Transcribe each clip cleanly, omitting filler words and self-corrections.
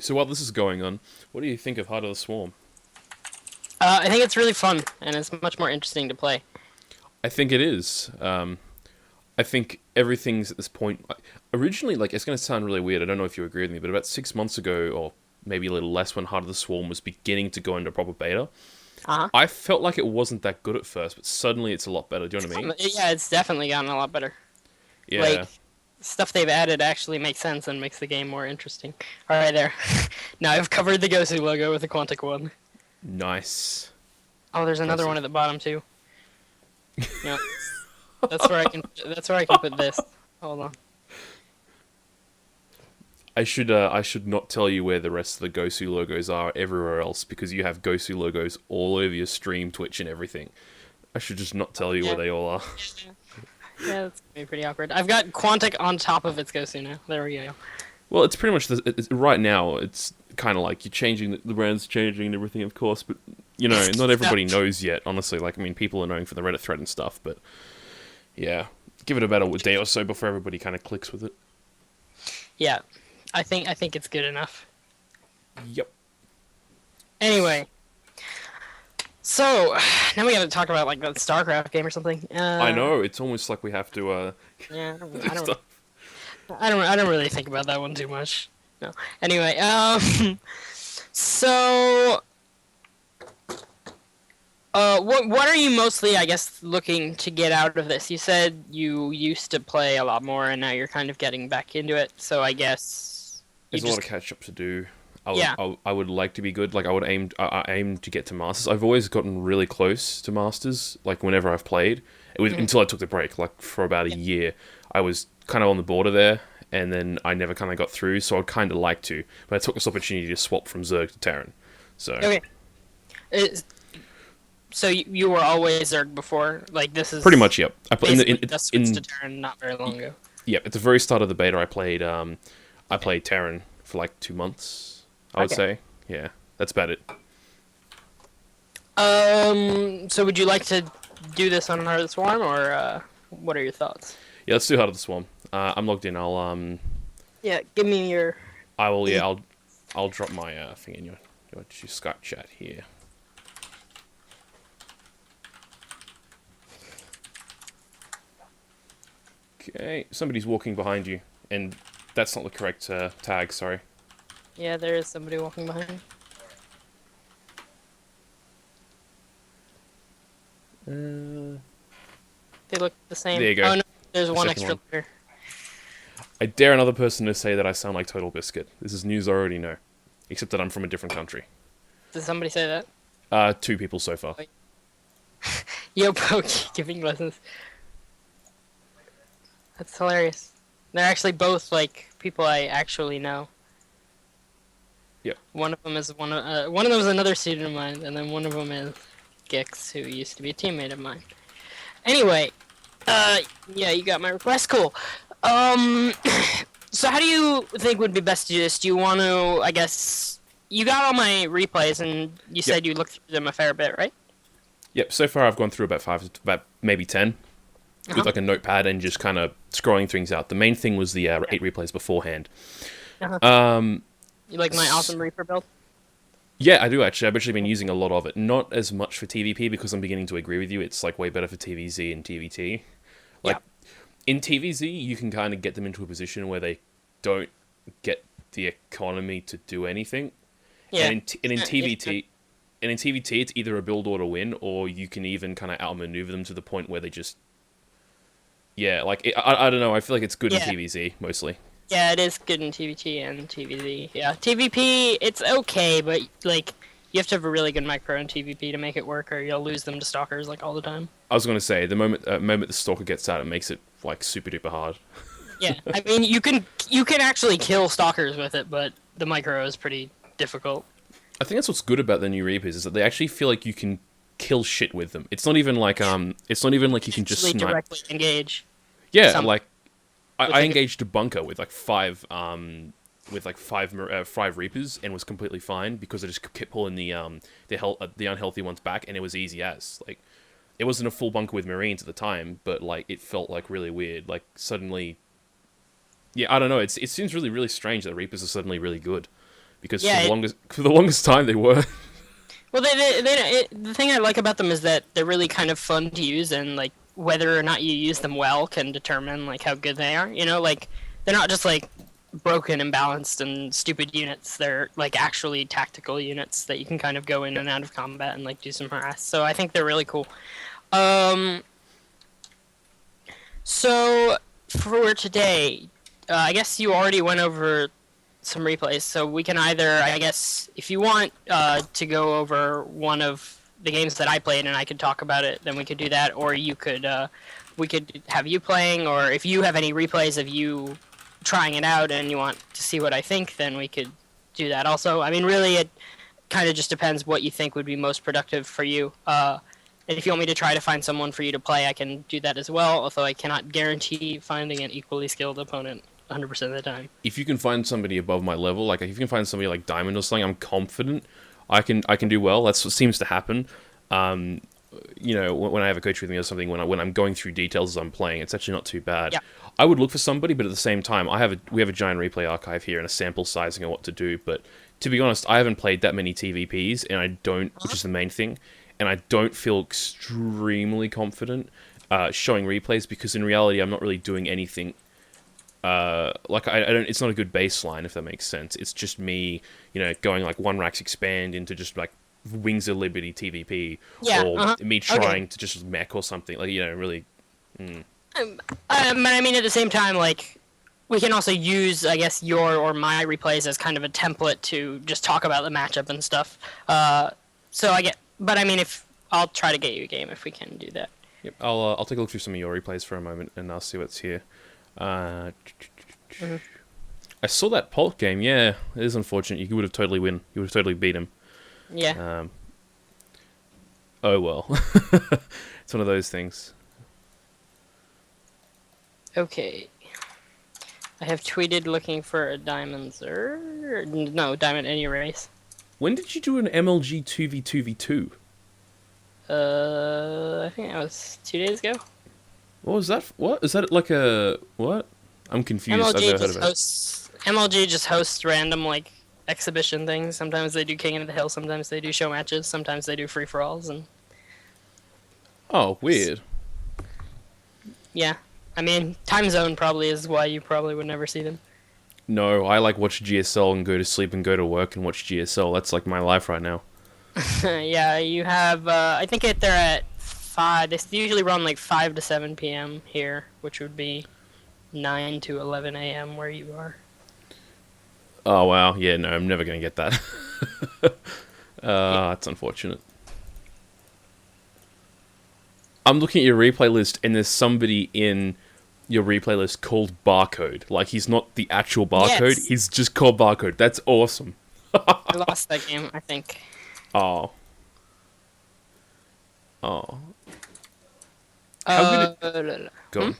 So while this is going on, what do you think of Heart of the Swarm? I think it's really fun, and it's much more interesting to play. I think it is. I think everything's at this point. Originally, like, it's going to sound really weird. I don't know if you agree with me, but about 6 months ago, or maybe a little less, when Heart of the Swarm was beginning to go into proper beta, Uh-huh. I felt like it wasn't that good at first, but suddenly it's a lot better. Do you know what I mean? Yeah, it's definitely gotten a lot better. Yeah. Like, stuff they've added actually makes sense and makes the game more interesting. Alright, there. Now I've covered the Gosu logo with the Quantic one. Nice. Oh, there's another one Impressive. at the bottom, too. Yeah, that's where I can put this. Hold on. I should not tell you where the rest of the Gosu logos are everywhere else because you have Gosu logos all over your stream, Twitch, and everything. I should just not tell you where Yeah, they all are. yeah, that's gonna be pretty awkward. I've got Quantic on top of its Gosu now. There we go. Well, it's pretty much right now. It's kind of like you're changing the brand's changing and everything, of course. But not everybody knows yet. Honestly, like I mean, people are knowing for the Reddit thread and stuff. But yeah, give it about a day or so before everybody kind of clicks with it. Yeah, I think it's good enough. Yep. Anyway, so now we gotta talk about like the StarCraft game or something. I know. It's almost like we have to Yeah, do stuff. I don't really think about that one too much. No. Anyway, so what are you mostly, I guess, looking to get out of this? You said you used to play a lot more, and now you're kind of getting back into it. So I guess you There's a lot just of catch up to do. yeah. I would like to be good. Like I aim to get to masters. I've always gotten really close to masters. Like whenever I've played, it was Mhm. until I took the break. Like for about a year, I was kind of on the border there, and then I never kind of got through. So I'd kind of like to, but I took this opportunity to swap from Zerg to Terran. So Okay. Is- so you were always Zerg before? Like this pretty is much, yep. I put basically just switched to in Terran not very long ago. yep. At the very start of the beta, I played Terran for like 2 months. I would Okay. say, yeah, that's about it. So would you like to do this on Heart of the Swarm, or what are your thoughts? Yeah, let's do Heart of the Swarm. I'm logged in. Yeah, give me your. I will. Yeah, I'll drop my thing in your Skype chat here. Okay, somebody's walking behind you, and that's not the correct tag. Sorry. Yeah, there is somebody walking behind. Uh, They look the same. there you go. Oh no, there's The one second extra one. letter. I dare another person to say that I sound like Total Biscuit. This is news I already know, except that I'm from a different country. Did somebody say that? Two people so far. Yo, Poke, giving lessons. That's hilarious. They're actually both like people I actually know. Yep. One of them is one of them is another student of mine, and then one of them is Gix, who used to be a teammate of mine. Anyway, yeah, you got my request. Cool. Um, so how do you think would be best to do this? Do you want to? I guess you got all my replays, and you Yep. said you looked through them a fair bit, right? Yep. So far, I've gone through about maybe 10, with like a notepad and just kind of scrolling things out. The main thing was the 8 replays beforehand. Uh-huh. Um, You like my awesome Reaper build? Yeah, I do actually. I've actually been using a lot of it. Not as much for TvP because I'm beginning to agree with you. It's like way better for TvZ and TvT. Like in TvZ, you can kind of get them into a position where they don't get the economy to do anything. Yeah. And in TvT, it's either a build or to win, or you can even kind of outmaneuver them to the point where they just like I don't know. I feel like it's good in Yeah. TvZ mostly. Yeah, it is good in TVT and TVZ. Yeah, TVP, it's okay, but like you have to have a really good micro in TVP to make it work, or you'll lose them to stalkers like all the time. I was going to say the moment the stalker gets out, it makes it like super duper hard. Yeah, I mean you can actually kill stalkers with it, but the micro is pretty difficult. I think that's what's good about the new Reapers is that they actually feel like you can kill shit with them. It's not even like you can just Actually snipe. directly engage. Yeah, some- like with, I like, engaged a bunker with like five five Reapers and was completely fine because I just kept pulling the unhealthy ones back and it was easy as like it wasn't a full bunker with Marines at the time, but like it felt like really weird. Like suddenly, yeah, I don't know. It seems really strange that Reapers are suddenly really good because Yeah, for the longest time they were. well, the thing I like about them is that they're really kind of fun to use, and like whether or not you use them well can determine like how good they are. You know, like they're not just like broken, imbalanced, and stupid units. They're like actually tactical units that you can kind of go in and out of combat and like do some harass. So I think they're really cool. Um, so for today, I guess you already went over some replays, so we can either, I guess, if you want to go over one of the games that I played and I could talk about it, then we could do that, or you could, we could have you playing, or if you have any replays of you trying it out and you want to see what I think, then we could do that also. I mean, really, it kind of just depends what you think would be most productive for you. And if you want me to try to find someone for you to play, I can do that as well, although I cannot guarantee finding an equally skilled opponent 100% of the time. If you can find somebody above my level, like if you can find somebody like Diamond or something, I'm confident I can do well. That's what seems to happen. You know, when I have a coach with me or something, when I'm going through details as I'm playing, it's actually not too bad. Yeah. I would look for somebody, but at the same time, we have a giant replay archive here and a sample sizing of what to do. But to be honest, I haven't played that many TVPs, and I don't, which is the main thing, and I don't feel extremely confident showing replays because in reality, I'm not really doing anything. Like I don't. It's not a good baseline, if that makes sense. It's just me, you know, going like one racks expand into just like Wings of Liberty TVP, or me trying to just mech or something. Like, you know, really. But I mean, at the same time, like, we can also use, I guess, your or my replays as kind of a template to just talk about the matchup and stuff. But I mean, if I'll try to get you a game if we can do that. Yep. I'll take a look through some of your replays for a moment, and I'll see what's here. I saw that Polk game. Yeah, it is unfortunate. You would have totally win. You would have totally beat him. Yeah. Oh well. It's one of those things. Okay. I have tweeted looking for a Diamond Zer. No, Diamond Any Race. When did you do an MLG 2v2v2? I think that was 2 days ago. What was that? What? Is that like a... What? I'm confused. I've never heard of it. MLG just hosts random, like, exhibition things. Sometimes they do King of the Hill, sometimes they do show matches, sometimes they do free-for-alls, and... Oh, weird. Yeah. I mean, time zone probably is why you probably would never see them. No, I like watch GSL and go to sleep and go to work and watch GSL. That's like my life right now. Yeah, you have, I think they're at 5, they usually run like 5 to 7 p.m. here, which would be 9 to 11 a.m. where you are. Oh, wow. Yeah, no, I'm never going to get that. That's unfortunate. I'm looking at your replay list, and there's somebody in your replay list called Barcode. Like, he's not the actual Barcode, Yes. He's just called Barcode. That's awesome. I lost that game, I think. Oh. Oh. Go on.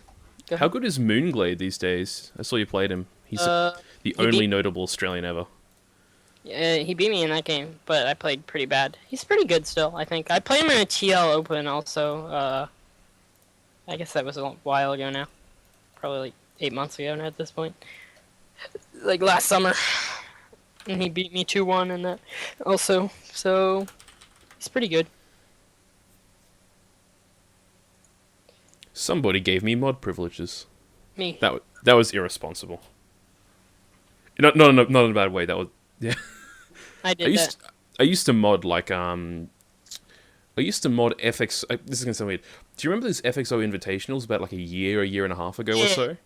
How good is Moonglade these days? I saw you played him. He's the only notable Australian ever. Yeah, he beat me in that game, but I played pretty bad. He's pretty good still, I think. I played him in a TL Open also. I guess that was a while ago now. Probably like 8 months ago now at this point. Like last summer. And he beat me 2-1 in that also. So, he's pretty good. Somebody gave me mod privileges. Me. That was irresponsible. Not in a bad way. That was... Yeah. I did I used to mod like I used to mod FX. This is gonna sound weird. Do you remember those FXO invitationals about like a year and a half ago or so?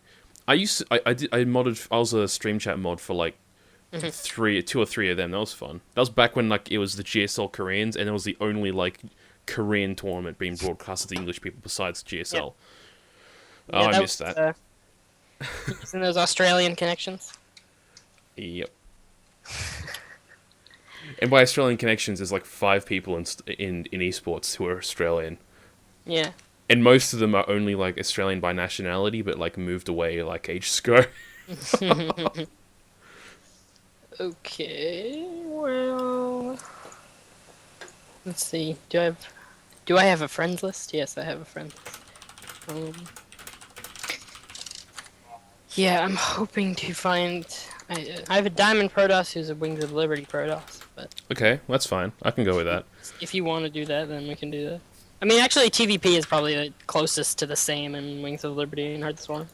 I was a stream chat mod for like 2 or 3 of them. That was fun. That was back when like it was the GSL Koreans, and it was the only like Korean tournament being broadcasted to English people besides GSL. Yeah, I missed that. Using those Australian connections. Yep. And by Australian connections, there's like 5 people in esports who are Australian. Yeah. And most of them are only like Australian by nationality, but like moved away like ages ago. Okay, well, let's see. Do I have a friends list? Yes, I have a friends list. Yeah, I'm hoping to find I have a Diamond Protoss who's a Wings of Liberty Protoss, but Okay, that's fine. I can go with that. if you want to do that, then we can do that. I mean, actually, TvP is probably the closest to the same in Wings of Liberty and Heart of the Swarm.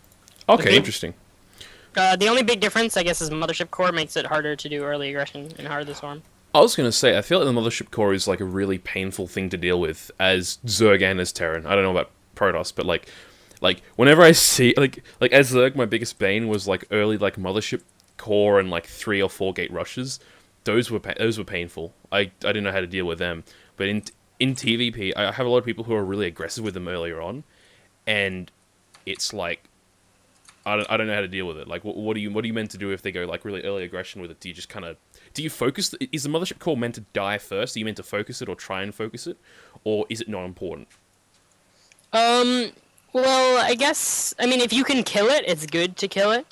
Okay, interesting. The only big difference, I guess, is Mothership Core makes it harder to do early aggression in Heart of the Swarm. I was gonna say, I feel like the Mothership Core is like a really painful thing to deal with as Zerg and as Terran. I don't know about Protoss, but like whenever I see like as Zerg, my biggest bane was like early like Mothership Core and like 3 or 4 gate rushes. Those were painful. I didn't know how to deal with them. But in TvP, I have a lot of people who are really aggressive with them earlier on, and it's like I don't know how to deal with it. Like, what are you meant to do if they go like really early aggression with it? Do you just kind of you focus? Is the Mothership Core meant to die first? Are you meant to focus it or try and focus it, or is it not important? Well, I guess, I mean, if you can kill it, it's good to kill it.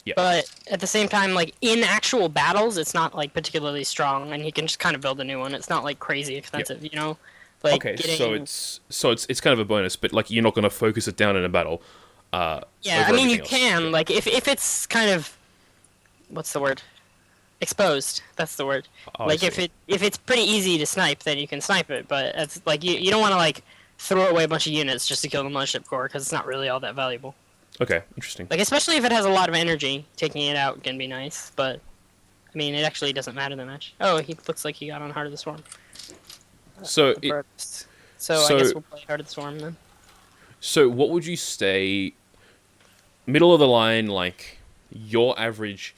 Yeah. But at the same time, like, in actual battles, it's not, like, particularly strong, and you can just kind of build a new one. It's not, like, crazy expensive, you know? Like, Okay, so it's kind of a bonus, but like you're not going to focus it down in a battle. Yeah, I mean, you can, like, if it's kind of, what's the word? Exposed. That's the word. Oh, Like, if it's pretty easy to snipe, then you can snipe it, but it's, like, you don't want to, like, throw away a bunch of units just to kill the Mothership Core, because it's not really all that valuable. Okay, interesting. Like, especially if it has a lot of energy, taking it out can be nice, but, I mean, it actually doesn't matter that much. Oh, he looks like he got on Heart of the Swarm. So I guess we'll play Heart of the Swarm then. So what would you say, middle of the line, like your average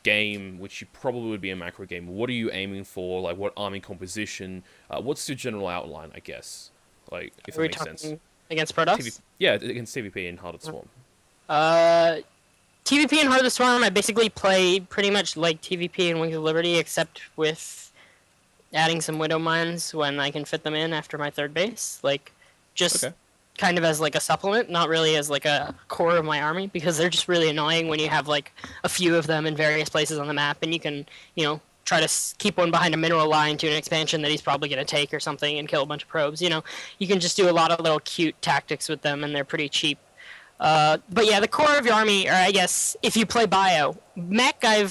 game, which you probably would be a macro game, what are you aiming for? Like, what army composition? What's your general outline, I guess? Like, if Are that we makes sense. talking against Protoss? Yeah, against TvP and Heart of the Swarm. TvP and Heart of the Swarm, I basically play pretty much like TvP and Wings of Liberty, except with adding some Widow Mines when I can fit them in after my third base. Like, just Okay. kind of as like a supplement, not really as like a core of my army, because they're just really annoying when you have like a few of them in various places on the map, and you can, try to keep one behind a mineral line to an expansion that he's probably going to take or something and kill a bunch of probes. You can just do a lot of little cute tactics with them, and they're pretty cheap. But yeah, the core of your army, or I guess if you play bio, mech, I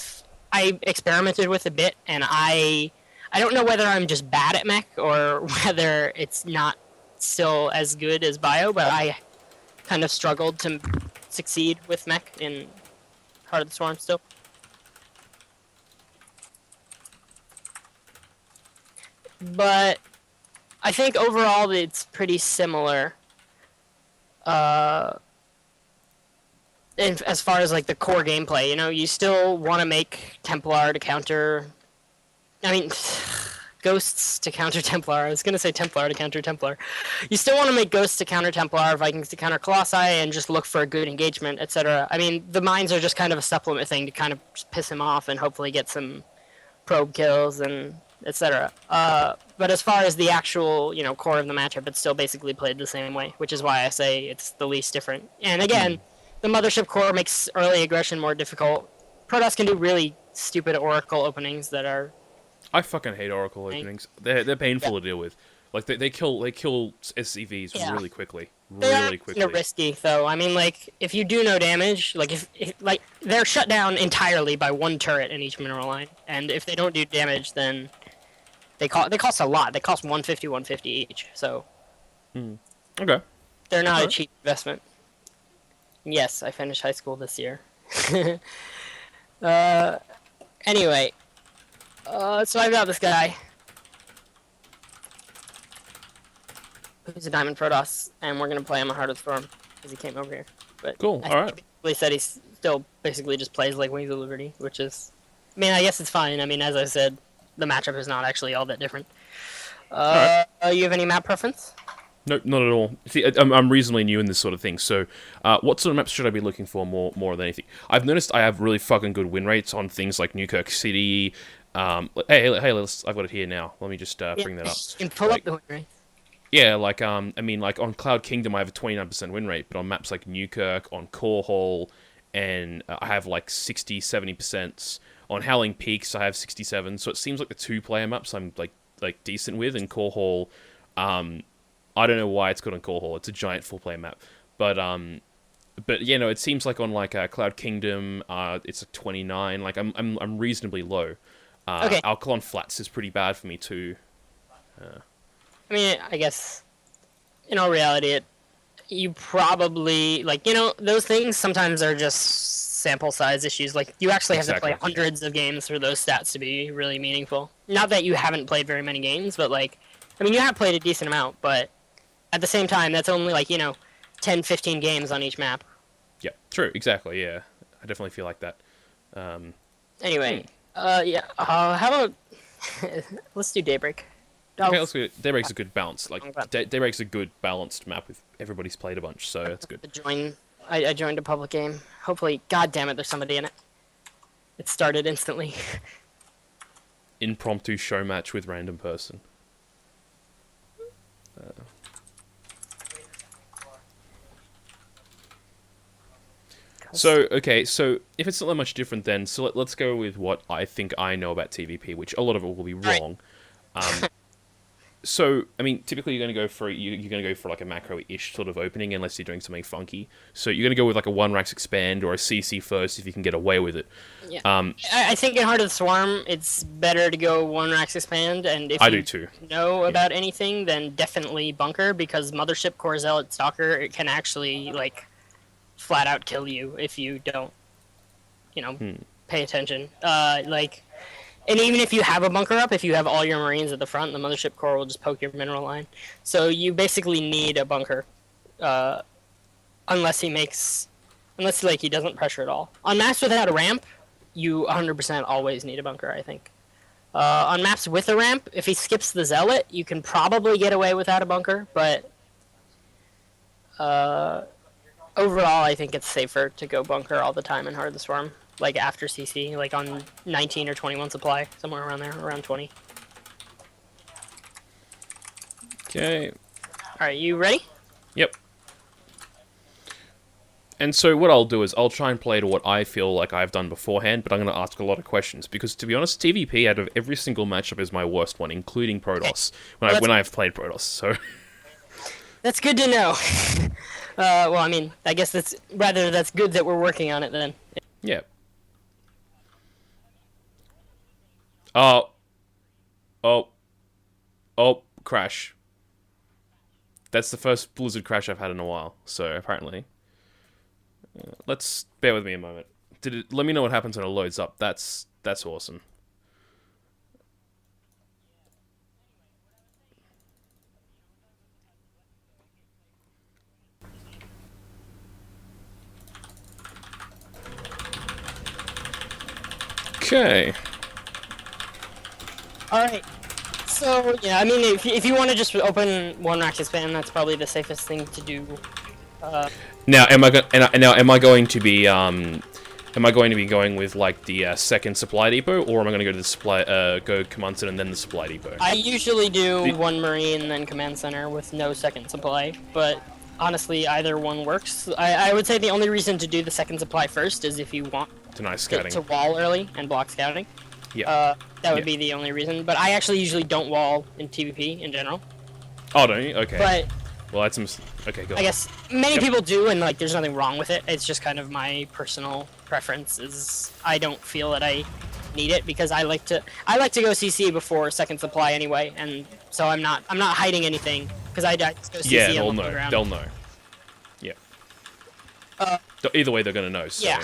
experimented with a bit, and I don't know whether I'm just bad at mech or whether it's not still as good as bio, but I kind of struggled to succeed with mech in Heart of the Swarm still. But I think overall it's pretty similar. As far as like the core gameplay, you still want to make Templar to counter. I mean, Ghosts to counter Templar. I was gonna say Templar to counter Templar. You still want to make Ghosts to counter Templar, Vikings to counter Colossi, and just look for a good engagement, etc. I mean, the mines are just kind of a supplement thing to kind of piss him off and hopefully get some probe kills and etc. But as far as the actual, core of the matchup, it's still basically played the same way, which is why I say it's the least different. And again, the Mothership Core makes early aggression more difficult. Protoss can do really stupid Oracle openings that are. I fucking hate Oracle openings. They're painful to deal with. Like they kill SCVs really quickly. Really quickly. They're risky though. I mean, like if you do no damage, like if like they're shut down entirely by one turret in each mineral line, and if they don't do damage, then they cost a lot. They cost 150 each. So Okay. They're not a cheap investment. Yes, I finished high school this year. Anyway, so I've got this guy who's a Diamond Protoss, and we're gonna play him a Heart of the Storm because he came over here. But Cool. All right. He said he still basically just plays like Wings of Liberty, which is, I mean, I guess it's fine. I mean, as I said, the matchup is not actually all that different. You have any map preference? No, not at all. See, I'm reasonably new in this sort of thing, so what sort of maps should I be looking for more than anything? I've noticed I have really fucking good win rates on things like Newkirk City. Hey, I've got it here now. Let me just bring that up. You can pull up the win rate. Yeah, like I mean, like on Cloud Kingdom, I have a 29% win rate, but on maps like Newkirk, on Core Hall, and I have like 60, 70%. On Howling Peaks, I have 67. So it seems like the two-player maps I'm like decent with, and Core Hall. I don't know why it's good on Core Hall. It's a giant full-player map, but But it seems like on like Cloud Kingdom, it's like 29. Like I'm reasonably low. Okay. Alkalon Flats is pretty bad for me too. I mean, I guess in all reality, you probably like those things sometimes are just sample size issues. Like you actually have to play Exactly. hundreds of games for those stats to be really meaningful. Not that you haven't played very many games, but like, I mean, you have played a decent amount, but at the same time, that's only like 10, 15 games on each map. Yeah, true. Exactly. Yeah, I definitely feel like that. Anyway, yeah. How about let's do Daybreak. Okay, let's go. Daybreak's a good balance. Like I'm about Daybreak's a good balanced map with everybody's played a bunch, so that's good. to join. I joined a public game. Hopefully, God damn it, there's somebody in it. It started instantly. Impromptu show match with random person. So if it's not that much different, then let's go with what I think I know about TvP, which a lot of it will be wrong. So I mean, typically you're going to go for like a macro-ish sort of opening, unless you're doing something funky. So you're going to go with like a one racks expand or a CC first if you can get away with it. Yeah. I think in Heart of the Swarm, it's better to go one racks expand, and if I you do too. know about anything, then definitely bunker, because Mothership, Core Zealot, Stalker, it can actually like flat out kill you if you don't, pay attention. And even if you have a bunker up, if you have all your Marines at the front, the Mothership Core will just poke your mineral line. So you basically need a bunker, unless he doesn't pressure at all. On maps without a ramp, you 100% always need a bunker, I think. On maps with a ramp, if he skips the Zealot, you can probably get away without a bunker, but overall, I think it's safer to go bunker all the time in Heart of the Swarm. Like after CC, like on 19 or 21 supply, somewhere around there, around 20. Okay. Alright, you ready? Yep. And so what I'll do is I'll try and play to what I feel like I've done beforehand, but I'm going to ask a lot of questions, because to be honest, TvP out of every single matchup is my worst one, including Protoss, when I've played Protoss, so... That's good to know. Well, I mean, I guess that's good that we're working on it then. Yeah. Oh, crash. That's the first Blizzard crash I've had in a while, so apparently. Let's bear with me a moment. Let me know what happens when it loads up. That's awesome. Okay. Alright. So, yeah, I mean, if you want to just open one rack expand, that's probably the safest thing to do. Now, am I going to be going with like the second supply depot, or am I going to go to the go command center and then the supply depot? I usually do one Marine and then command center with no second supply, but honestly, either one works. I would say the only reason to do the second supply first is if you want Deny scouting. to wall early and block scouting. Yeah. That would be the only reason. But I actually usually don't wall in TvP in general. Oh, don't you? Okay. But well, that's okay. Go. I guess many people do, and like, there's nothing wrong with it. It's just kind of my personal preference. Is I don't feel that I need it, because I like to go CC before second supply anyway, and so I'm not hiding anything, because I just go CC. Yeah, and they'll look know. on the ground. They'll know. Yeah. Either way, they're gonna know. So, yeah.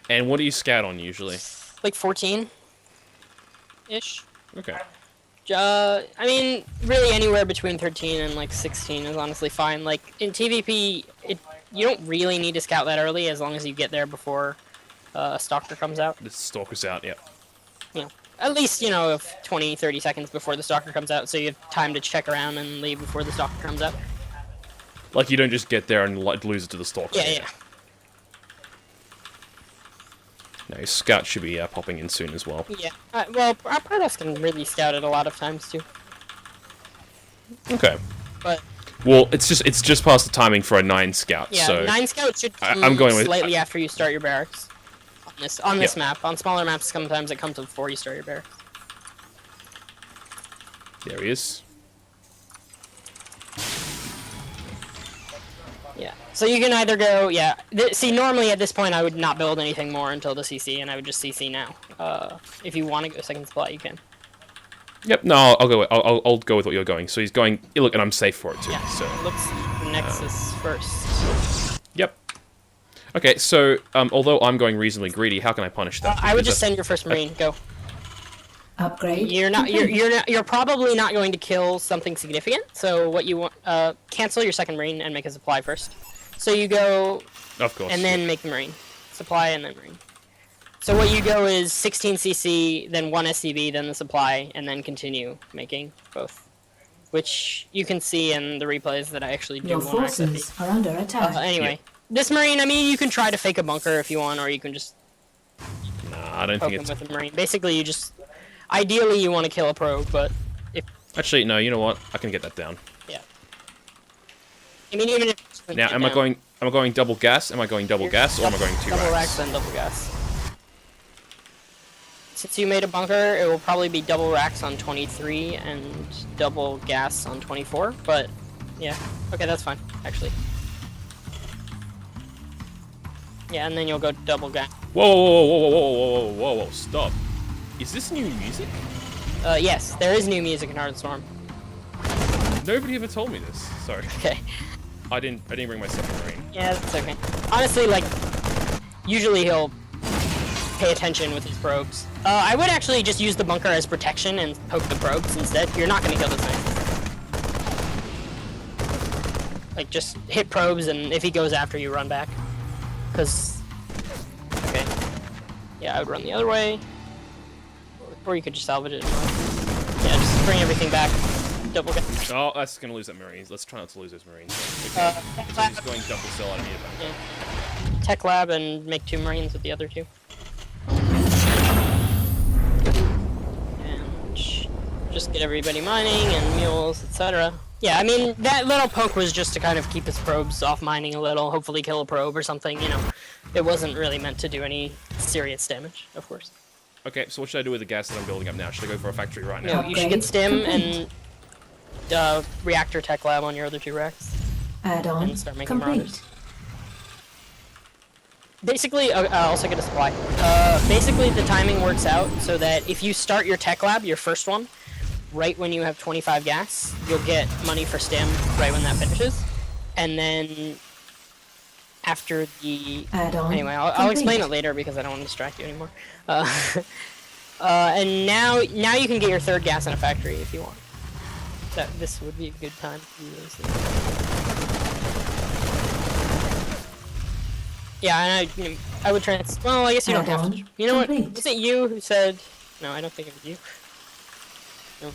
And what do you scout on usually? Like 14-ish. Okay. I mean, really anywhere between 13 and like 16 is honestly fine. Like in TvP, you don't really need to scout that early, as long as you get there before a stalker comes out. The stalker's out. Yeah. Yeah. At least, 20, 30 seconds before the stalker comes out, so you have time to check around and leave before the stalker comes out. Like, you don't just get there and lose it to the stalker. Yeah. No, scout should be popping in soon as well. Yeah. Well, our Protoss can really scout it a lot of times too. Okay. But well, it's just past the timing for a 9 scout. yeah, so 9 scout should come I'm going with slightly after you start your barracks. On this map. On smaller maps, sometimes it comes before you start your barracks. There he is. Yeah. So you can either go, yeah. See, normally at this point I would not build anything more until the CC, and I would just CC now. If you want to go second supply, you can. Yep. No, I'll go. I'll go with what you're going. So he's going. Look, and I'm safe for it too. Yeah. So Looks Nexus first. Yep. Okay. So although I'm going reasonably greedy, how can I punish that? I would just send your first Marine. Go. Upgrade. You're probably not going to kill something significant. So what you want, cancel your second Marine and make a supply first. So you go, Of course. and then make the Marine, supply and then Marine. So what you go is 16 CC, then 1 SCB, then the supply, and then continue making both, which you can see in the replays that I actually do. Your forces are under attack. Anyway, this Marine, I mean, you can try to fake a bunker if you want, or you can just Nah, I don't poke think him it's. with a Marine. Basically, you just, ideally, you want to kill a probe, but if Actually, no. You know what? I can get that down. yeah, I mean, even if Now, am I going? Am I going double gas? Am I going double gas, or am I going 2 double racks racks? and double gas? Since you made a bunker, it will probably be double racks on 23 and double gas on 24, but yeah, okay, that's fine, actually. Yeah, and then you'll go double gas. Whoa, whoa, whoa, whoa, whoa, whoa, whoa, whoa! Stop. Is this new music? Yes, there is new music in Heart of the Storm. Nobody ever told me this. Sorry. Okay. I didn't bring my second Marine. Yeah, that's okay. Honestly, like, usually he'll pay attention with his probes. I would actually just use the bunker as protection and poke the probes instead. You're not gonna kill this thing. Like, just hit probes, and if he goes after you, run back. Because, okay. Yeah, I would run the other way. Or you could just salvage it. Yeah, just bring everything back. Double get. Oh, that's gonna lose that Marines. Let's try not to lose those Marines. Okay. So he's going double cell out of here. Yeah. Tech lab and make 2 Marines with the other 2. And just get everybody mining and mules, etc. Yeah, I mean, that little poke was just to kind of keep his probes off mining a little, hopefully kill a probe or something, you know. It wasn't really meant to do any serious damage, of course. Okay, so what should I do with the gas that I'm building up now? Should I go for a factory right now? No, you should get stim and reactor tech lab on your other 2 racks. Add-on And start making complete. marauders. Basically, also get a supply. Basically, the timing works out so that if you start your tech lab, your first one, right when you have 25 gas, you'll get money for stim right when that finishes. And then after the... Add-on Anyway, I'll explain it later because I don't want to distract you anymore. And now you can get your 3rd gas in a factory if you want. This would be a good time to do this. Yeah, and I would well, I guess you don't have to. You know what? Was it you who said... No, I don't think it was you. No.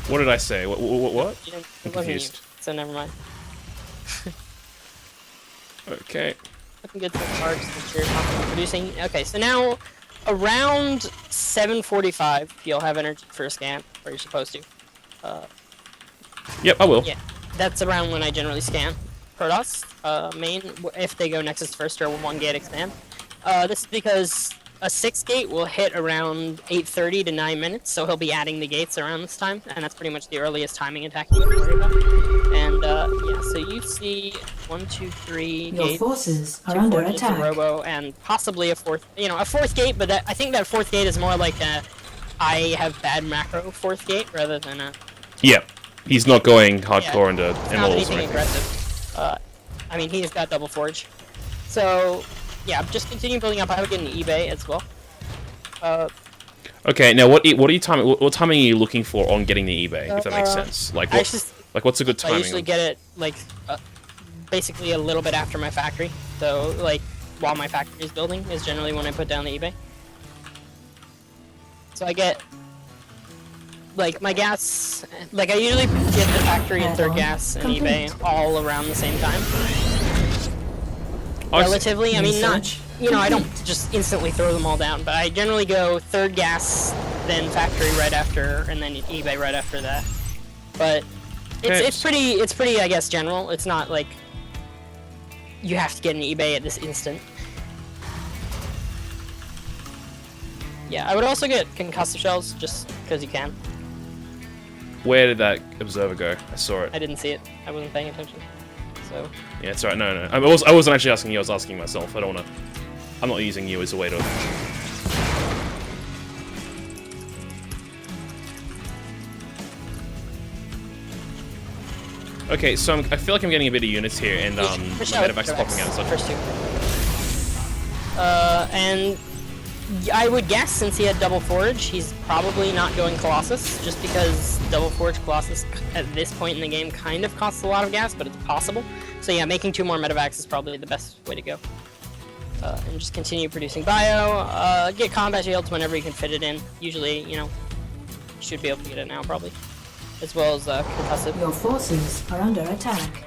What did I say? What? It I'm wasn't you, confused. so never mind. Okay. Looking good so far, since you're constantly producing. Okay, so now, around 7:45, you'll have energy for a scan, or you're supposed to. Yep, I will. Yeah, that's around when I generally scan Protoss, main, if they go Nexus first or 1 gate expand. This is because a 6 gate will hit around 8:30 to 9 minutes, so he'll be adding the gates around this time, and that's pretty much the earliest timing attack you can worry about. And, yeah, so you see 1, 2, 3 Your gates, forces are 2 under forges, a attack. robo, and possibly a 4th, a 4th gate, but I think that 4th gate is more like a I have bad macro 4th gate rather than a... Yep. He's not going hardcore into It's not MLs or anything anything. aggressive. I mean, he's got double forge. So, yeah, just continue building up. I would get an eBay as well. Okay, now what are you timing? What timing are you looking for on getting the eBay? If that makes sense. Like I what? just, What's a good I timing? usually get it, like, basically a little bit after my factory. So, like, while my factory is building is generally when I put down the eBay. So I get, like, my gas, like, I usually get the factory and 3rd gas and eBay all around the same time. Oh, I see. Relatively, I mean, not, Research I don't complete. just instantly throw them all down, but I generally go 3rd gas, then factory right after, and then eBay right after that. But it's pretty, I guess, general. It's not like you have to get an eBay at this instant. Yeah, I would also get concussive shells just because you can. Where did that observer go? I saw it. I didn't see it. I wasn't paying attention. So so. Yeah, it's alright. No. I wasn't actually asking you. I was asking myself. I don't wanna. I'm not using you as a way to. Okay, so I feel like I'm getting a bit of units here, and my medevac's popping out. First two. And I would guess since he had double forge, he's probably not going Colossus, just because double forge Colossus at this point in the game kind of costs a lot of gas, but it's possible. So yeah, making 2 more medevacs is probably the best way to go. And just continue producing bio, get combat shields whenever you can fit it in. Usually, you know, you should be able to get it now probably. As well as concussive. Your forces are under attack.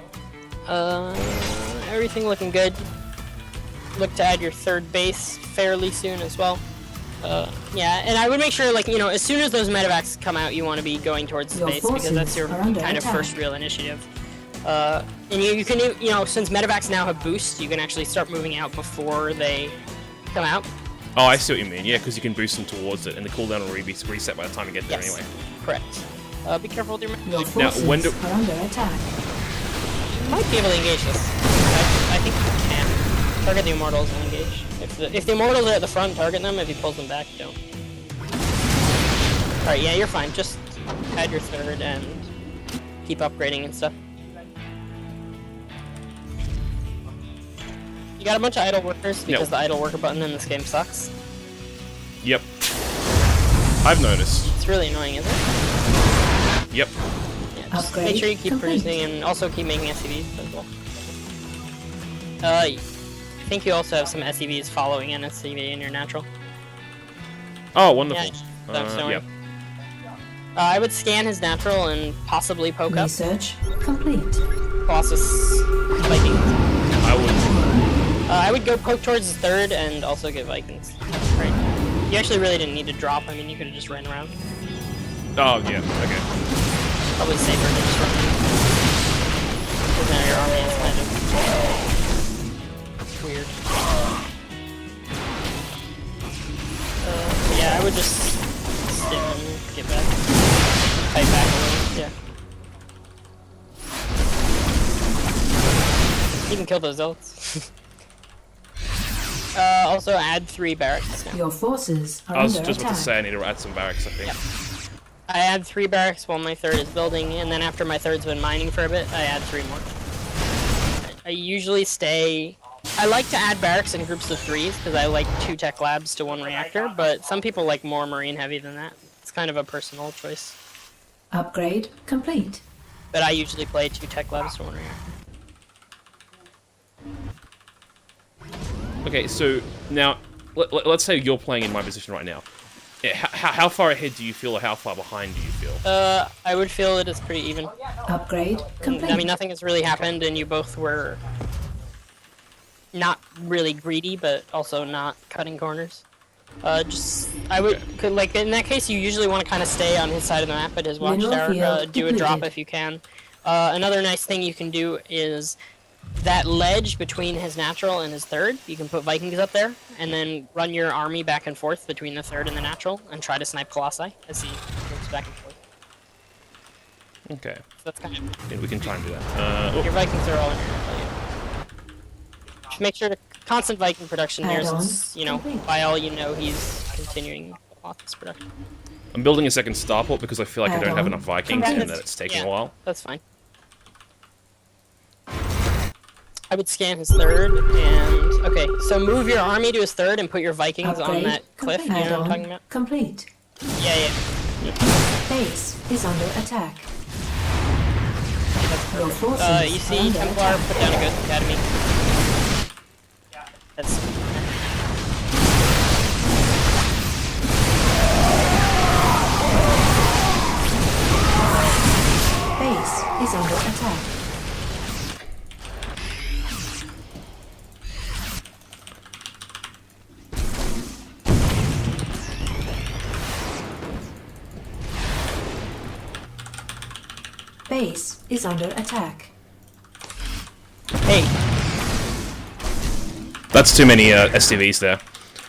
Everything looking good. Look to add your 3rd base fairly soon as well. Yeah, and I would make sure, like, you know, as soon as those medevacs come out, you want to be going towards the base because that's your kind of first real initiative. And you can, you know, since medevacs now have boost, you can actually start moving out before they come out. Oh, I see what you mean. Yeah, because you can boost them towards it, and the cooldown will reset by the time you get there anyway. Correct. Be careful with your Now, when do... are under attack. You might be able to engage this. I think you can. Target the Immortals and engage. If the Immortals are at the front, target them. If he pulls them back, don't. Alright, yeah, you're fine. Just add your 3rd and keep upgrading and stuff. You got a bunch of idle workers because the idle worker button in this game sucks. Yep. I've noticed. It's really annoying, isn't it? Yep. Yeah, just make sure you keep producing and also keep making SCVs as well. I think you also have some SCVs following an SCV in your natural. Oh, wonderful. Yeah. I would scan his natural and possibly poke up. Research complete. Colossus Vikings. I would go poke towards his 3rd and also get Vikings. Right. You actually really didn't need to drop. I mean, you could have just ran around. Oh, yeah. Okay. Probably safer to just run. Because now your army is kind of weird. Yeah, I would just stim and get back. Fight back a little, yeah. You can kill those zealots. Also add 3 barracks now. Your forces are I was under just about attack. to say I need to add some barracks, I think. Yep. I add 3 barracks while my 3rd is building, and then after my 3rd's been mining for a bit, I add 3 more. I usually stay... I like to add barracks in groups of 3s, because I like 2 tech labs to 1 reactor, but some people like more marine heavy than that. It's kind of a personal choice. Upgrade complete. But I usually play 2 tech labs to 1 reactor. Okay, so now, let's say you're playing in my position right now. How far ahead do you feel, or how far behind do you feel? I would feel it is pretty even. Upgrade complete. I mean, nothing has really happened, and you both were not really greedy, but also not cutting corners. I would, like, in that case, you usually want to kind of stay on his side of the map at his watchtower, do a drop if you can. Another nice thing you can do is that ledge between his natural and his 3rd, you can put Vikings up there, and then run your army back and forth between the 3rd and the natural, and try to snipe Colossi as he moves back and forth. Okay. So that's kind of... Yeah, we can try and do that. Your Vikings are all in here. Just make sure to constant Viking production here, since, you know, by all you know, he's continuing Colossus production. I'm building a 2nd starport because I feel like I don't have enough Vikings and that it's taking a while. That's fine. I would scan his 3rd, and... Okay, so move your army to his 3rd and put your Vikings on that cliff, you know what I'm talking about? Complete. Yeah. Base is under attack. Your forces you are see under Templar attack. put down a Ghost Academy. That's... Base is under attack. Base is under attack. Hey! That's too many STVs there.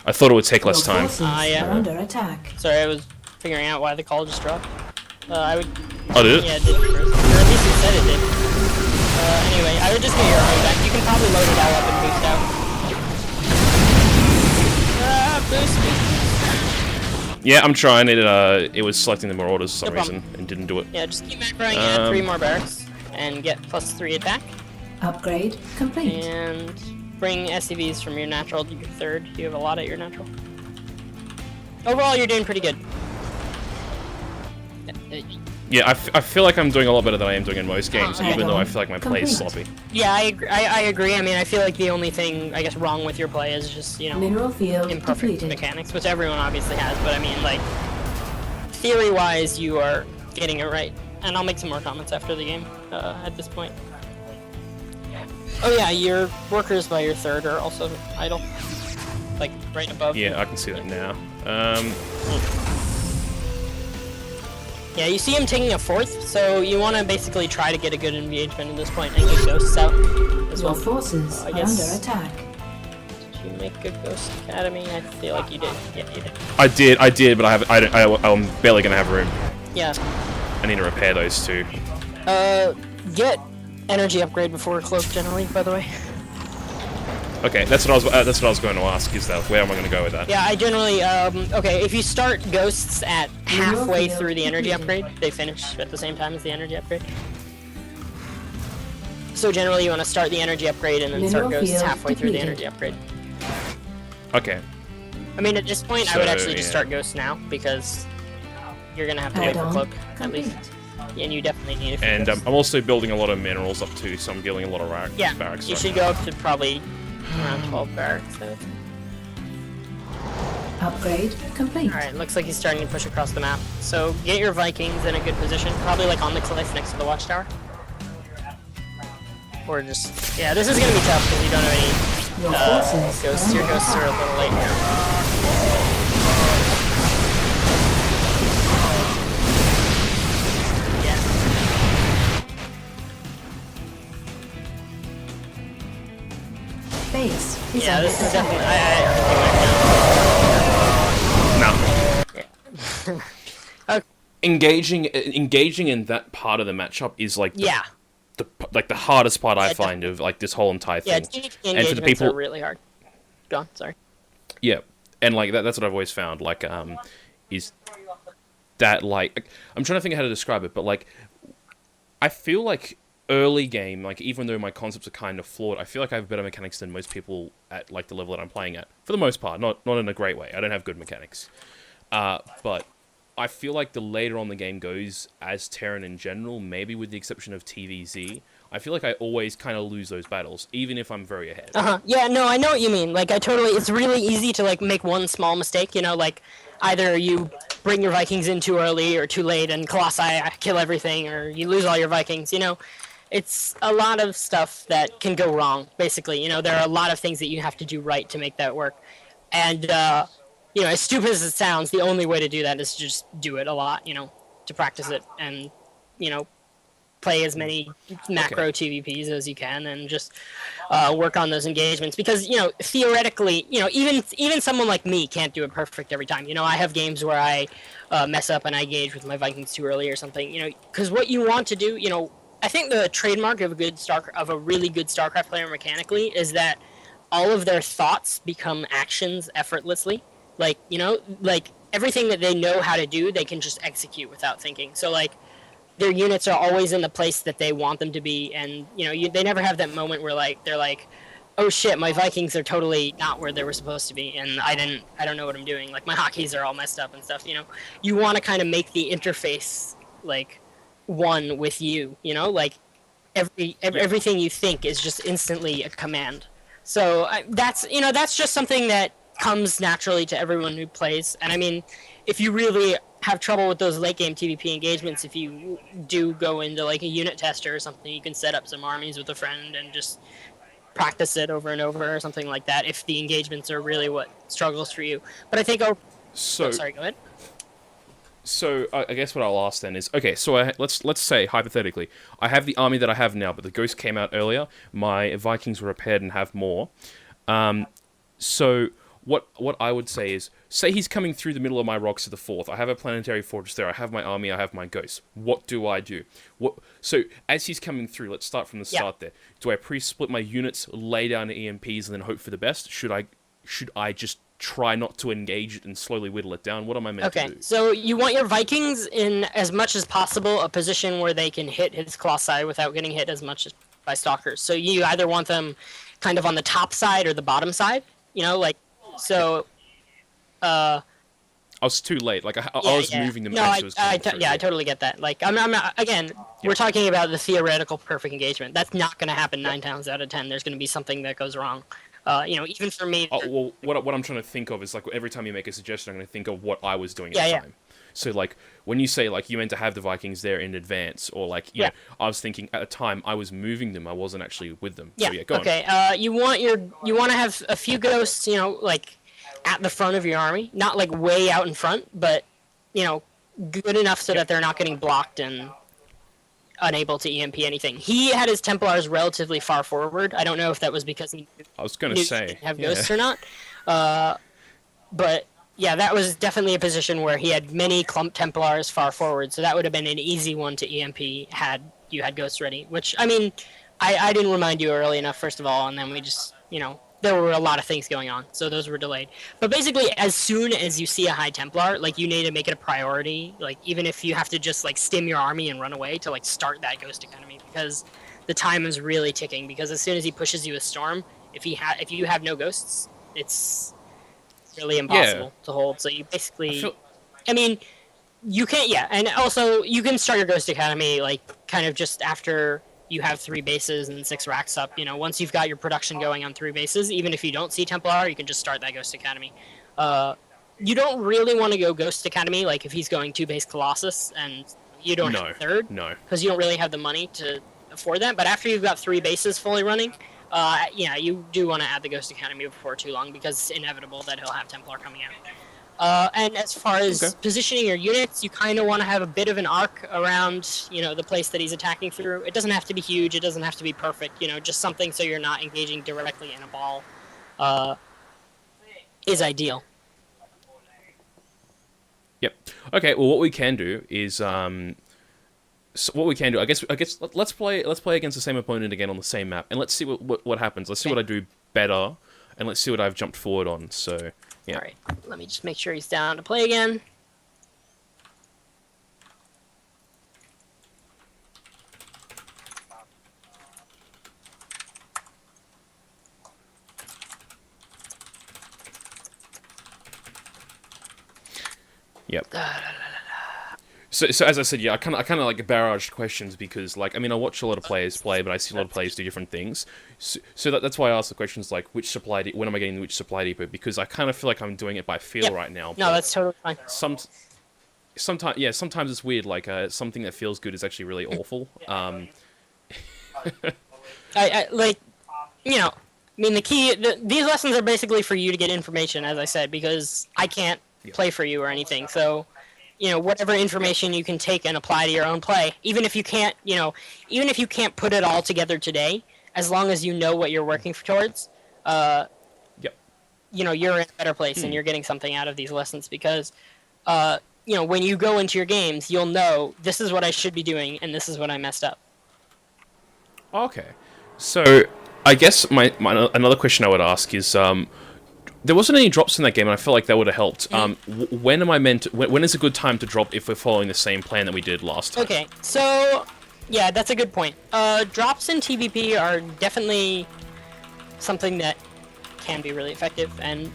I thought it would take less time. Yeah. Are under attack. Sorry, I was figuring out why the call just dropped. I would... Oh, did it? Yeah, it did first. Or at least it said it did. Anyway, I would just get your army back. You can probably load it all up and boost out. Boost. Yeah, I'm trying. It was selecting the Marauders for some No problem. reason and didn't do it. Yeah, just keep macroing, add 3 more barracks, and get +3 attack. Upgrade complete. And bring SCVs from your natural to your third. You have a lot at your natural. Overall, you're doing pretty good. Yeah, I feel like I'm doing a lot better than I am doing in most games, okay. even though I feel like my play is sloppy. Yeah, I agree. I mean, I feel like the only thing, I guess, wrong with your play is just, you know, Mineral field imperfect depleted. mechanics, which everyone obviously has, but I mean, like, theory-wise, you are getting it right. And I'll make some more comments after the game, at this point. Oh yeah, your workers by your third are also idle. Like, right above. Yeah, I can see that now. Yeah, you see him taking a fourth, so you want to basically try to get a good engagement at this point and get ghosts out as Your well. forces I are guess- under attack. Did you make a Ghost Academy? I feel like you did. Yeah, you did. I did, but I'm barely gonna have room. Yeah. I need to repair those two. Get energy upgrade before cloak generally, by the way. Okay, that's what I was going to ask. Is that where am I going to go with that? Yeah, I generally, okay, if you start ghosts at halfway field through the energy depleted. upgrade, they finish at the same time as the energy upgrade. So generally you want to start the energy upgrade and then start Mineral ghosts field halfway through the depleted. energy upgrade. Okay. I mean, at this point, I would So, actually just yeah. start ghosts now, because you're going to have to wait for Add-on cloak, at complete. least. And you definitely need a few And ghosts. I'm also building a lot of minerals up too, so I'm getting a lot of Yeah, barracks. you right should now. go up to probably around 12 barracks. Upgrade complete. Alright, looks like he's starting to push across the map. So get your Vikings in a good position, probably like on the cliff next to the watchtower. Or just, yeah, this is gonna be tough because you don't have any Your forces ghosts. are Your under ghosts are a attack. little late here. Yeah. Base is Yeah, under this is attack. definitely. No. Okay. Engaging in that part of the matchup is like Yeah. the hardest part I Yeah, find of like this whole entire Yeah, thing. TvP And for the engagements people, are really hard. Go on, sorry. yeah, and like that's what I've always found. Like, is that like I'm trying to think of how to describe it, but like I feel like early game, like even though my concepts are kind of flawed, I feel like I have better mechanics than most people at like the level that I'm playing at. For the most part, not in a great way. I don't have good mechanics, but I feel like the later on the game goes, as Terran in general, maybe with the exception of TvZ, I feel like I always kind of lose those battles, even if I'm very ahead. Yeah, no, I know what you mean. Like, it's really easy to, like, make one small mistake, you know, like, either you bring your Vikings in too early or too late and Colossi kill everything, or you lose all your Vikings, you know? It's a lot of stuff that can go wrong, basically. You know, there are a lot of things that you have to do right to make that work. And, you know, as stupid as it sounds, the only way to do that is to just do it a lot, you know, to practice it and, you know, play as many macro TVPs as you can and just work on those engagements. Because, you know, theoretically, you know, even someone like me can't do it perfect every time. You know, I have games where I mess up and I engage with my Vikings too early or something, you know, because what you want to do, you know, I think the trademark of a really good StarCraft player mechanically is that all of their thoughts become actions effortlessly. Like, you know, like everything that they know how to do, they can just execute without thinking. So, like, their units are always in the place that they want them to be, and, you know, they never have that moment where, like, they're like, oh shit, my Vikings are totally not where they were supposed to be, and I don't know what I'm doing. Like, my hotkeys are all messed up and stuff, you know? You want to kind of make the interface, like, one with you, you know? Like, everything you think is just instantly a command. So, that's just something that comes naturally to everyone who plays. And I mean, if you really have trouble with those late game TvP engagements, if you do go into like a unit tester or something, you can set up some armies with a friend and just practice it over and over or something like that if the engagements are really what struggles for you. But I think sorry, go ahead. So I guess what I'll ask then is, okay, so let's say hypothetically, I have the army that I have now, but the Ghost came out earlier. My Vikings were repaired and have more. So what I would say is, say he's coming through the middle of my rocks to the 4th. I have a planetary fortress there. I have my army. I have my ghosts. What do I do? So as he's coming through, let's start from the start there. Do I pre-split my units, lay down the EMPs, and then hope for the best? Should I just try not to engage it and slowly whittle it down? What am I meant to do? Okay, so you want your Vikings in, as much as possible, a position where they can hit his Colossi without getting hit as much by Stalkers. So you either want them kind of on the top side or the bottom side, so... I was too late. Like I was moving them. No, I totally get that. Like I'm again, we're talking about the theoretical perfect engagement. That's not going to happen 9 times out of 10. There's going to be something that goes wrong. Even for me. Well, what I'm trying to think of is like every time you make a suggestion, I'm going to think of what I was doing at the time. So like when you say like you meant to have the Vikings there in advance, or like you know, I was thinking at the time I was moving them. I wasn't actually with them. Yeah. So, go on. You want to have a few ghosts. Like at the front of your army, not like way out in front, but good enough so that they're not getting blocked and unable to EMP anything. He had his Templars relatively far forward. I don't know if that was because he didn't have ghosts or not. But yeah, that was definitely a position where he had many clump Templars far forward, so that would have been an easy one to EMP had you had ghosts ready. Which, I mean, I didn't remind you early enough, first of all, and then we just, there were a lot of things going on, so those were delayed. But basically, as soon as you see a high Templar, like, you need to make it a priority, like, even if you have to just, like, stim your army and run away to, like, start that Ghost Academy, because the time is really ticking, because as soon as he pushes you a Storm, if you have no ghosts, it's really impossible to hold. So you basically... I mean, you can't... Yeah, and also, you can start your Ghost Academy, like, kind of just after... you have 3 bases and 6 racks up. Once you've got your production going on 3 bases, even if you don't see Templar, you can just start that Ghost Academy. You don't really want to go Ghost Academy, like if he's going 2-base Colossus and you don't have a third. No. Because you don't really have the money to afford that. But after you've got 3 bases fully running, you do want to add the Ghost Academy before too long, because it's inevitable that he'll have Templar coming out. And as far as positioning your units, you kind of want to have a bit of an arc around, the place that he's attacking through. It doesn't have to be huge. It doesn't have to be perfect. Just something so you're not engaging directly in a ball is ideal. Yep. Okay. Well, what we can do is, I guess, let's play against the same opponent again on the same map, and let's see what happens. Let's see what I do better, and let's see what I've jumped forward on. So. Yeah. Alright, let me just make sure he's down to play again. Yep. So as I said, I kind of like barraged questions because, like, I mean, I watch a lot of players play, but I see a lot of players do different things. So that's why I ask the questions like, when am I getting which supply depot? Because I kind of feel like I'm doing it by feel right now. No, that's totally fine. Sometimes it's weird. Like, something that feels good is actually really awful. These lessons are basically for you to get information, as I said, because I can't play for you or anything. So. Whatever information you can take and apply to your own play, even if you can't put it all together today, as long as you know what you're working towards, you're in a better place and you're getting something out of these lessons because, when you go into your games, you'll know this is what I should be doing and this is what I messed up. Okay. So, I guess another question I would ask is, there wasn't any drops in that game, and I feel like that would have helped. When is a good time to drop if we're following the same plan that we did last time? Okay, so, yeah, that's a good point. Drops in TvP are definitely something that can be really effective,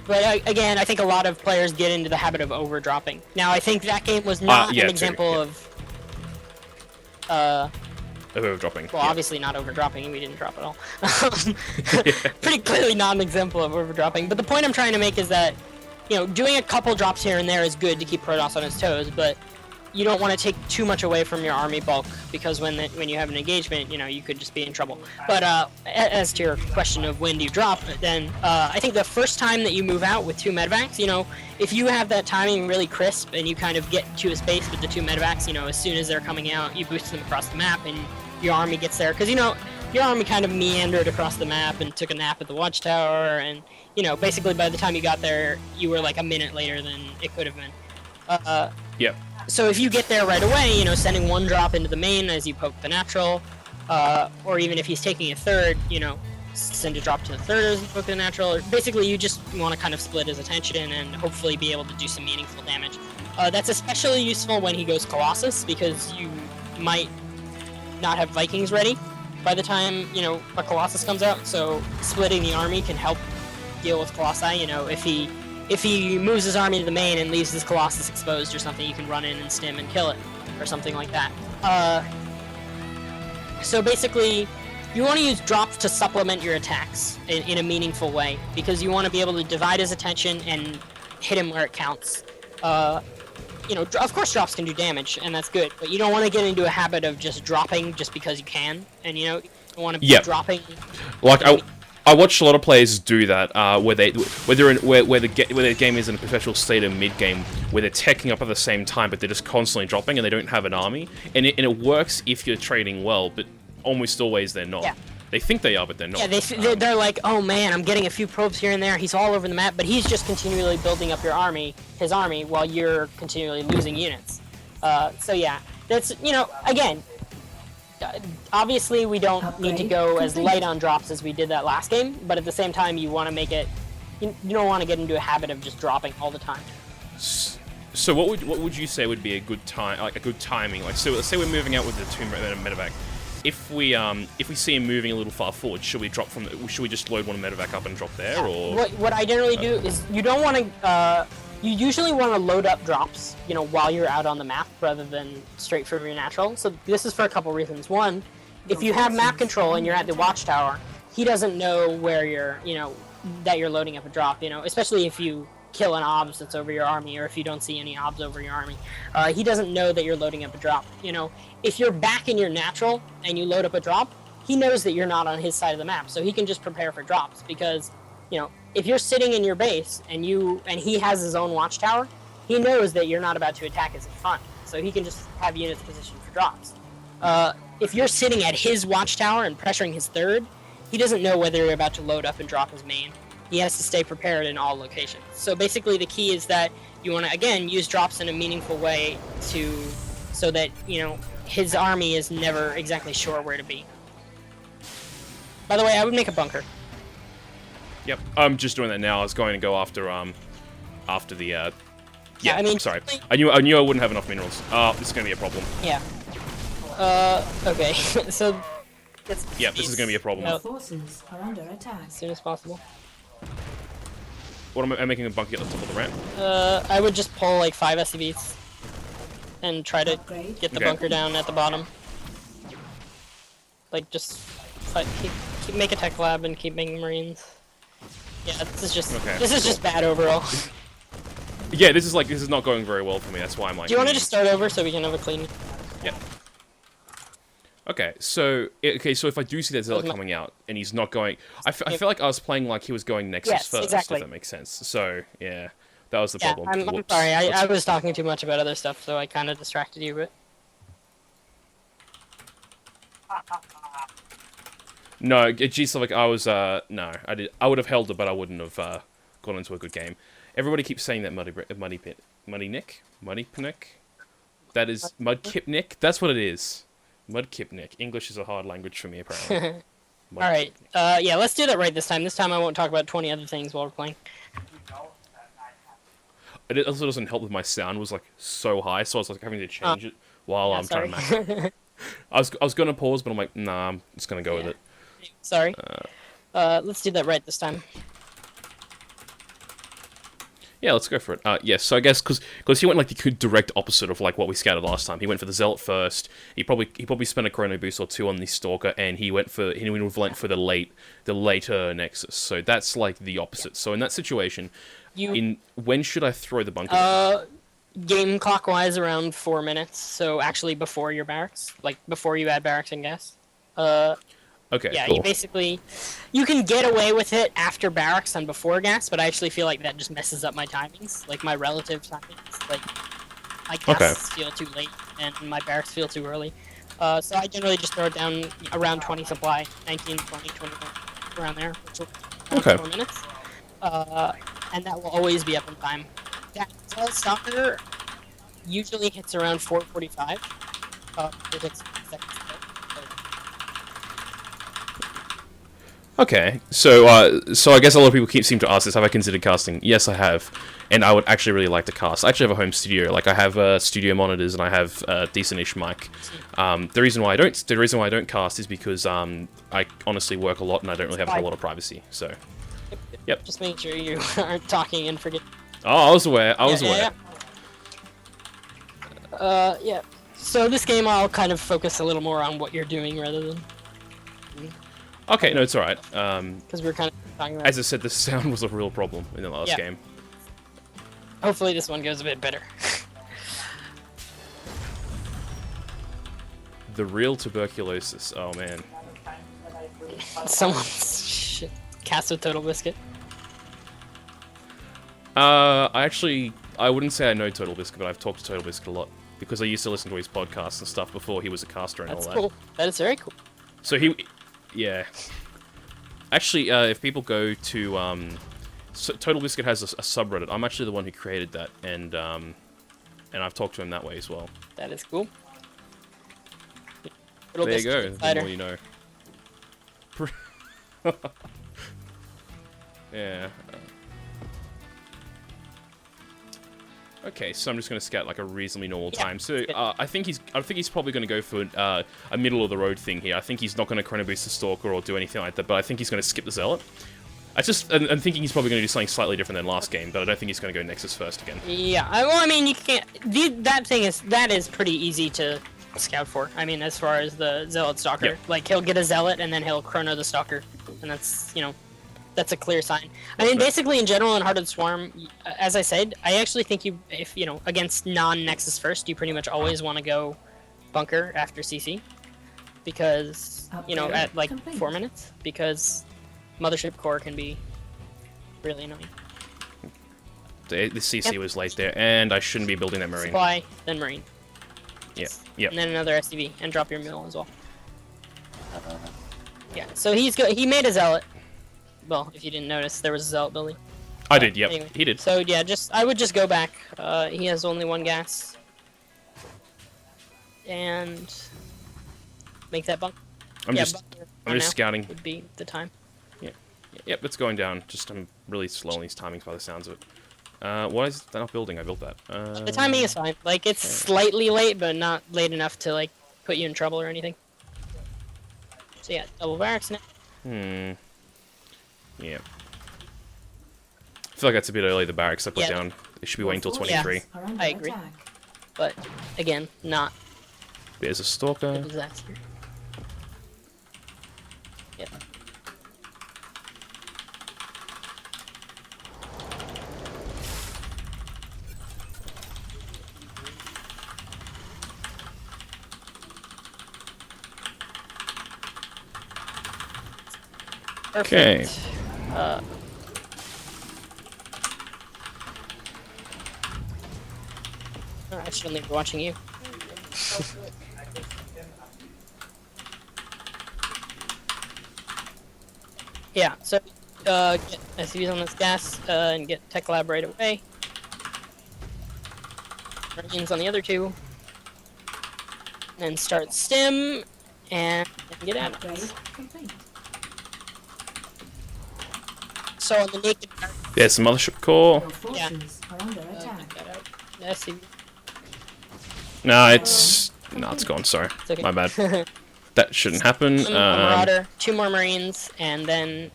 but again, I think a lot of players get into the habit of over-dropping. Now, I think that game was not an example of... overdropping. Well, obviously not overdropping, we didn't drop at all. Pretty clearly not an example of overdropping, but the point I'm trying to make is that, doing a couple drops here and there is good to keep Protoss on his toes, but you don't want to take too much away from your army bulk, because when you have an engagement, you could just be in trouble. But as to your question of when do you drop, then I think the first time that you move out with 2 medvacs, if you have that timing really crisp and you kind of get to a space with the 2 medvacs, as soon as they're coming out, you boost them across the map and your army gets there. Because, your army kind of meandered across the map and took a nap at the watchtower, and basically by the time you got there, you were like a minute later than it could have been. Yep. So if you get there right away, sending one drop into the main as you poke the natural, or even if he's taking a third, send a drop to the third as you poke the natural. Or basically, you just want to kind of split his attention and hopefully be able to do some meaningful damage. That's especially useful when he goes Colossus, because you might not have Vikings ready by the time, a Colossus comes out, so splitting the army can help deal with Colossi. If he moves his army to the main and leaves his Colossus exposed or something, you can run in and stim and kill it, or something like that. So basically, you want to use drops to supplement your attacks in a meaningful way, because you want to be able to divide his attention and hit him where it counts. Of course drops can do damage, and that's good, but you don't want to get into a habit of just dropping just because you can, and you want to be dropping. Like I watched a lot of players do that, where the game is in a perpetual state of mid game, where they're teching up at the same time, but they're just constantly dropping, and they don't have an army, and it works if you're trading well, but almost always they're not. Yeah. They think they are, but they're not. Yeah, they're like, oh man, I'm getting a few probes here and there. He's all over the map, but he's just continually building up his army, while you're continually losing units. So yeah, that's again. Obviously, we don't need to go as light on drops as we did that last game, but at the same time, you want to make it. You don't want to get into a habit of just dropping all the time. So what would you say would be a good time, like a good timing? Like, so let's say we're moving out with the 2 medevac. If we see him moving a little far forward, should we drop should we just load one medevac up and drop there, or what I generally do is you don't want to. You usually want to load up drops, while you're out on the map, rather than straight from your natural. So this is for a couple reasons. One, if you have map control and you're at the watchtower, he doesn't know where you're, that you're loading up a drop. Especially if you kill an obs that's over your army, or if you don't see any obs over your army, he doesn't know that you're loading up a drop. If you're back in your natural and you load up a drop, he knows that you're not on his side of the map, so he can just prepare for drops, because if you're sitting in your base and he has his own watchtower, he knows that you're not about to attack his front, so he can just have units positioned for drops. If you're sitting at his watchtower and pressuring his third, he doesn't know whether you're about to load up and drop his main. He has to stay prepared in all locations. So basically the key is that you want to, again, use drops in a meaningful way so that, his army is never exactly sure where to be. By the way, I would make a bunker. Yep, I'm just doing that now. I was going to go after the Yeah, I mean, sorry. I knew I wouldn't have enough minerals. This is gonna be a problem. Yeah. Okay. So. Yep, this is gonna be a problem. Your forces are under attack. As soon as possible. What am I making a bunker at the top of the ramp? I would just pull like 5 SCVs and try to get the bunker down at the bottom. Like just make a tech lab and keep making marines. Yeah, this is just bad overall. Yeah, this is not going very well for me. That's why I'm like. Do you want to just start over so we can have a clean? Yeah. Okay, so if I do see that Zealot coming out and he's not going, I feel like I was playing like he was going Nexus first. Exactly. If that makes sense. So yeah, that was the problem. I'm sorry. I was talking too much about other stuff, so I kind of distracted you a bit. No, geez, like I was no, I would have held it, but I wouldn't have gone into a good game. Everybody keeps saying that Muddy Nick. That is Mudkip Nick. That's what it is. Mudkip Nick. English is a hard language for me, apparently. Alright, yeah, let's do that right this time. This time I won't talk about 20 other things while we're playing. It also doesn't help with my sound was like so high, so I was like having to change it while I'm trying to match. I was gonna pause, but I'm like, nah, I'm just gonna go with it. Sorry. Let's do that right this time. Yeah, let's go for it. Yes, so I guess because he went like the direct opposite of like what we scouted last time. He went for the Zealot first. He probably spent a Chrono Boost or 2 on the Stalker, and he went for for the later Nexus. So that's like the opposite. So in that situation, when should I throw the bunker? Game clockwise around 4 minutes. So actually before your barracks, like before you add barracks and gas. Okay, yeah, cool. You can get away with it after barracks and before gas, but I actually feel like that just messes up my timings, like my relative timings. Like, my gas feel too late and my barracks feel too early. So I generally just throw it down around 20 supply, 19, 20, 21, around there, which will around Okay. 4 minutes. And that will always be up in time. That stalker usually hits around 4:45. It hits seconds ago. Okay, so I guess a lot of people seem to ask this. Have I considered casting? Yes, I have, and I would actually really like to cast. I actually have a home studio. Like I have studio monitors and I have a decent-ish mic. The reason why I don't cast is because I honestly work a lot and I don't really have a whole lot of privacy. So, yep. Just making sure you aren't talking and forget. Oh, I was aware. I was aware. Yeah. So this game, I'll kind of focus a little more on what you're doing rather than. Okay, no, it's alright. Because we're kind of talking about. As I said, the sound was a real problem in the last game. Hopefully this one goes a bit better. The real tuberculosis. Oh man. Someone's cast with Total Biscuit. I wouldn't say I know Total Biscuit, but I've talked to Total Biscuit a lot because I used to listen to his podcasts and stuff before he was a caster and That's all cool. that. That is very cool. So yeah. Actually, if people go to Total Biscuit has a subreddit. I'm actually the one who created that, and I've talked to him that way as well. That is cool. There you go. The more you know. Yeah. Okay, so I'm just going to scout like a reasonably normal time. So I think he's probably going to go for a middle of the road thing here. I think he's not going to chrono boost the Stalker or do anything like that, but I think he's going to skip the Zealot. I'm thinking he's probably going to do something slightly different than last game, but I don't think he's going to go Nexus first again. Yeah, well, I mean, you can't. That is pretty easy to scout for. I mean, as far as the Zealot Stalker, Yep. like he'll get a Zealot and then he'll chrono the Stalker, and that's that's a clear sign. I mean, basically in general in Hearted Swarm, as I said, I actually think if against non-Nexus first, you pretty much always want to go bunker after CC, because at like 4 minutes, because Mothership Core can be really annoying. The CC was late there, and I shouldn't be building that Marine. Supply, then Marine. Yeah, yeah. And then another SCV, and drop your mill as well. Yeah, so he made a Zealot. Well, if you didn't notice, there was a Zealot building. I did, yep. Anyway, He did. So yeah, I would just go back. He has only 1 gas. And make that bunk. I'm just scouting. Would be the time. Yeah. Yep, it's going down. I'm really slow on these timings by the sounds of it. Why is that not building? I built that. The timing is fine. Like, it's slightly late, but not late enough to, like, put you in trouble or anything. So yeah, double barracks now. Yeah. I feel like that's a bit early, the barracks I put down. They should be waiting till 23. I agree. But, again, not There's a Stalker. a disaster. Yep. Okay. I should only be watching you. Yeah, so get SCVs on this gas and get Tech Lab right away. Marines on the other 2. Then start Stim and get out. So on the naked There's some Mothership Core. Your forces are under attack. get out. SCV. No, it's gone. Sorry, It's okay. my bad. That shouldn't happen. A Marauder, 2 more Marines, and then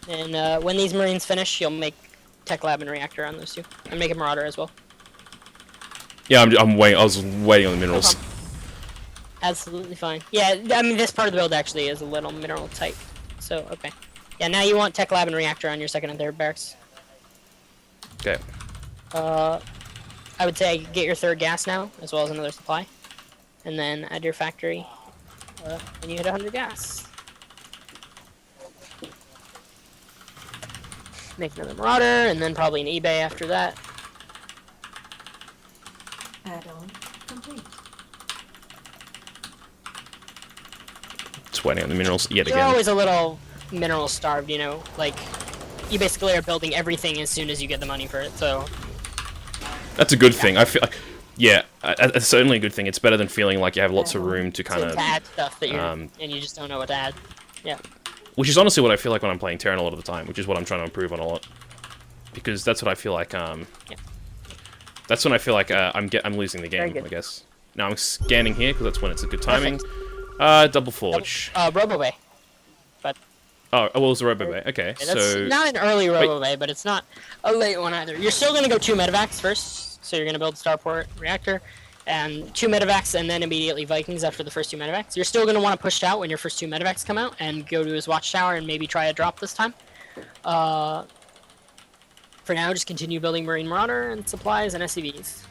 when these Marines finish, you'll make Tech Lab and Reactor on those 2, and make a Marauder as well. Yeah, I'm waiting. I was waiting on the minerals. Absolutely fine. Yeah, I mean, this part of the build actually is a little mineral tight. So, okay. Yeah, now you want Tech Lab and Reactor on your 2nd and 3rd barracks. Okay. I would say get your 3rd gas now, as well as another supply. And then add your factory when you hit 100 gas. Make another Marauder, and then probably an eBay after that. Add on complete. Just waiting on the minerals yet You're again. always a little mineral starved, you know? Like, you basically are building everything as soon as you get the money for it, so... That's a good thing. I feel like, yeah, it's certainly a good thing. It's better than feeling like you have lots of room to kind To of... add stuff that you're... and you just don't know what to add. Yeah. Which is honestly what I feel like when I'm playing Terran a lot of the time, which is what I'm trying to improve on a lot. Because that's what I feel like, Yeah. That's when I feel like I'm losing the Very game, good. I guess. Now I'm scanning here, because that's when it's a good timing. Double Forge. Robobay. But Oh, well, it was a Robo-Bay. Okay, yeah, that's so... not an early Robobay, but it's not a late one either. You're still going to go 2 medevacs first, so you're going to build Starport Reactor, and 2 medevacs, and then immediately Vikings after the first 2 medevacs. You're still going to want to push out when your first 2 medevacs come out, and go to his watchtower and maybe try a drop this time. For now, just continue building Marine Marauder and supplies and SCVs.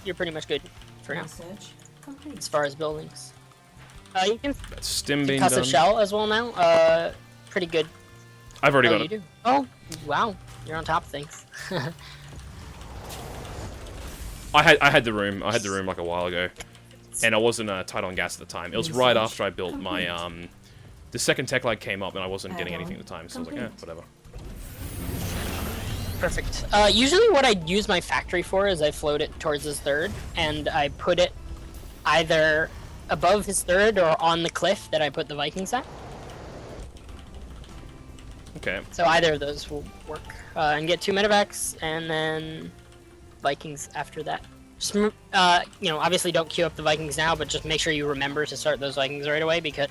You're pretty much good for now, Research complete. as far as buildings. You can That's stim being Concussive done. Shell as well now. Pretty good. I've already Oh, got you it. do? Oh, wow. You're on top of things. I had the room. I had the room like a while ago, and I wasn't tight on gas at the time. It was right after I built my the second tech light came up, and I wasn't getting anything at the time, so I was like, eh, whatever. Perfect. Usually what I use my factory for is I float it towards his third, and I put it either above his third or on the cliff that I put the Vikings at. Okay. So either of those will work. And get 2 medevacs, and then Vikings after that. Just, you know, obviously don't queue up the Vikings now, but just make sure you remember to start those Vikings right away, because...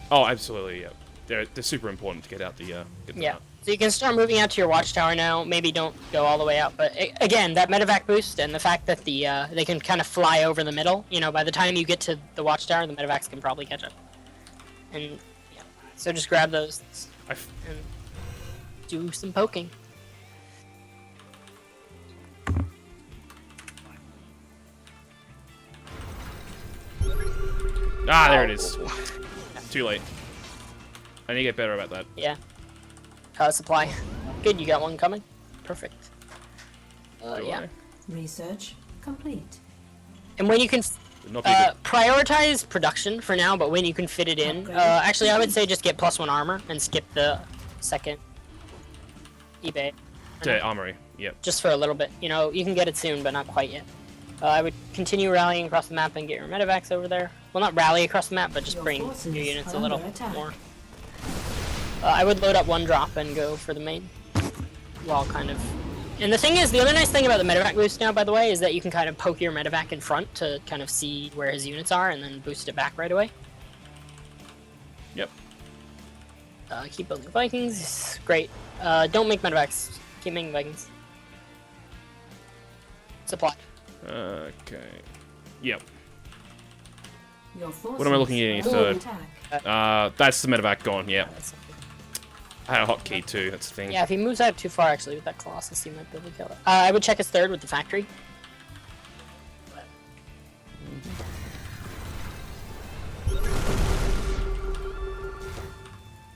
Oh, absolutely. Yeah, they're super important to get out the. Get them Yeah. out. So you can start moving out to your watchtower now. Maybe don't go all the way out, but again, that medevac boost and the fact that the they can kind of fly over the middle. You know, by the time you get to the watchtower, the medevacs can probably catch up. And yeah, so just grab those and do some poking. Ah, there it is. Too late. I need to get better about that. Yeah. Supply. Good, you got one coming. Perfect. Do Yeah. I? Research complete. And when you can Not be good. prioritize production for now, but when you can fit it in, actually I would say just get +1 armor and skip the second eBay. To armory. Yep. Just for a little bit. You know, you can get it soon, but not quite yet. I would continue rallying across the map and get your medevacs over there. Well, not rally across the map, but just Your bring forces your units are a little under attack. more. I would load up 1 drop and go for the main. While kind of... And the thing is, the other nice thing about the medevac boost now, by the way, is that you can kind of poke your medevac in front to kind of see where his units are and then boost it back right away. Yep. Keep building Vikings. Great. Don't make medevacs. Keep making Vikings. Supply. Okay. Yep. Your forces What am I looking at in are third? under attack. That's the medevac gone. Yeah. That's- I had a hotkey too. That's the thing. Yeah, if he moves out too far, actually, with that Colossus, he might be able to kill it. I would check his third with the factory.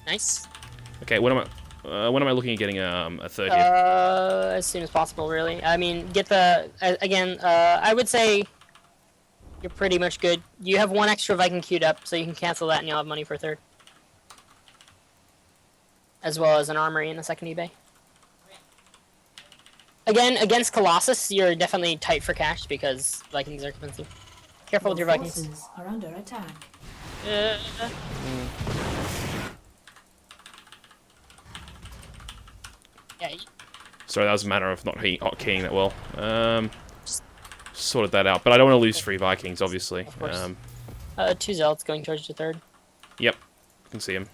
Nice. Okay. When am I looking at getting a third here? As soon as possible, really. I mean, get the... again, I would say you're pretty much good. You have 1 extra Viking queued up, so you can cancel that and you'll have money for a third. As well as an armory in the second eBay. Again, against Colossus, you're definitely tight for cash because Vikings are expensive. Careful with your Vikings. Forces are under attack. Yeah, Sorry, that was a matter of not hotkeying that well. Sorted that out, but I don't want to lose 3 Vikings, obviously. Of course. 2 Zealots going towards your third. Yep. You can see him.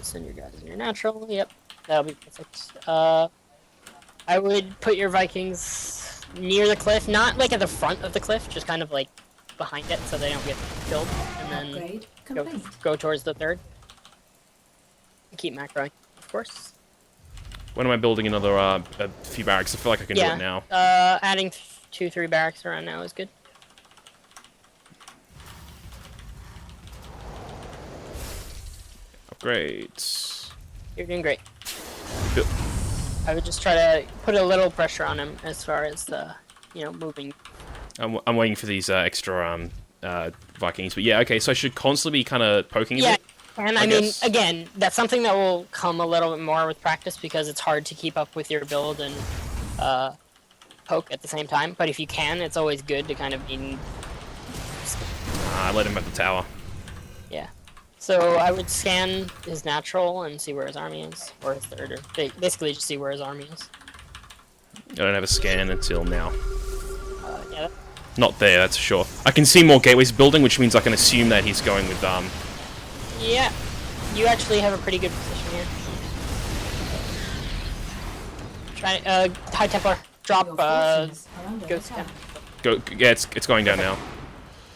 Send your guys in your natural. Yep, that'll be perfect. I would put your Vikings near the cliff, not like at the front of the cliff, just kind of like behind it so they don't get killed, and then Upgrade go, complete. go towards the third. Keep macroing, of course. When am I building another a few barracks? I feel like I can do it now. Adding 2-3 barracks around now is good. Upgrades. You're doing great. Yep. I would just try to put a little pressure on him as far as the, you know, moving I'm waiting for these extra Vikings, but yeah, okay. So I should constantly be kind of poking a Yeah, bit. and I I mean, guess. again, that's something that will come a little bit more with practice because it's hard to keep up with your build and poke at the same time. But if you can, it's always good to kind of be. I let him at the tower. Yeah. So I would scan his natural and see where his army is, or his third, or basically just see where his army is. I don't have a scan until now. Yeah. Not there, that's for sure. I can see more gateways building, which means I can assume that he's going with Yeah. You actually have a pretty good position here. Try High Templar. Drop Your forces are under Ghost attack. Go. Yeah, it's going down now.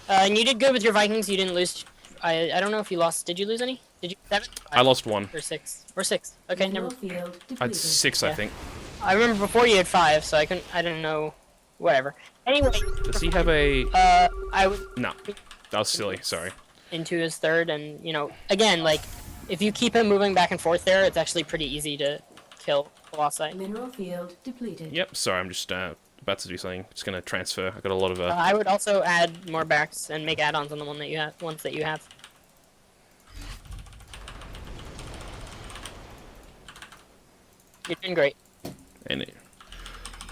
and you did good with your Vikings. You didn't lose. I don't know if you lost. Did you lose any? Did you 7? I lost 1. Or 6. Or 6. Okay, Mineral never. field I depleted. had 6, I Yeah. think. I remember before you had 5, so I couldn't. I didn't know. Whatever. Anyway, Does he have a... I would No. That was silly, sorry. into his third, and again, like if you keep him moving back and forth there, it's actually pretty easy to kill Colossi. Mineral field depleted. Yep, sorry, I'm just about to do something. Just gonna transfer. I got a lot of... I would also add more barracks and make add-ons on the ones that you have. You're doing great.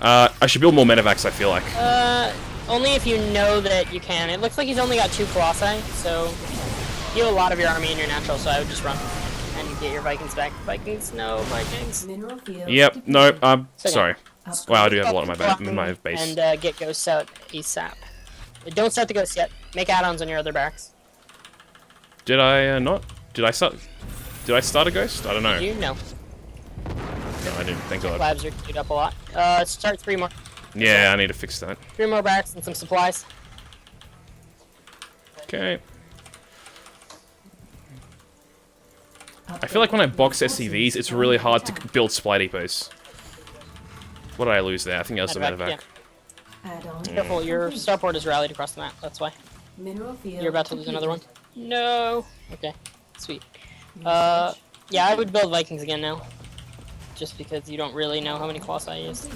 I should build more medevacs, I feel like. Only if you know that you can. It looks like he's only got 2 Colossi, so you have a lot of your army in your natural, so I would just run and get your Vikings back. Vikings, no Vikings. Mineral field Yep, no, I'm It's okay. sorry. Wow, I do have a lot in my base. And get ghosts out ASAP. Don't start the ghosts yet. Make add-ons on your other barracks. Did I not? Did I start a ghost? I don't know. You know. No, I didn't. Thank God. Labs are queued up a lot. Start 3 more. Yeah, I need to fix that. 3 more barracks and some supplies. Okay. I feel like when I box SCVs, it's really hard to build supply depots. What did I lose there? I think that was the Medevac, medevac. Add-on. Careful, your starport is rallied across the map. That's why. Mineral field You're about to lose another one. depleted. No. Okay. Sweet. Yeah, I would build Vikings again now. Just because you don't really know how many Colossi he is.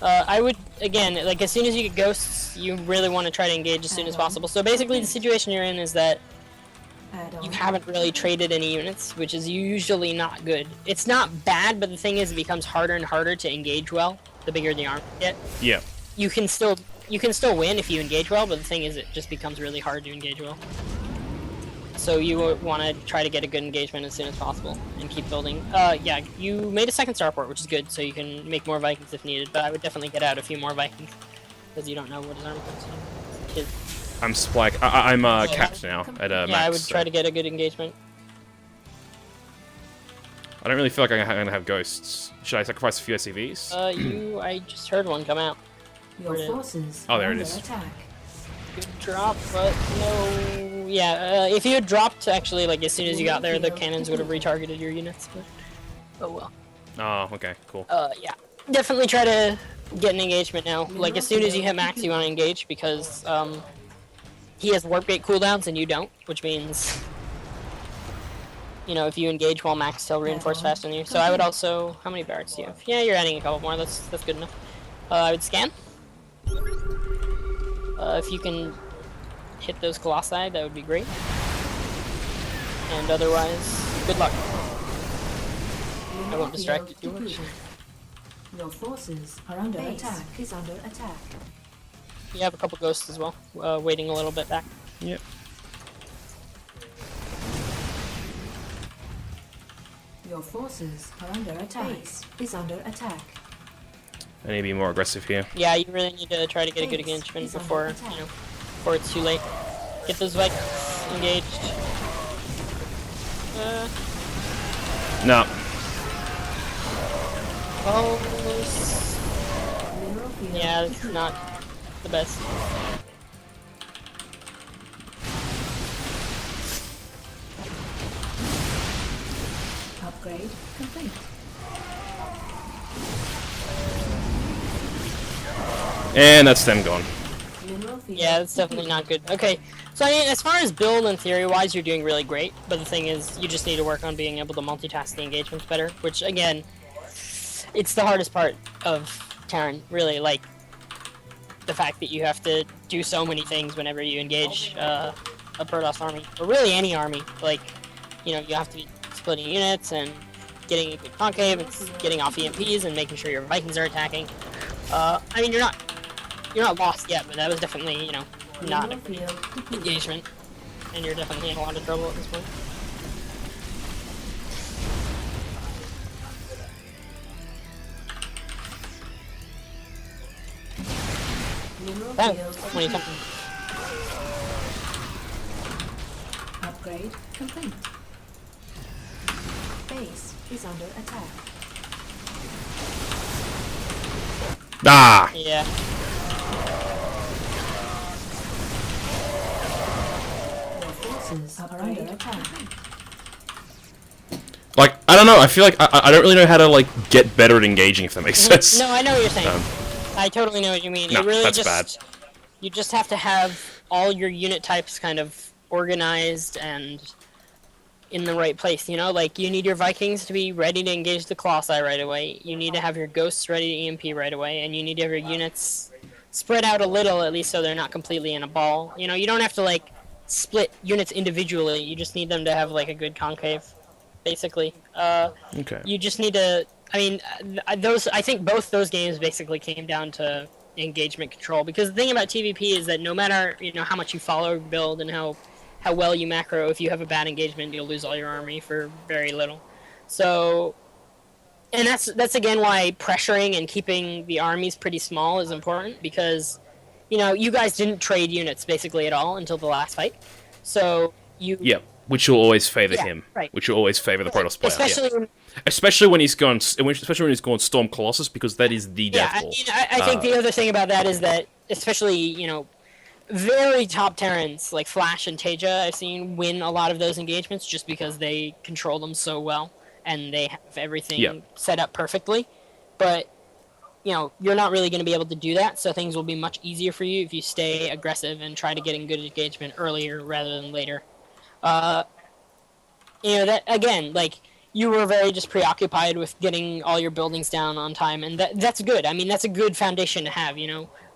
I would, again, like as soon as you get ghosts, you really want to try to engage as soon as possible. So basically the situation you're in is that Add-on. you haven't really traded any units, which is usually not good. It's not bad, but the thing is it becomes harder and harder to engage well the bigger the army get. Yeah. You can still win if you engage well, but the thing is it just becomes really hard to engage well. So you want to try to get a good engagement as soon as possible and keep building. Yeah, you made a second starport, which is good, so you can make more Vikings if needed, but I would definitely get out a few more Vikings, because you don't know what his army is. I'm supply. I'm capped now at max. Yeah, I would try so to get a good engagement. I don't really feel like I'm gonna have ghosts. Should I sacrifice a few SCVs? I just heard one come out. Your forces Oh, there are it under is. attack. Good drop, but no. Yeah, if you had dropped, actually, like as soon as you got there, the cannons would have retargeted your units. But oh well. Oh, okay, cool. Yeah, definitely try to get an engagement now. Like as soon as you hit max, you want to engage because he has warp gate cooldowns and you don't, which means if you engage while max, he'll reinforce faster than you. So I would also. How many barracks do you have? Yeah, you're adding a couple more. That's good enough. I would scan. If you can hit those colossi, that would be great. And otherwise, good luck. I won't distract you too much. Your forces are under attack. Is under attack. You have a couple ghosts as well, waiting a little bit back. Yep. Your forces are under attack. Base is under attack. I need to be more aggressive here. Yeah, you really need to try to get a good engagement before before it's too late. Get those Vikings engaged. No. Almost. Mineral field Yeah, it's not the best. upgrade complete. And that's them gone. Mineral field Yeah, that's definitely not good. Okay, so I mean, as far as build and theory-wise, you're doing really great, but the thing is, you just need to work on being able to multitask the engagements better, which, again, it's the hardest part of Terran, really. Like, the fact that you have to do so many things whenever you engage a Protoss army, or really any army. Like, you have to be splitting units and getting a good concave and getting off EMPs and making sure your Vikings are attacking. I mean, you're not lost yet, but that was definitely, not a good engagement, and you're definitely in a lot of trouble at this point. Mineral field 20 something. upgrade complete. Base is under attack. Ah! Yeah. Your forces are under attack. Like, I don't know, I feel like I don't really know how to, like, get better at engaging, if that makes sense. No, I know what you're saying. I totally know what you mean. No, You really that's just, bad. You just have to have all your unit types kind of organized and in the right place, Like, you need your Vikings to be ready to engage the Colossi right away. You need to have your Ghosts ready to EMP right away, and you need to have your units spread out a little, at least so they're not completely in a ball. You don't have to, like, split units individually. You just need them to have, like, a good concave, basically. Okay. You just need to... I mean, I think both those games basically came down to engagement control, because the thing about TvP is that no matter, how much you follow build and how well you macro, if you have a bad engagement, you'll lose all your army for very little. So, and that's again why pressuring and keeping the armies pretty small is important, because, you guys didn't trade units basically at all until the last fight. So you... Yeah, which will always favor Yeah, him. right. Which will always favor the Protoss player. Especially Especially when he's gone Storm Colossus, because that is the death ball. I think the other thing about that is that, especially, very top Terrans like Flash and Teja, I've seen win a lot of those engagements just because they control them so well and they have everything set up perfectly. But, you're not really going to be able to do that, so things will be much easier for you if you stay aggressive and try to get in good engagement earlier rather than later. That, again, like, you were very just preoccupied with getting all your buildings down on time, and that's good. I mean, that's a good foundation to have,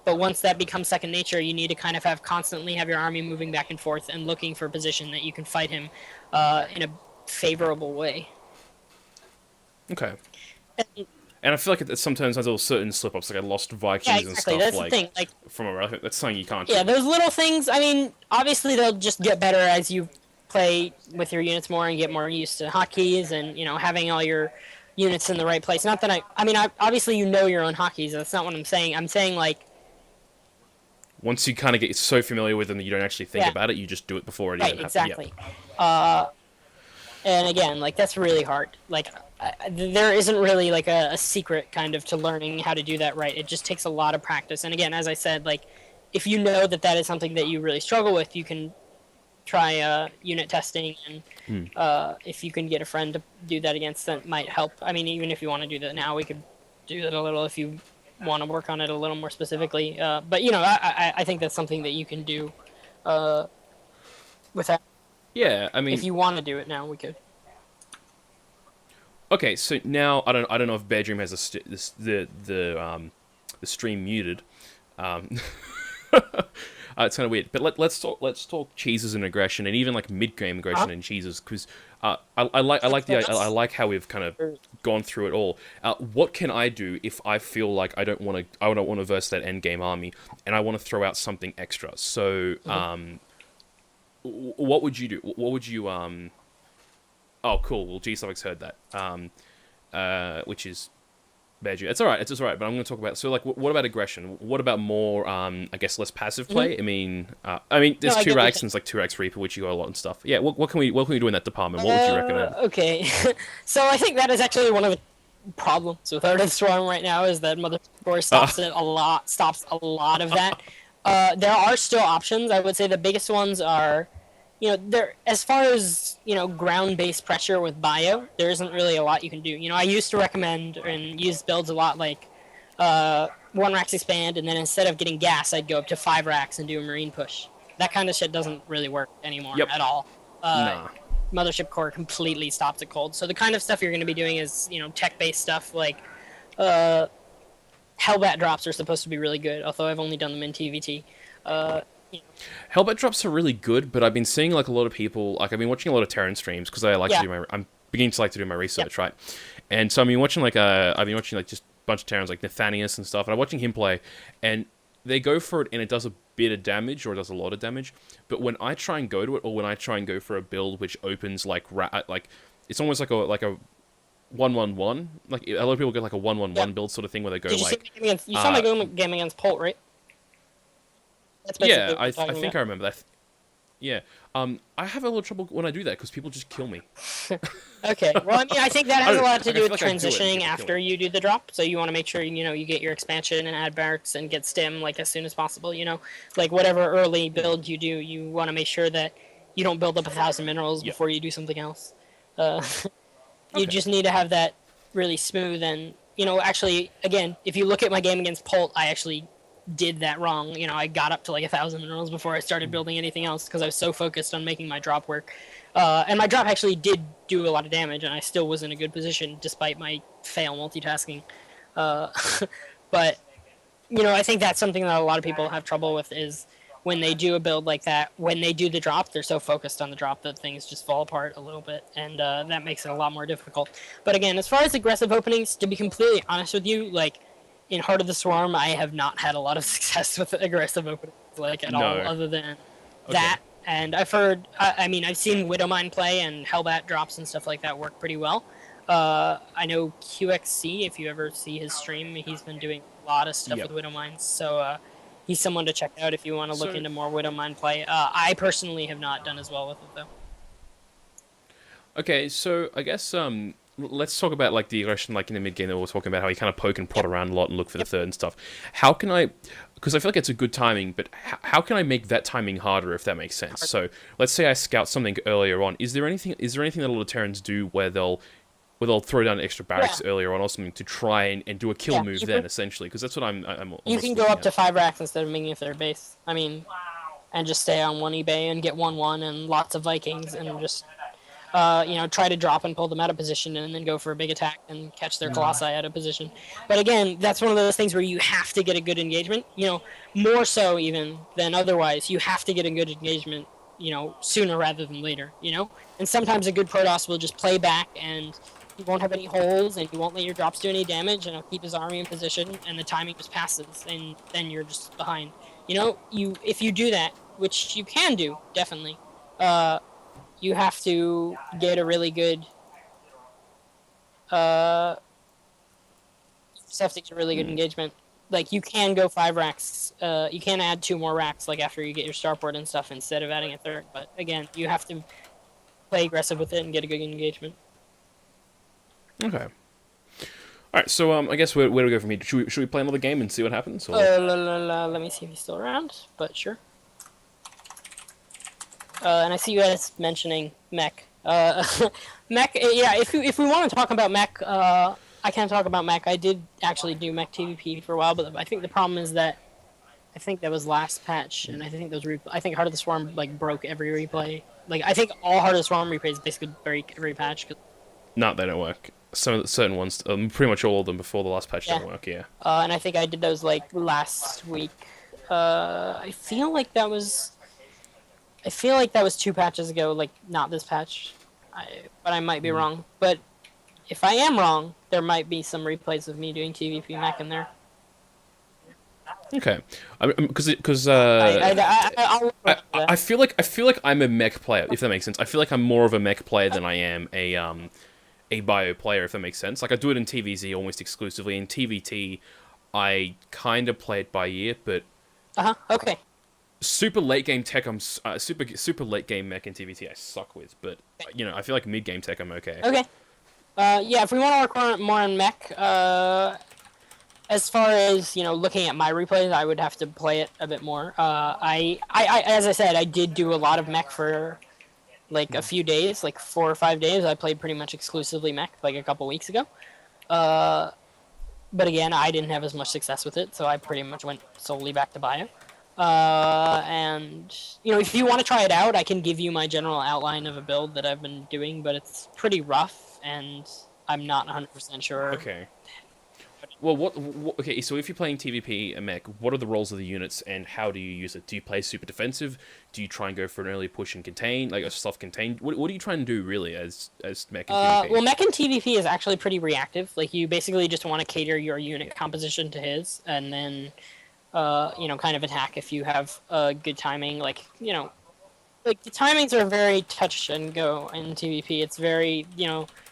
But once that becomes second nature, you need to kind of constantly have your army moving back and forth and looking for a position that you can fight him in a favorable way. Okay. And I feel like sometimes there's little certain slip-ups, like I lost Vikings and stuff, That's like, the thing. Like, from a relative. That's something you can't yeah, do. those little things, I mean, obviously they'll just get better as you play with your units more and get more used to hotkeys and, having all your units in the right place. Not that obviously your own hotkeys. That's not what I'm saying. I'm saying, like, once you kind of get so familiar with them that you don't actually think about it, you just do it before it even happens. Exactly. And again, like, that's really hard. Like, there isn't really, like, a secret kind of to learning how to do that right. It just takes a lot of practice. And again, as I said, like, if you know that is something that you really struggle with, you can try unit testing, and if you can get a friend to do that against, that might help. I mean, even if you want to do that now, we could do that a little if you want to work on it a little more specifically. But, I think that's something that you can do without... Yeah, I mean, if you want to do it now, we could. Okay, so now I don't know if Bedroom has the stream muted. It's kind of weird, but let's talk cheeses and aggression, and even like mid-game aggression and cheeses, because I like how we've kind of gone through it all. What can I do if I feel like I don't want to verse that end game army, and I want to throw out something extra? So what would you do? What would you Oh, cool. Well, G-Suffix heard that, which is bad. It's alright, but I'm going to talk about... So, like, what about aggression? What about more, I guess, less passive play? I mean, there's 2-Rax and it's like 2-Rax Reaper, which you got a lot and stuff. Yeah, what can we do in that department? What would you recommend? Okay. So I think that is actually one of the problems with Art of the Storm right now, is that Mother Core stops a lot of that. There are still options. I would say the biggest ones are... there, as far as, ground-based pressure with bio, there isn't really a lot you can do. I used to recommend and use builds a lot like 1 Rax expand, and then instead of getting gas, I'd go up to 5 Rax and do a marine push. That kind of shit doesn't really work anymore at all. Nah. Mothership Core completely stops it cold. So the kind of stuff you're going to be doing is, tech-based stuff like Hellbat drops are supposed to be really good, although I've only done them in TVT. You know, Hellbat drops are really good, but I've been seeing like a lot of people, like I've been watching a lot of Terran streams because I like to yeah, do I'm beginning to like to do my research, right? And so I've been watching like just a bunch of Terrans like Nathanius and stuff, and I'm watching him play, and they go for it and it does a bit of damage or it does a lot of damage. But when I try and go to it, or when I try and go for a build which opens like it's almost like a 1-1-1. Like a lot of people get like a 1-1-1 build sort of thing where they go did you like. see my game against, you saw my game against Polt, right? That's basically Yeah, what we're I talking think about. I remember that. Yeah. I have a little trouble when I do that because people just kill me. Okay. Well, I mean, I think that I has a don't lot know, to do with like I feel like I do it and transitioning people kill after me. you do the drop. So you want to make sure you get your expansion and add barracks and get stim like as soon as possible. Like whatever early build you do, you want to make sure that you don't build up 1,000 minerals Yeah. before you do something else. Uh, you Okay. just need to have that really smooth and actually, again, if you look at my game against Polt, I actually did that wrong. I got up to like 1,000 minerals before I started building anything else because I was so focused on making my drop work. And my drop actually did do a lot of damage, and I still was in a good position despite my fail multitasking. Uh, but I think that's something that a lot of people have trouble with is when they do a build like that. When they do the drop, they're so focused on the drop that things just fall apart a little bit, and that makes it a lot more difficult. But again, as far as aggressive openings, to be completely honest with you, like in Heart of the Swarm, I have not had a lot of success with aggressive openings, like at all, No. other than Okay. that. And I've heard, I mean, I've seen Widowmine play and Hellbat drops and stuff like that work pretty well. I know QXC, if you ever see his stream, he's been doing a lot of stuff Yep. with Widowmines, so he's someone to check out if you want to look So- into more Widowmine play. I personally have not done as well with it, though. Okay, so I guess let's talk about like the aggression, like in the mid game that we were talking about, how you kind of poke and prod around a lot and look for the third and stuff. How can I? Because I feel like it's a good timing, but how can I make that timing harder if that makes sense? So let's say I scout something earlier on. Is there anything that a lot of Terrans do where they'll throw down extra barracks earlier on or something to try and do a kill Yeah, move you then can- essentially? Because that's what I'm almost You can go looking up to at. 5 racks instead of making a third base. I mean, and just stay on one eBay and get 1-1 and lots of Vikings and just try to drop and pull them out of position and then go for a big attack and catch their Colossi out of position. But again, that's one of those things where you have to get a good engagement, more so even than otherwise. You have to get a good engagement, sooner rather than later, And sometimes a good Protoss will just play back and he won't have any holes and he won't let your drops do any damage and he'll keep his army in position and the timing just passes and then you're just behind. If you do that, which you can do, definitely, you have to get a really good engagement. Like you can go 5 racks, you can add 2 more racks like after you get your starport and stuff instead of adding a third, but again, you have to play aggressive with it and get a good engagement. Okay. All right, so I guess where do we go from here? Should we play another game and see what happens? Or? Let me see if he's still around, but sure. And I see you guys mentioning mech. Mech, yeah, if we want to talk about mech, I can talk about mech. I did actually do mech TvP for a while, but I think the problem is that I think that was last patch, and I think I think Heart of the Swarm broke every replay. Like I think all Heart of the Swarm replays basically break every patch. No, they don't work. Some certain ones, pretty much all of them before the last patch don't work. Yeah. And I think I did those last week. I feel like that was 2 patches ago, not this patch. But I might be wrong. But if I am wrong, there might be some replays of me doing TvP mech in there. Okay. Because I'll look into that. I feel like I'm a mech player, if that makes sense. I feel like I'm more of a mech player than I am a bio player, if that makes sense. Like I do it in TVZ almost exclusively. In TVT, I kind of play it by ear, but Okay. super late game tech, I'm super late game mech in TVT I suck with. But I feel like mid game tech I'm okay. Okay. Yeah, if we want to work more on mech, as far as looking at my replays, I would have to play it a bit more. I as I said, I did do a lot of mech for a few days, 4 or 5 days. I played pretty much exclusively mech a couple weeks ago. But again, I didn't have as much success with it, so I pretty much went solely back to bio. And if you want to try it out, I can give you my general outline of a build that I've been doing, but it's pretty rough, and I'm not 100% sure. Okay. Well, okay, so if you're playing TvP and mech, what are the roles of the units and how do you use it? Do you play super defensive? Do you try and go for an early push and contain, like a soft contain? What are you trying to do really as mech and TvP? Well, mech and TvP is actually pretty reactive. Like, you basically just want to cater your unit composition to his, and then, kind of attack if you have good timing. Like, like the timings are very touch and go in TvP. It's very,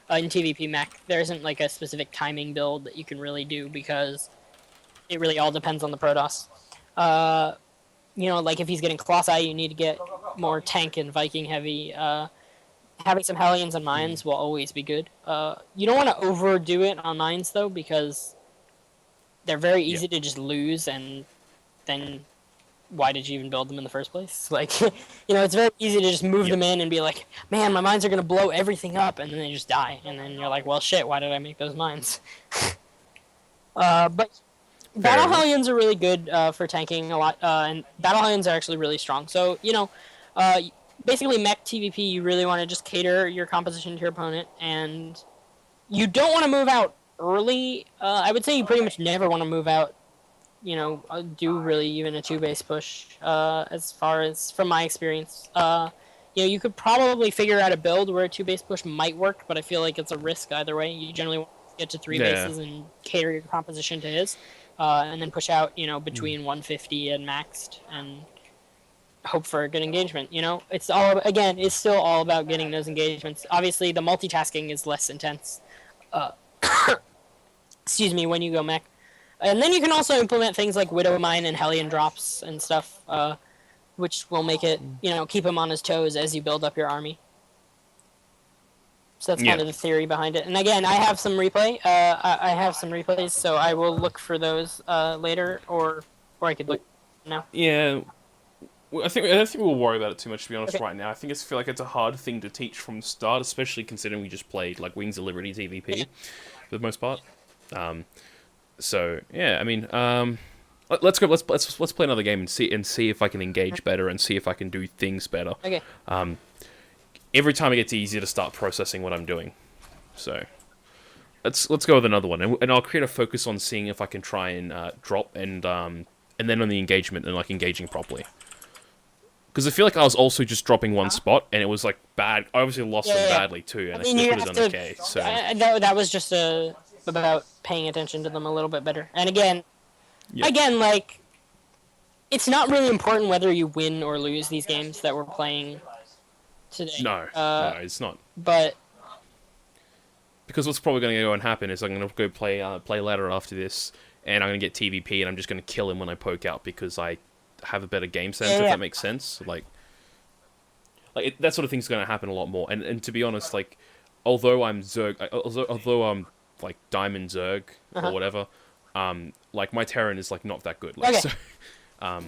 in TvP mech, there isn't like a specific timing build that you can really do because it really all depends on the Protoss. Like if he's getting Colossi, you need to get more tank and Viking heavy. Having some Hellions and Mines will always be good. You don't want to overdo it on Mines though, because they're very easy to just lose, and then why did you even build them in the first place? Like, it's very easy to just move them in and be like, man, my mines are going to blow everything up, and then they just die. And then you're like, well, shit, why did I make those mines? But Battle Hellions are really good for tanking a lot, and Battle Hellions are actually really strong. So, basically mech TvP, you really want to just cater your composition to your opponent, and you don't want to move out early. I would say you pretty much never want to move out, do really even a 2-base push, as far as from my experience. You could probably figure out a build where a 2-base push might work, but I feel like it's a risk either way. You generally want to get to 3 bases and cater your composition to his, and then push out, between 150 and maxed, and hope for a good engagement. It's still all about getting those engagements. Obviously, the multitasking is less intense. Excuse me, when you go mech. And then you can also implement things like Widow Mine and Hellion drops and stuff, which will make it, keep him on his toes as you build up your army. So that's kind of the theory behind it. And again, I have some replay. I have some replays, so I will look for those later, or I could look now. Yeah, I don't think we'll worry about it too much, to be honest, right now. I feel like it's a hard thing to teach from the start, especially considering we just played like Wings of Liberty TvP for the most part. So yeah, I mean, let's go. Let's play another game and see if I can engage better and see if I can do things better. Okay. Every time it gets easier to start processing what I'm doing. So let's go with another one, and I'll create a focus on seeing if I can try and drop and then on the engagement and like engaging properly. Because I feel like I was also just dropping one spot, and it was like bad. I obviously lost them badly too, and I could have done okay. So that was just about paying attention to them a little bit better. And again, like, it's not really important whether you win or lose these games that we're playing today. No, it's not. But because what's probably going to go and happen is I'm going to go play ladder after this, and I'm going to get TvP, and I'm just going to kill him when I poke out because I have a better game sense, if that makes sense. That sort of thing's going to happen a lot more. And to be honest, like, although I'm Zerg, although I'm like Diamond Zerg or whatever, like my Terran is like not that good. Like, so, yeah,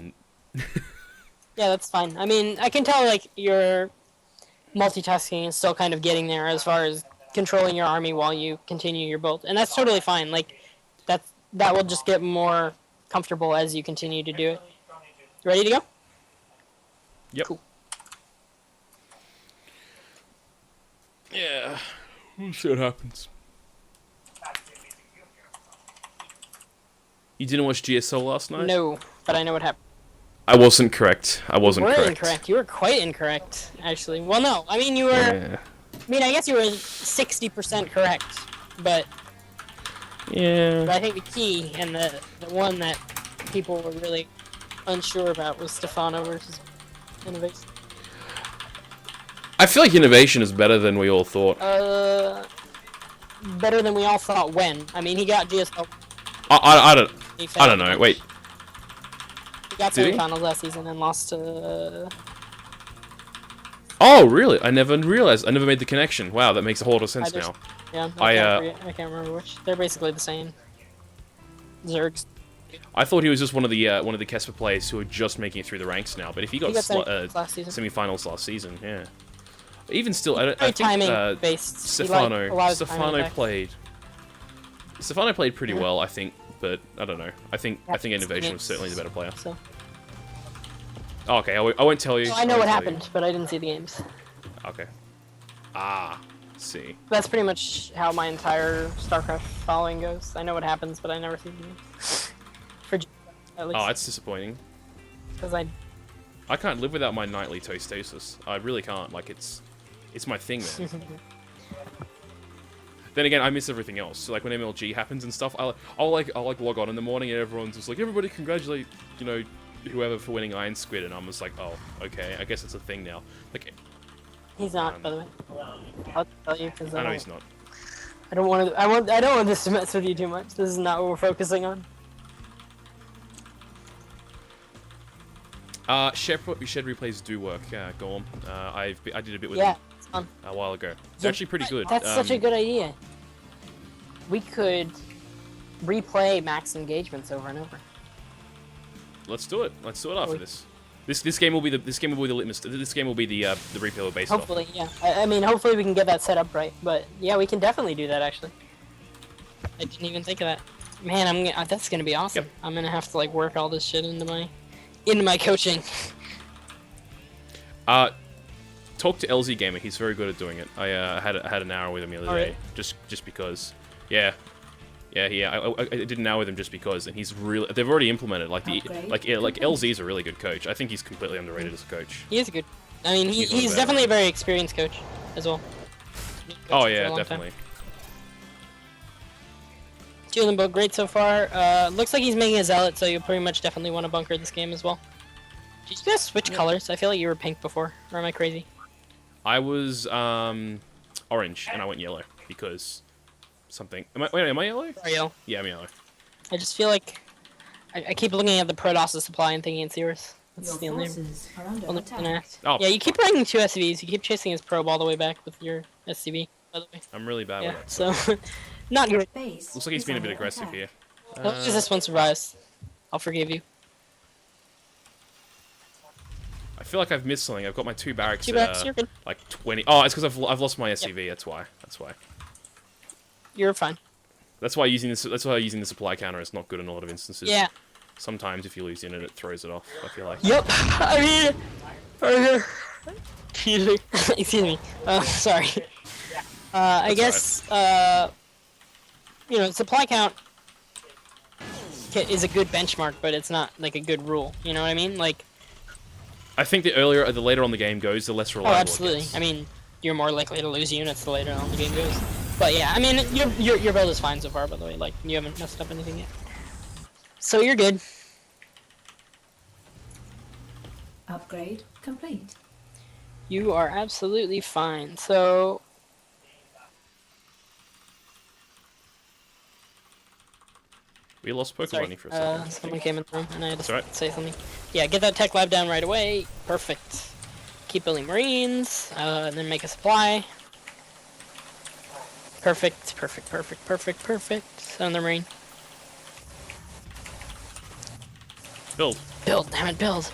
that's fine. I mean, I can tell like your multitasking is still kind of getting there as far as controlling your army while you continue your build, and that's totally fine. Like, that will just get more comfortable as you continue to do it. Ready to go? Yep. Cool. Yeah. We'll see what happens. You didn't watch GSL last night? No, but I know what happened. I wasn't correct. I wasn't you were correct. Incorrect. You were quite incorrect, actually. Well, no. I mean, you were... Yeah. I mean, I guess you were 60% correct, but... Yeah. But I think the key, and the one that people were really unsure about, was Stefano versus Innovation. I feel like Innovation is better than we all thought. Better than we all thought when? I mean, he got GSL... I don't know. Wait. He got semifinals last season and lost to... Oh, really? I never realized. I never made the connection. Wow, that makes a whole lot of sense now. Yeah, I can't remember which. They're basically the same. Zergs. I thought he was just one of the Kesper players who are just making it through the ranks now. But if he got semifinals last season, yeah. Even still, I think Stefano played. Stefano played pretty well, I think, but I don't know. I think Innovation was certainly the better player. So. Oh, okay, I won't tell you. I know what happened, but I didn't see the games. Okay. Ah. see. That's pretty much how my entire StarCraft following goes. I know what happens, but I never see the news. For at least. Oh, that's disappointing. Because I can't live without my nightly toastasis. I really can't. Like, it's my thing, man. Then again, I miss everything else. So, like, when MLG happens and stuff, I'll log on in the morning and everyone's just like, everybody congratulate, you know, whoever for winning Iron Squid, and I'm just like, oh, okay, I guess it's a thing now. Like, he's not, by the way. I'll tell you because I know he's not. I don't want to. I don't want this to mess with you too much. This is not what we're focusing on. Shed replays do work. Go on. I did a bit with Yeah, them it's fun. a while ago. It's Yeah, actually pretty good. That's such a good idea. We could replay max engagements over and over. Let's do it. Let's do it after this. This game will be the litmus. This game will be the replay we're based Hopefully, yeah. I mean, hopefully we can get that set up right. But yeah, we can definitely do that actually. I didn't even think of that. Man, that's gonna be awesome. Yep. I'm gonna have to like work all this shit into my coaching. Talk to LZ Gamer. He's very good at doing it. I had an hour with him the other day, just because. Yeah. I did an hour with him just because, and he's really. They've already implemented like LZ's a really good coach. I think he's completely underrated as a coach. He is good. I mean, he's one definitely a very experienced coach as well. Oh yeah, definitely. Two of them both great so far. Looks like he's making a zealot, so you pretty much definitely want to bunker this game as well. Did you guys switch colors? I feel like you were pink before, or am I crazy? I was orange and I went yellow because something. Am I yellow? Yellow. Yeah, I'm yellow. I just feel like I keep looking at the Protoss supply and thinking it's yours. That's the only. Under attack. Oh. Yeah, you keep bringing 2 SCVs. You keep chasing his probe all the way back with your SCV. By the way. I'm really bad Yeah. with that. So, not good. Base Looks like he's is been a bit under aggressive attack. here. As long as this one survives, I'll forgive you. I feel like I've missed something. I've got my 2 barracks. Two barracks, you're good. Like 20. Oh, it's because I've lost my SCV. That's why. You're fine. That's why using the supply counter is not good in a lot of instances. Yeah. Sometimes if you lose unit, it throws it off. I feel like. Yep. I mean, excuse me. Excuse me. Sorry. I guess you know, supply count is a good benchmark, but it's not like a good rule. You know what I mean? Like. I think the later on the game goes, the less reliable. Oh, absolutely. It gets. I mean, you're more likely to lose units the later on the game goes. But yeah, I mean, your build is fine so far, by the way. Like, you haven't messed up anything yet. So you're good. Upgrade complete. You are absolutely fine. So. We lost Sorry, Pokebunny for a second. someone came in the room and I had to alright. say something. Yeah, get that tech lab down right away. Perfect. Keep building marines, and then make a supply. Perfect. Another marine. Build. Build, damn it, build.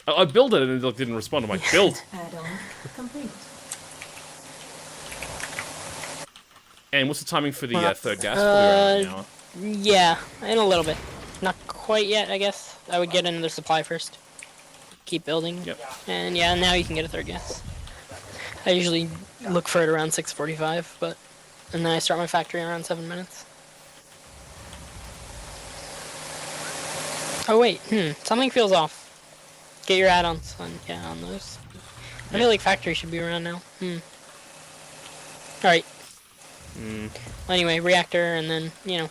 I built it and it didn't respond. I'm like, build. Add-on complete. And what's the timing for the third gas? Probably around an hour. Yeah, in a little bit. Not quite yet, I guess. I would get another supply first. Keep building. Yep. And yeah, now you can get a third gas. I usually look for it around 6:45, but and then I start my factory around 7 minutes. Oh wait, something feels off. Get your add-ons on those. I feel like factory should be around now. Alright. Well, anyway, reactor and then, you know,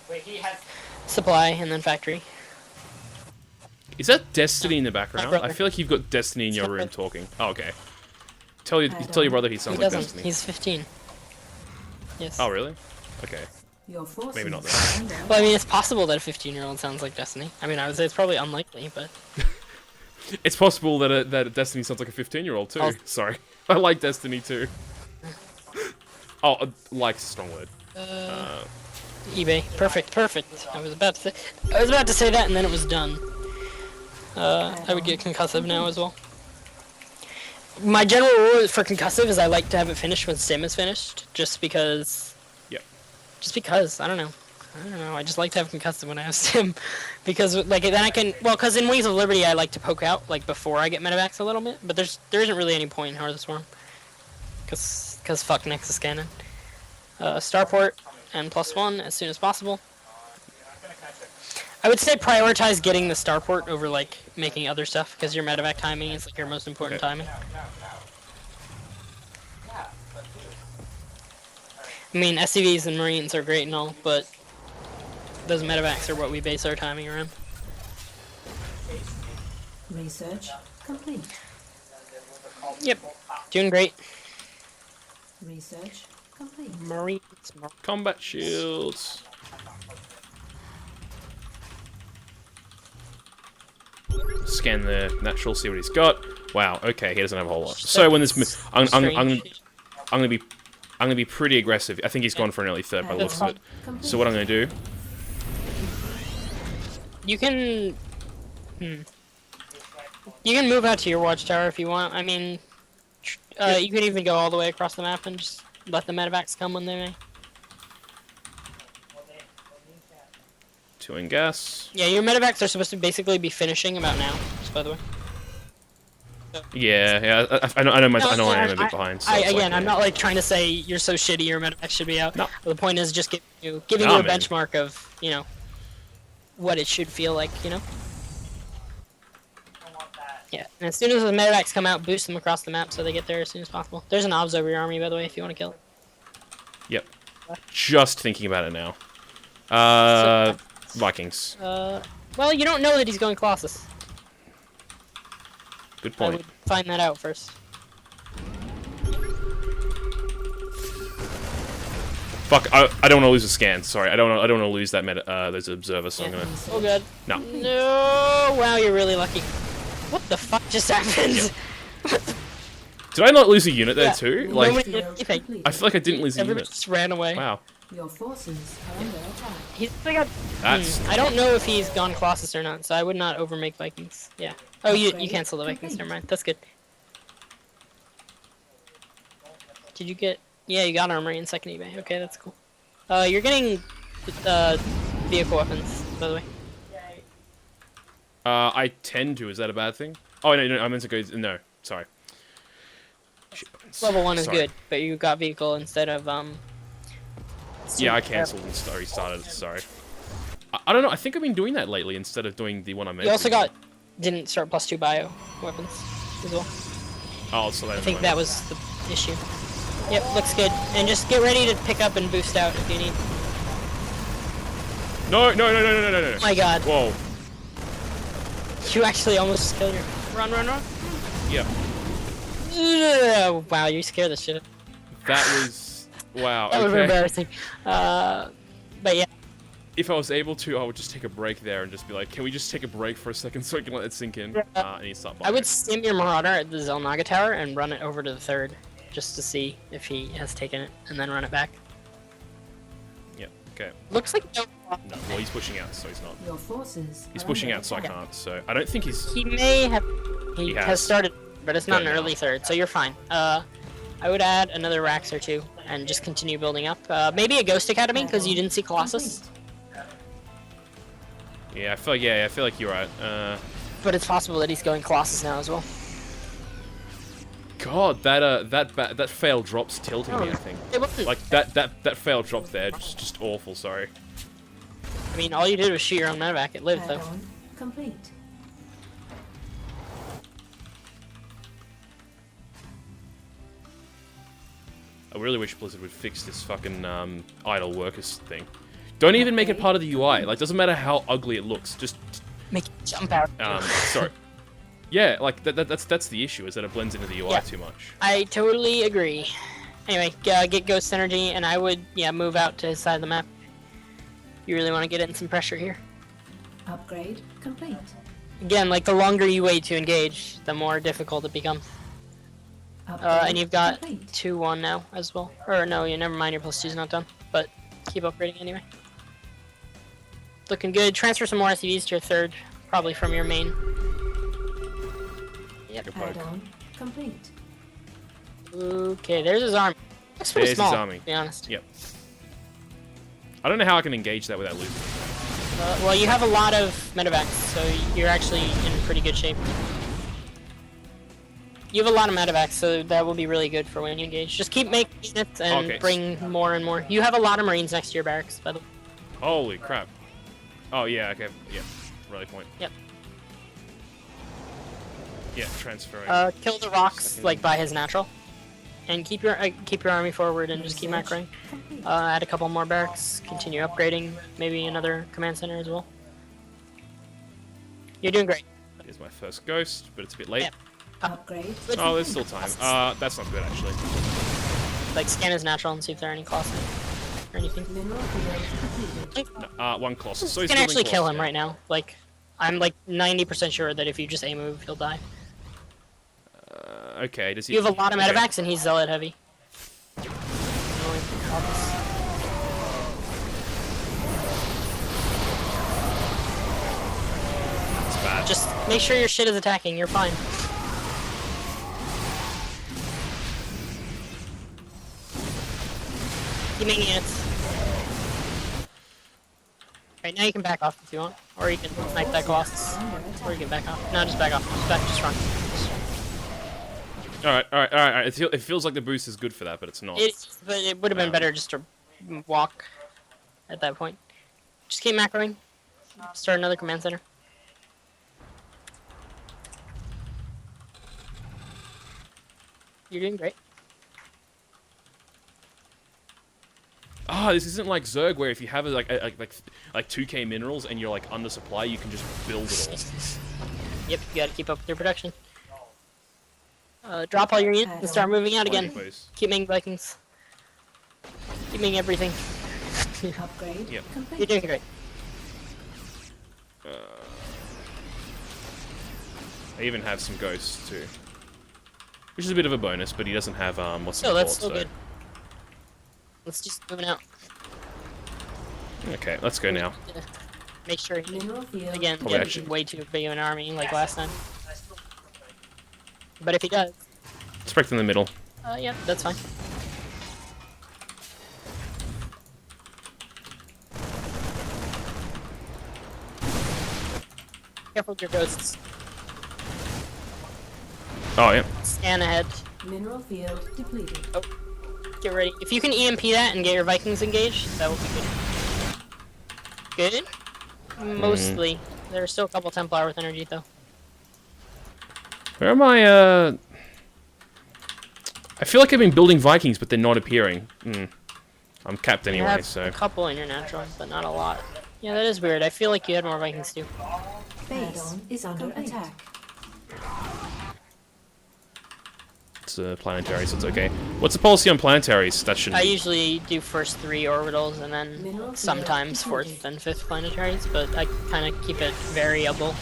supply and then factory. Is that Destiny in the background? brother. I feel like you've got Destiny in your room talking. Oh, okay. Tell your brother he He sounds like doesn't. Destiny. He's 15. Yes. Oh, really? Okay. Your forces Maybe not are under Well, I mean, it's possible that a 15-year-old sounds like Destiny. I mean, I would say it's probably unlikely, but... It's possible that Destiny sounds like a 15-year-old too. Oh. Sorry. I like Destiny too. Oh, like's a strong word. eBay. Perfect. I was about to say that, and then it was done. I would get concussive now as well. My general rule for concussive is I like to have it finished when sim is finished, just because. Yep. Just because I don't know. I just like to have concussive when I have sim, because like then I can. Well, because in Wings of Liberty I like to poke out like before I get medevacs a little bit, but there isn't really any point in Heart of the Swarm, because because fuck Nexus Cannon. Starport and +1 as soon as possible. I would say prioritize getting the starport over like making other stuff because your medevac timing is like your most important timing. I mean, SCVs and Marines are great and all, but those medevacs are what we base our timing around. Research complete. Yep, doing great. Research complete. Marines. Combat shields. Scan the natural, see what he's got. Wow. Okay, he doesn't have a whole lot. So when this, I'm gonna be pretty aggressive. I think he's gone for an early third by the looks of it. So what I'm gonna do? You can. You can move out to your watchtower if you want. I mean, you can even go all the way across the map and just let the medevacs come when they may. 2 in gas. Yeah, your medevacs are supposed to basically be finishing about now, just by the way. Yeah. I know I am a bit behind. So I'm not like trying to say you're so shitty your medevacs should be out. No. The point is just giving you a benchmark of, you know, what it should feel like, you know? Yeah, and as soon as the medevacs come out, boost them across the map so they get there as soon as possible. There's an obs over your army, by the way, if you want to kill it. Yep. Just thinking about it now. Vikings. Well, you don't know that he's going Colossus. Good I point. would find that out first. Fuck, I don't want to lose a scan. Sorry, I don't want to lose that those observers. So I'm gonna. Oh god. No. No. Wow, you're really lucky. What the fuck just happened? Did I not lose a unit there too? Like, Nobody did anything. I feel like I didn't lose a Everybody unit. just ran away. Wow. Your forces are under attack. He's got. That's. I don't know if he's gone Colossus or not, so I would not overmake Vikings. Yeah. Oh, you cancel the Vikings. Never mind. That's good. Did you get? Yeah, you got armory in second eBay. Okay, that's cool. You're getting vehicle weapons, by the way. I tend to. Is that a bad thing? Oh no, I meant to go. No, sorry. Level 1 is Sorry. good, but you got vehicle instead of Yeah, I cancelled and restarted. Sorry. I don't know. I think I've been doing that lately instead of doing the one I meant. You also didn't start +2 bio weapons as well. Oh, so I think that was the issue. Yep, looks good. And just get ready to pick up and boost out if you need. No. Oh my god. Whoa. You actually almost killed your... Run. Yeah. Wow, you scared the shit. That was. Wow. That was Okay. embarrassing. But yeah. If I was able to, I would just take a break there and just be like, can we just take a break for a second so I can let it sink in? And he stopped. I would stim your Marauder at the Zelnaga Tower and run it over to the 3rd, just to see if he has taken it, and then run it back. Yeah. Okay. Looks like no. No. Well, he's pushing out, so he's not. Your forces. He's are pushing under out, so I attack. can't. So I don't think he's. He may have. He has. has started, but it's not an Good early 3rd, so you're fine. I would add another Rax or 2 and just continue building up. Maybe a Ghost Academy because you didn't see Colossus. Yeah, I feel like you're right. But it's possible that he's going Colossus now as well. God, that fail drop's tilting me. I think. It wasn't. Like that fail drop there, just awful. Sorry. I mean, all you did was shoot your own medevac. It lived though. Add-on complete. I really wish Blizzard would fix this fucking idle workers thing. Don't even make it part of the UI. Like, doesn't matter how ugly it looks. Just Make it jump out. sorry. Yeah, like that's the issue, is that it blends into the UI Yeah. too much. I totally agree. Anyway, get Ghost Energy, and I would, move out to his side of the map. You really want to get in some pressure here. Upgrade complete. Again, like, the longer you wait to engage, the more difficult it becomes. Upgrade And you've got complete. 2-1 now as well. Or no, never mind, your +2's not done. But keep upgrading anyway. Looking good. Transfer some more SCVs to your 3rd, probably from your main. Yep. Good poke. Add-on complete. Okay, there's his army. Looks pretty There's small, his army. to be honest. Yep. I don't know how I can engage that without losing. Well, you have a lot of medevacs, so you're actually in pretty good shape. You have a lot of medevacs, so that will be really good for when you engage. Just keep making it and Okay. bring more and more. You have a lot of Marines next to your barracks, by the way. Holy crap. Oh, yeah, okay. Yeah. Rally point. Yep. Yeah, transferring. Kill the rocks, like, by his natural. And keep your army forward and just keep macroing. Add a couple more barracks, continue upgrading, maybe another command center as well. You're doing great. Here's my first ghost, but it's a bit late. Yep. Upgrade. Oh, there's still time. That's not good, actually. Like, scan his natural and see if there are any Colossi or anything. Mineral field completed. No, one Colossus. So he's You can actually building kill him Colossus, right now. Like, I'm like 90% sure that if you just A-move, he'll die. Okay, does he... You have a lot of okay. medevacs and he's zealot heavy. It's bad. Just make sure your shit is attacking, you're fine. Keep making units. Right, now you can back off if you want. Or you can snipe that Colossus. Or you can back off. No, just back off. Just run. Alright. It feels like the boost is good for that, but it's not. But it would have been better just to walk at that point. Just keep macroing. Start another command center. You're doing great. This isn't like Zerg where if you have like 2k minerals and you're like under supply, you can just build it all. Yep, you gotta keep up with your production. Drop all your units and start moving out again. Keep making Vikings. Keep making everything. Upgrade. Yep. You're Complete. doing great. I even have some ghosts too, which is a bit of a bonus. But he doesn't have what's it So called? that's still good. Let's just move it out. Okay, let's go now. Make sure he, Mineral field. again, Probably get actually- way too big of an army like last time. But if he does, Spec in the middle. yeah, that's fine. Careful with your ghosts. Oh yeah. Scan ahead. Mineral field depleted. Get ready. If you can EMP that and get your Vikings engaged, that will be good. Good? Mostly. There are still a couple Templar with energy, though. Where am I? I feel like I've been building Vikings, but they're not appearing. I'm capped You anyway, have so. a couple in your natural, but not a lot. Yeah, that is weird. I feel like you had more Vikings, too. Base is under attack. It's planetary, so it's okay. What's the policy on planetaries? That shouldn't I be... usually do first 3 orbitals and then sometimes 4th and 5th planetaries, but I kind of keep it variable.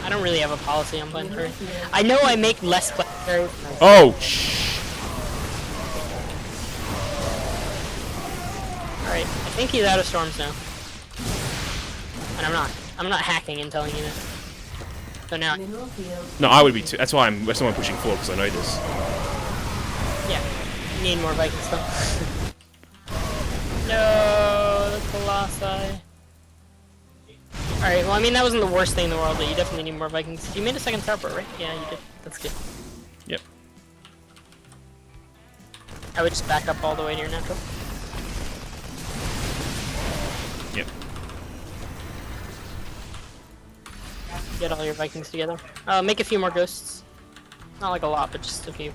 I don't really have a policy on planetary. I know I make less planetary. Oh! Alright, I think he's out of storms now. And I'm not hacking and telling you that. So now, Mineral field. No, I would be too. That's why I'm pushing forward, because I know this. yeah, you need more Vikings though. No, the Colossi. Alright, well I mean that wasn't the worst thing in the world, but you definitely need more Vikings. You made a second starport, right? Yeah, you did. That's good. Yep. I would just back up all the way to your natural. Yep. Get all your Vikings together. Make a few more ghosts. Not like a lot, but just a few.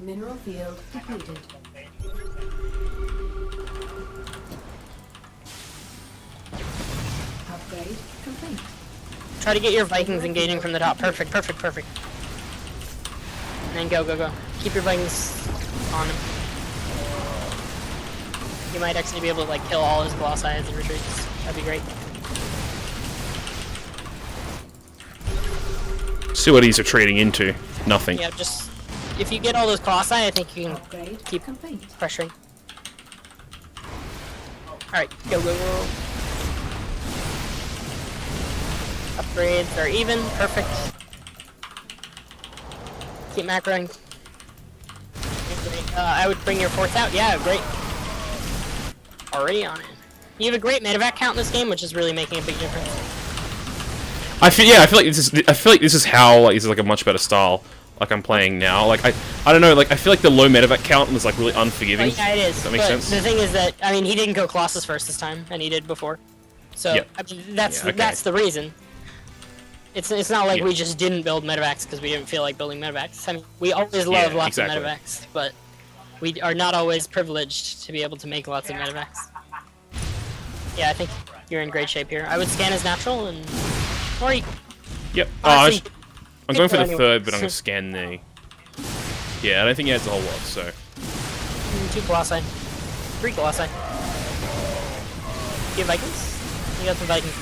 Mineral field depleted. Upgrade complete. Try to get your Vikings engaging from the top. Perfect, perfect, perfect. And then go, go, go. Keep your Vikings on him. You might actually be able to like kill all his Colossi as he retreats. That'd be great. See what he's retreating into. Nothing. Yeah, just if you get all those Colossi, I think you can Upgrade keep complete. pressuring. Alright, go, go, go. Upgrades are even. Perfect. Keep macroing. I would bring your 4th out. Yeah, great. Already on it. You have a great medevac count in this game, which is really making a big difference. I feel like this is how like this is like a much better style. Like I'm playing now. Like I don't know. Like I feel like the low medevac count was like really unforgiving. Well, yeah, it is. Does that make sense? The thing is that I mean he didn't go Colossus first this time, and he did before. So Yep. I mean, that's Yeah, okay. that's the reason. It's not like Yeah. we just didn't build medevacs because we didn't feel like building medevacs. I mean, we always love Yeah, lots exactly. of medevacs, but we are not always privileged to be able to make lots of medevacs. Yeah, I think you're in great shape here. I would scan as natural and or you, Yep. honestly, I'm going for the anyway. third, but I'm gonna scan the. Yeah, I don't think he has a whole lot. So 2 Colossi, 3 Colossi. You have Vikings? You got some Vikings.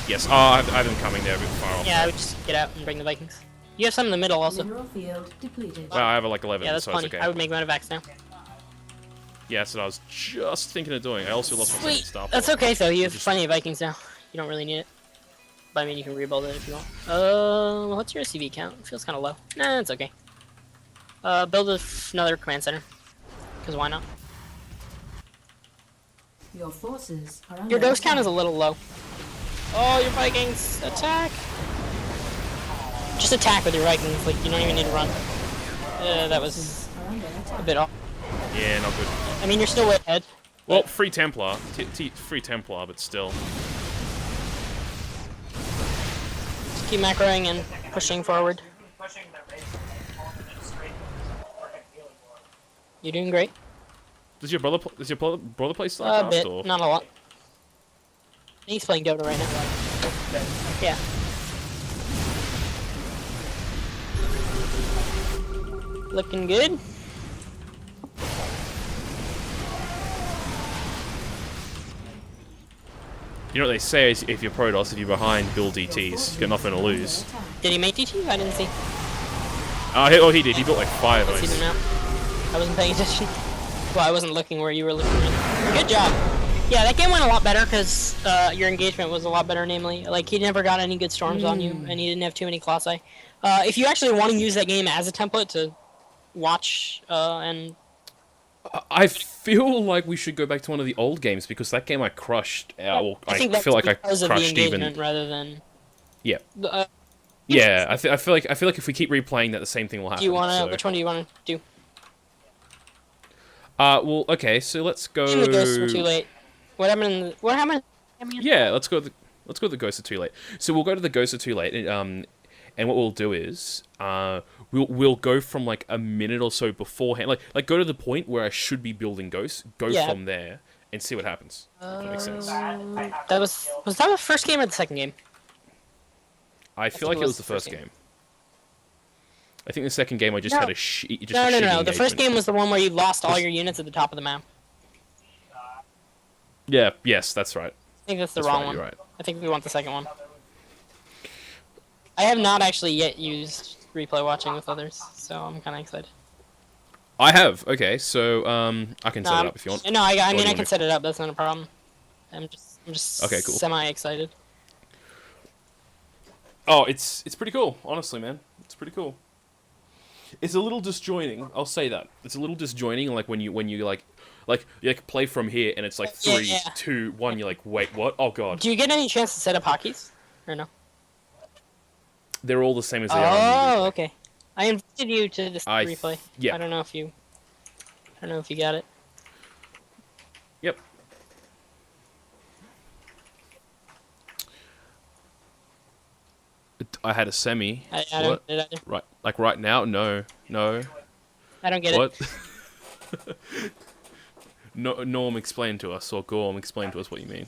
yes. I have them coming there a bit far off. Yeah, I would just get out and bring the Vikings. You have some in the middle also. Mineral field depleted. Well, I have like 11, Yeah, that's so plenty. it's okay. I would make medevacs now. Yeah, that's what I was just thinking of doing. I also lost my second Sweet. star. That's okay though. You have Just- plenty of Vikings now. You don't really need it. But I mean, you can rebuild it if you want. What's your CV count? It feels kind of low. Nah, it's okay. Build another command center. Because why not? Your forces are under Your dose count is attack. a little low. Oh, your Vikings! Attack! Just attack with your Vikings. Like you don't even need to run. That was Are under a attack. bit off. Yeah, not good. I mean, you're still way ahead. Well, free Templar, free Templar, but still. Just keep macroing and pushing forward. You're doing great. Does your brother play A StarCraft bit, or? not a lot. He's playing Dota right now. Yeah. Looking good. You know what they say is if you're Protoss, if you're behind, build DTs. You got nothing to lose. Did he make DT? I didn't see. Oh, he did. He built like 5 of See them those. now. I wasn't paying attention. Well, I wasn't looking where you were looking. Good job. Yeah, that game went a lot better because your engagement was a lot better. Namely, like he never got any good storms on you, and he didn't have too many Colossi. If you actually want to use that game as a template to watch and I feel like we should go back to one of the old games because that game I crushed. Well, I think I that's feel like I because of the crushed engagement even. rather than. Yeah. The, Yeah, I feel like if we keep replaying that, the same thing will happen. do you want to? so. Which one do you want to do? Well, okay, so let's go. The ghosts were too late. What happened? What happened? Yeah, let's go. Let's go to the Ghosts Are Too Late. So we'll go to the Ghosts Are Too Late, and what we'll do is we'll go from like a minute or so beforehand, like go to the point where I should be building ghosts, go Yeah. from there, and see what happens. If that makes sense. That was that the first game or the second game? I feel like it was the first game. I think the second game I just No. had a just No, a no, shitty no. The first engagement. game was the one where you lost all your units at the top of the map. Yeah. Yes, that's right. I think that's the That's wrong right, one. you're right. I think we want the second one. I have not actually yet used replay watching with others, so I'm kind of excited. I have. Okay, so I can set No, it up if you want. No, I do mean you I want can me- set it up. That's not a problem. I'm just Okay, cool. semi-excited. Oh, it's pretty cool, honestly, man. It's pretty cool. It's a little disjoining. I'll say that. It's a little disjoining, like when you like you play from here and it's like Yeah, 3, yeah. 2, 1. You're like, wait, what? Oh god, Do you get any chance to set up hotkeys? Or no? they're all the same as they are. On Oh, okay. I invited you to this I replay. yeah. I don't know if you got it. Yep. I had a semi. I What? don't get it either. Right, like right now? No. I don't get it. What? No, Norm, explain to us, or Gorm, explain to us what you mean.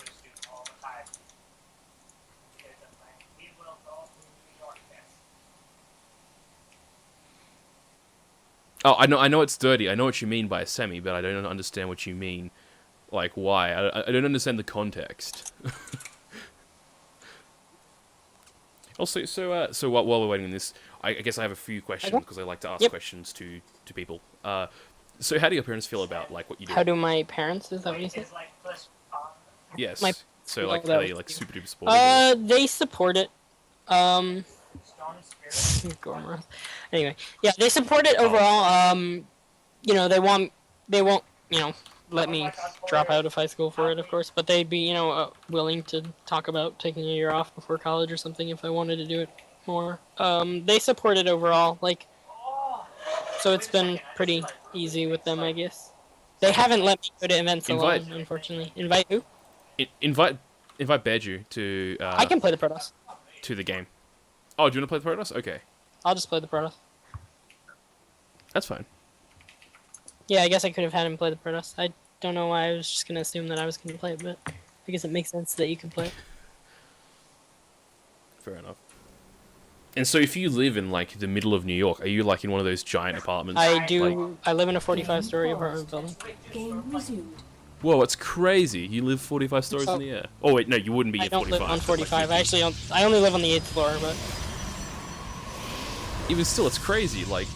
Oh, I know it's dirty. I know what you mean by a semi, but I don't understand what you mean. Like, why? I don't understand the context. Also, so while we're waiting on this, I guess I have a few questions Okay. because I like to ask Yep. questions to people. So how do your parents feel about like what you do? How do my parents? Is that what you said? Yes. my- So like, that are they was- like super duper supportive? Or- They support it. Gormoroth. Anyway, yeah, they support it overall. You know, they won't, let me drop out of high school for it, of course, but they'd be, willing to talk about taking a year off before college or something if I wanted to do it more. They support it overall, like, so it's been pretty easy with them, I guess. They haven't let me go to events alone, unfortunately. Invite who? Invite Beju to I can play the Protoss. to the game. Oh, do you want to play the Protoss? Okay, I'll just play the Protoss. that's fine. Yeah, I guess I could have had him play the Protoss. I don't know why I was just gonna assume that I was gonna play it, but I guess it makes sense that you can play it. Fair enough. And so, if you live in like the middle of New York, are you like in one of those giant apartments? I do. Like, I live in a 45-story apartment building. Game resumed. whoa, it's crazy! You live 45 stories in the air. Oh wait, no, you wouldn't be I at don't 45. live on 45. I actually don't. I only live on the 8th floor, but Even still, it's crazy. Like,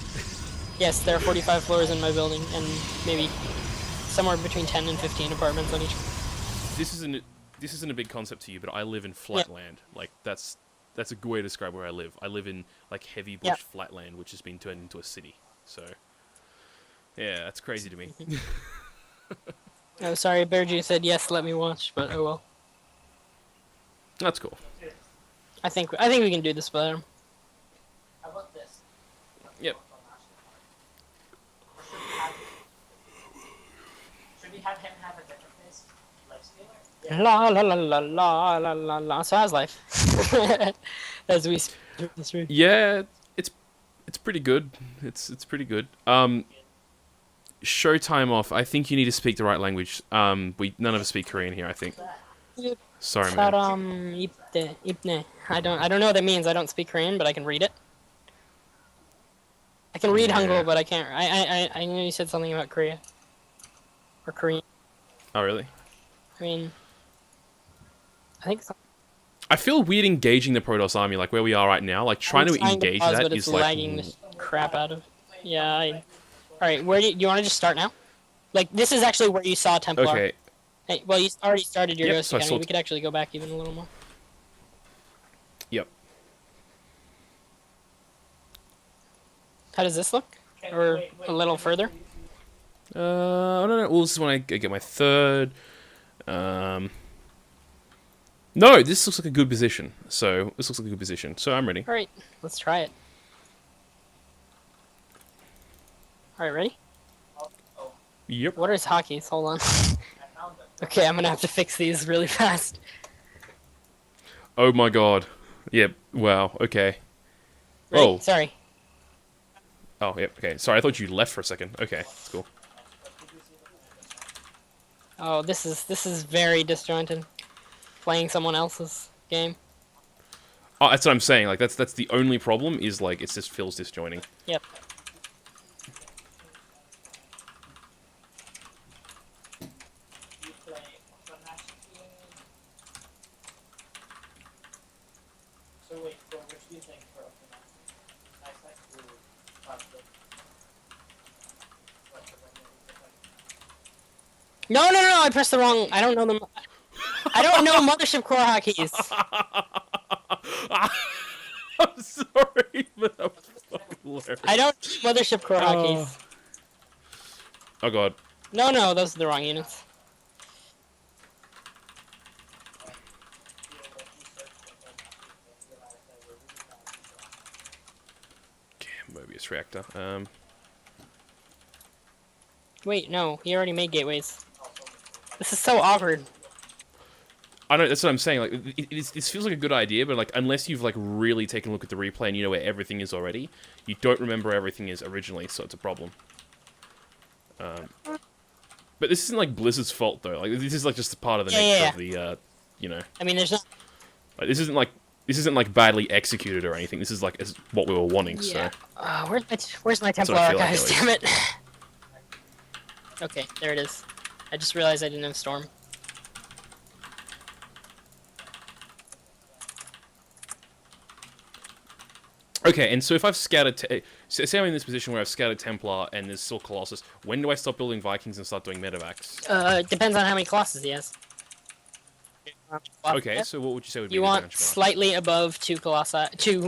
yes, there are 45 floors in my building, and maybe somewhere between 10 and 15 apartments on each. this isn't a big concept to you, but I live in flat land. Like that's a good way to describe where I live. I live in like heavy bush flat land, which has been turned into a city. So, yeah, that's crazy to me. Oh, sorry, Bearju said yes, let me watch, but oh well. That's cool. I think we can do this better. How about this? Yep. Should we have him have a different face? Lifescaler? La la la la la la la la. So how's life? As we speak this week. Yeah, it's pretty good. It's pretty good. Showtime off. I think you need to speak the right language. None of us speak Korean here, I think. Sorry, man. Ipne. I don't know what that means. I don't speak Korean, but I can read it. I can read Hangul, but I can't. I know you said something about Korea. Or Korean. Oh, really? I mean, I think so. I feel weird engaging the Protoss army, like where we are right now. Like trying to engage pause, that but it's is like. lagging the crap out of. Yeah. All right. Where do you want to just start now? Like this is actually where you saw Templar. Okay. Hey, well, you already started your Yep, Ghost so I Academy. saw We could actually go back even a little more. Yep. How does this look? Or a little further? I don't know. Well, this is when I get my third. No, this looks like a good position. So this looks like a good position. So I'm ready. All right, let's try it. All right, ready? Yep. What is hotkeys? Hold on. Okay, I'm gonna have to fix these really fast. Oh my god. Yep. Wow. Okay. Ready? Oh. Sorry. Oh, yep. Okay. Sorry, I thought you left for a second. Okay, that's cool. Oh, this is very disjointed. Playing someone else's game. Oh, that's what I'm saying. Like that's the only problem is like it just feels disjointing. Yep. You play International team. So wait, so which do you think for International? Next to Quantic. No, I pressed the wrong. I don't know them. I don't know Mothership Core hotkeys. I'm sorry, but that was fucking hilarious. I don't know Mothership Core hotkeys. Oh god. No, those are the wrong units. Mobius reactor. Wait, no, he already made gateways. This is so awkward. I know, that's what I'm saying. Like, it feels like a good idea, but like, unless you've like really taken a look at the replay and you know where everything is already, you don't remember everything is originally, so it's a problem. But this isn't like Blizzard's fault though. Like, this is like just a part of the nature of the, you know. I mean, there's not. Like, this isn't like badly executed or anything. This is like what we were wanting. Yeah. So. Where's my Templar what I feel like archives? at Damn it. Okay, there it is. I just realized I didn't have Storm. Okay, and so if I've scouted, say I'm in this position where I've scouted Templar and there's still Colossus, when do I stop building Vikings and start doing medevacs? It depends on how many Colossus he has. Okay, so what would you say would be You the want benchmark? slightly above two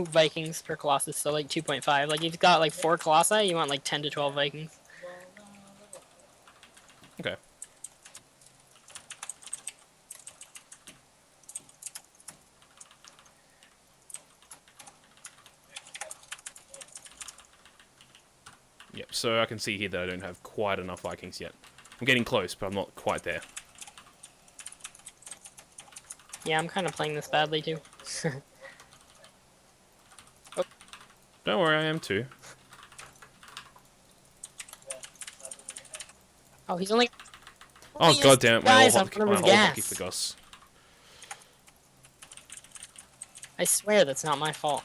Vikings per Colossus, so like 2.5. Like if you've got like 4 Colossi, you want like 10 to 12 Vikings. Okay. Yep, so I can see here that I don't have quite enough Vikings yet. I'm getting close, but I'm not quite there. Yeah, I'm kind of playing this badly too. Don't worry, I am too. Oh, he's only. Oh god damn it, Guys, I'm gonna my move whole hockey gas. for Gus. I swear that's not my fault.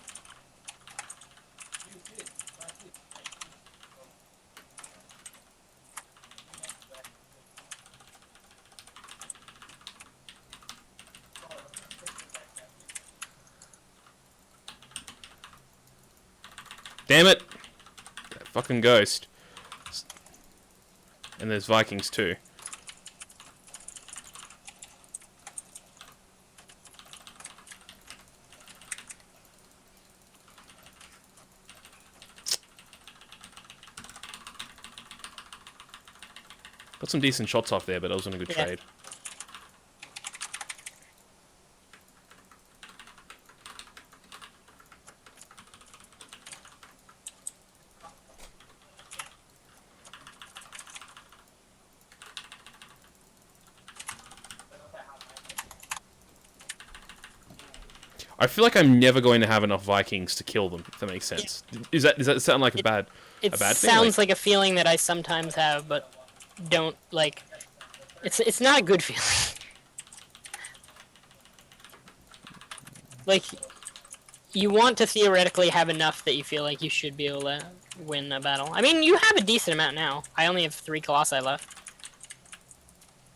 Damn it! That fucking ghost. And there's Vikings too. Got some decent shots off there, but that wasn't a good trade. I feel like I'm never going to have enough Vikings to kill them, if that makes sense. Yeah. Does that sound like a bad thing? It sounds like a feeling that I sometimes have, but don't like. It's not a good feeling. Like, you want to theoretically have enough that you feel like you should be able to win a battle. I mean, you have a decent amount now. I only have 3 Colossi left.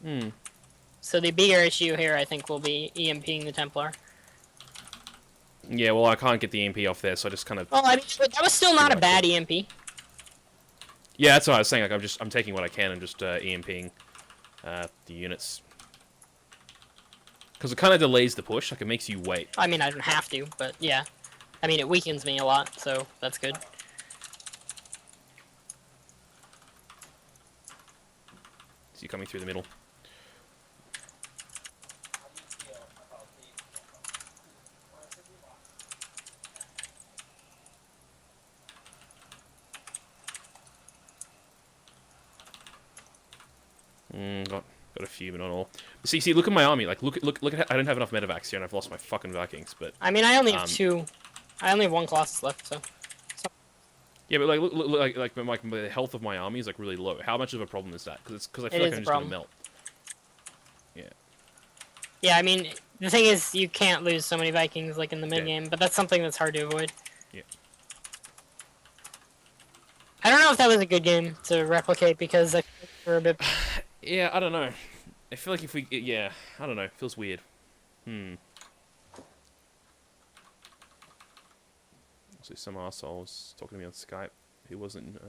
Hmm. So the bigger issue here, I think, will be EMPing the Templar. Yeah, well, I can't get the EMP off there, so I just kind of... Well, I mean, that was still not a bad EMP. Yeah, that's what I was saying. Like, I'm taking what I can and just EMPing the units. Because it kind of delays the push. Like, it makes you wait. I mean, I don't have to, but yeah. I mean, it weakens me a lot, so that's good. So you're coming through the middle. Got a few, but not all. See, look at my army. Like, look at I don't have enough medevacs here, and I've lost my fucking Vikings. But I mean, I only have 2. I only have 1 Colossus left, so. Yeah, but like the health of my army is like really low. How much of a problem is that? Because I feel like I'm just gonna melt. Yeah. Yeah, I mean, the thing is, you can't lose so many Vikings like in the mid game, but that's something that's hard to avoid. Yeah. I don't know if that was a good game to replicate because I think we're a bit. Yeah, I don't know. I feel like if we... Yeah, I don't know. It feels weird. So some arsehole was talking to me on Skype. He wasn't...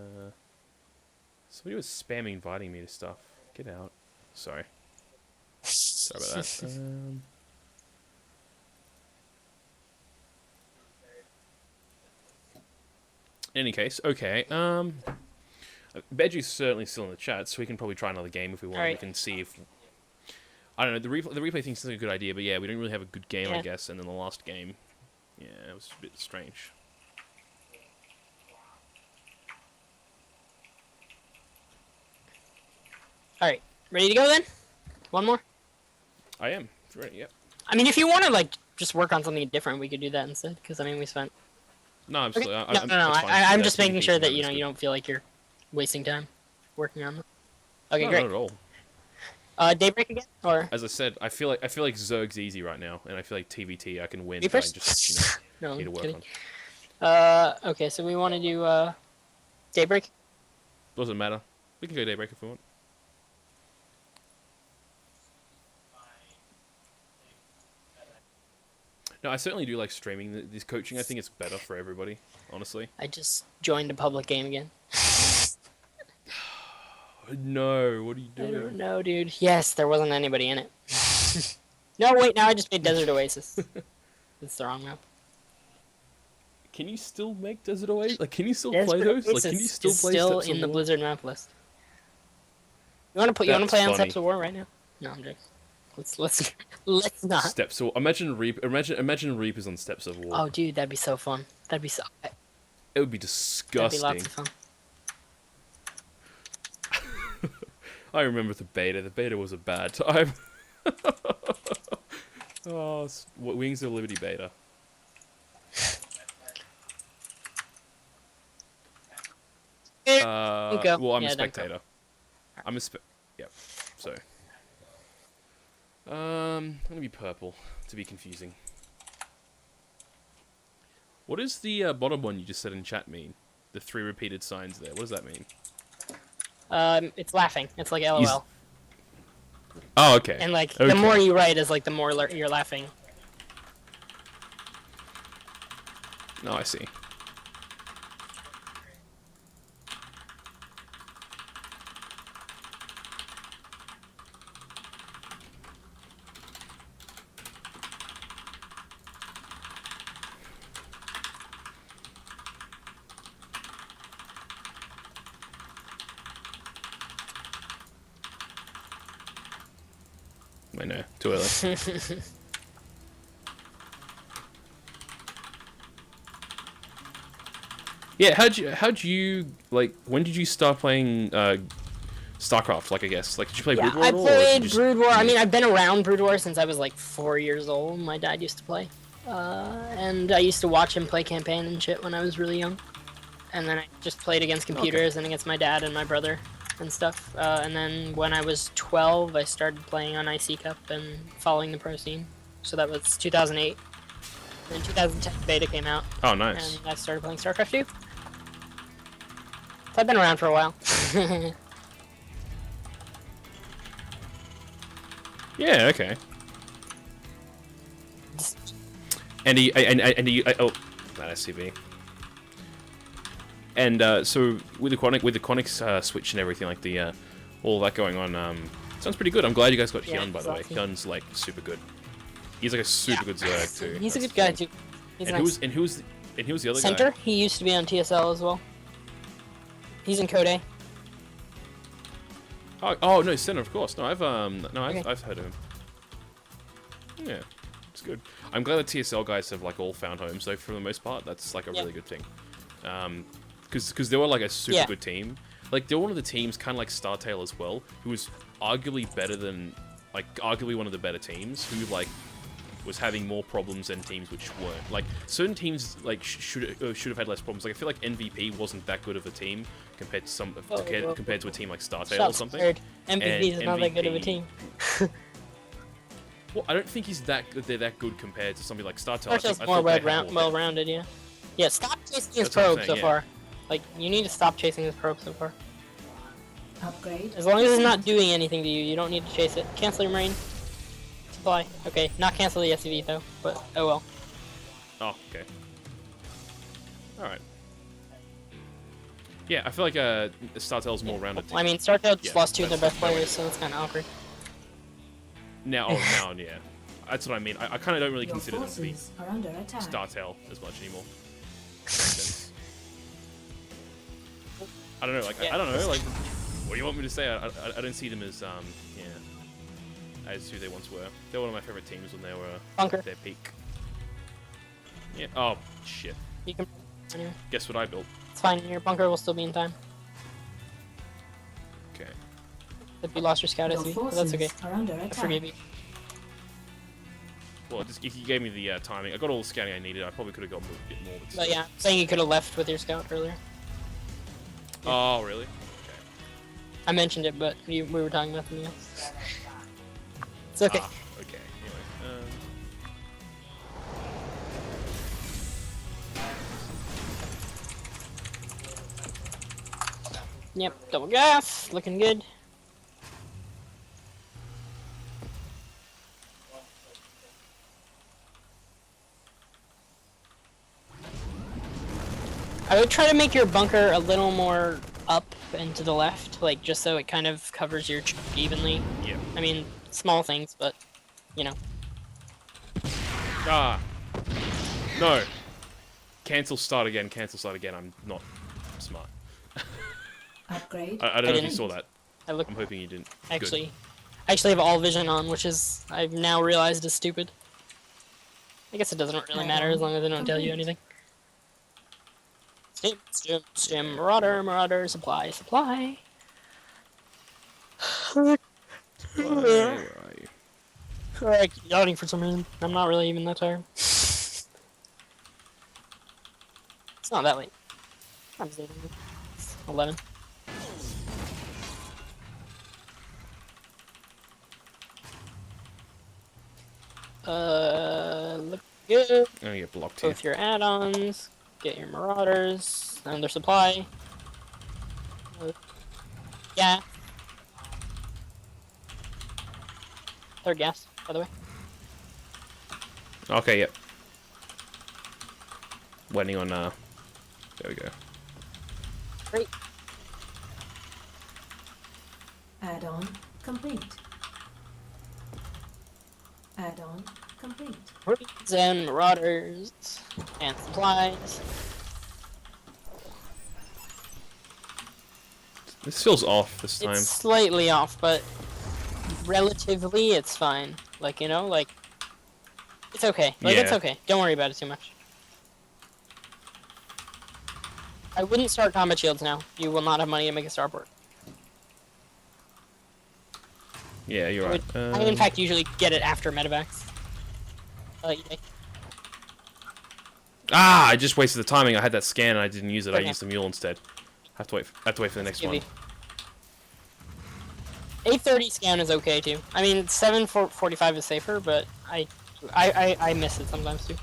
Somebody was spamming inviting me to stuff. Get out. Sorry. Sorry about that. In any case, okay. Bedju's certainly still in the chat, so we can probably try another game if we want. Right. We can see if... I don't know, the replay thing seems like a good idea, but yeah, we didn't really have a good game, I guess, and then the last game, yeah, it was a bit strange. Alright, ready to go then? One more? I am. Ready, yep. I mean, if you want to, like, just work on something different, we could do that instead, because, I mean, we spent... No, absolutely. Okay. No, I'm just making sure that, you know, you don't feel like you're wasting time working on them. Okay, great. Not at all. Daybreak again, or as I said, I feel like Zerg's easy right now, and I feel like TvT I can win. But I just no, need to work kidding. on. Okay, so we want to do Daybreak. Doesn't matter. We can go Daybreak if we want. No, I certainly do like streaming this coaching. I think it's better for everybody, honestly. I just joined a public game again. No, what are you doing? I don't know, dude. Yes, there wasn't anybody in it. No, wait, now I just made Desert Oasis. That's the wrong map. Can you still make Desert Oasis? Like, can you still Desert play those? Oasis Like, can you still play still Steps in of the War? Blizzard map list. You want to play on Steps of War right now? No, I'm joking. Let's not. Steps of War. Imagine Reapers on Steps of War. Oh, dude, that'd be so fun. That'd be so. It would be disgusting. That'd be lots of fun. I remember the beta. The beta was a bad time. Oh, what Wings of Liberty beta? Go. Well, I'm Yeah, a don't go. spectator. I'm a Yep. So. Gonna be purple to be confusing. What does the bottom one you just said in chat mean? The 3 repeated signs there. What does that mean? It's laughing. It's like LOL. Oh, okay. And like Okay. the more you write is like the more you're laughing. No, I see. I know, too early. Yeah, how'd you like? When did you start playing StarCraft? Like, I guess, like, did you play Yeah, Brood War? I at all, or played did you just- Brood War. I mean, I've been around Brood War since I was like 4 years old. My dad used to play, and I used to watch him play campaign and shit when I was really young. And then I just played against computers and against my dad and my brother and stuff. And then when I was 12, I started playing on IC Cup and following the pro scene. So that was 2008. Then 2010 beta came out, Oh, nice. and I started playing StarCraft 2. So I've been around for a while. Yeah, okay. And oh, that SCV. And so with the Quantic switch and everything, like the all that going on, sounds pretty good. I'm glad you guys got Yeah, Hyun, by the way. awesome. Hyun's like super good. He's like a super good Zerg too. He's a That's good guy the thing. too. He's And nice. who's the other Center, guy? he used to be on TSL as well. He's in Code A. Oh no, Center, of course. No, I've Okay. I've heard of him. Yeah, it's good. I'm glad the TSL guys have like all found homes though for the most part. That's like a really good thing. Because they were like a super good team. Like they were one of the teams, kind of like StarTale as well, who was arguably better than, like arguably one of the better teams, who like was having more problems than teams which weren't. Like certain teams like should have had less problems. Like I feel like MVP wasn't that good of a team compared to compared to a team like StarTale or Shots something. fired. MVP is And not that good of a MVP team. Well, I don't think they're that good compared to something like StarTale. I StarTale's thought more they had more depth. well-rounded, yeah. Yeah, stop chasing his That's what I'm probe saying, so yeah. far. Like, you need to stop chasing his probe so far. Upgrade. As long as it's not doing anything to you, you don't need to chase it. Cancel your marine. Supply. Okay, not cancel the SCV though, but oh well. Oh, okay. Alright. Yeah, I feel like StarTale's more rounded. I mean, StarTale just Yeah, lost 2 of their that's best players, so it's kind of awkward. Now, yeah. That's what I mean. I kind of don't really Your consider them to be forces are under attack. StarTale as much anymore. Makes sense. I don't know, like, Yeah. I don't know, like, what do you want me to say? I don't see them as, yeah, as who they once were. They're one of my favorite teams when they were Bunker. at their peak. Yeah, oh, shit. You can. Anyway, Guess what I built? it's fine. Your bunker will still be in time. Okay. If you lost your scout Your SCV, but forces that's okay. are under I attack. forgive you. Well, just, if you gave me the timing, I got all the scouting I needed. I probably could have got a bit more. But yeah, I'm saying you could have left with your scout earlier. Oh, really? I mentioned it, but we were talking about something else. It's okay. Ah, okay. Anyway. Yep, double gas, looking good. I would try to make your bunker a little more up and to the left, like just so it kind of covers your chunk evenly. Yeah. I mean, small things, but you know. Ah. No. Cancel, start again. Cancel, start again. I'm not smart. Upgrade. I don't know if you didn't. saw that. I look I'm hoping you didn't. actually, I actually have all vision on, which is I've now realized is stupid. I guess it doesn't really matter as long as they don't tell you anything. Stim, marauder, supply. Where are you? I keep yawning for some reason. I'm not really even that tired. It's not that late. Time's 8. It's 11. Look good. I'm gonna get blocked here. Both your add-ons. Get your Marauders. Another supply. Yeah. Third gas, by the way. Okay, yep. Waiting on, there we go. Great. Add-on complete. Add-on complete. Marines and Marauders and supplies. This feels off this time. It's slightly off, but relatively it's fine. Like, you know, like, it's okay. Like, it's Yeah. okay. Don't worry about it too much. I wouldn't start combat shields now. You will not have money to make a starport. Yeah, you're right. I, in fact, usually get it after medevacs. Yeah. Ah, I just wasted the timing. I had that scan and I didn't use it. I Okay. used the mule instead. Have to wait for the next one. 8:30 scan is okay too. I mean, 7:45 is safer, but I miss it sometimes too.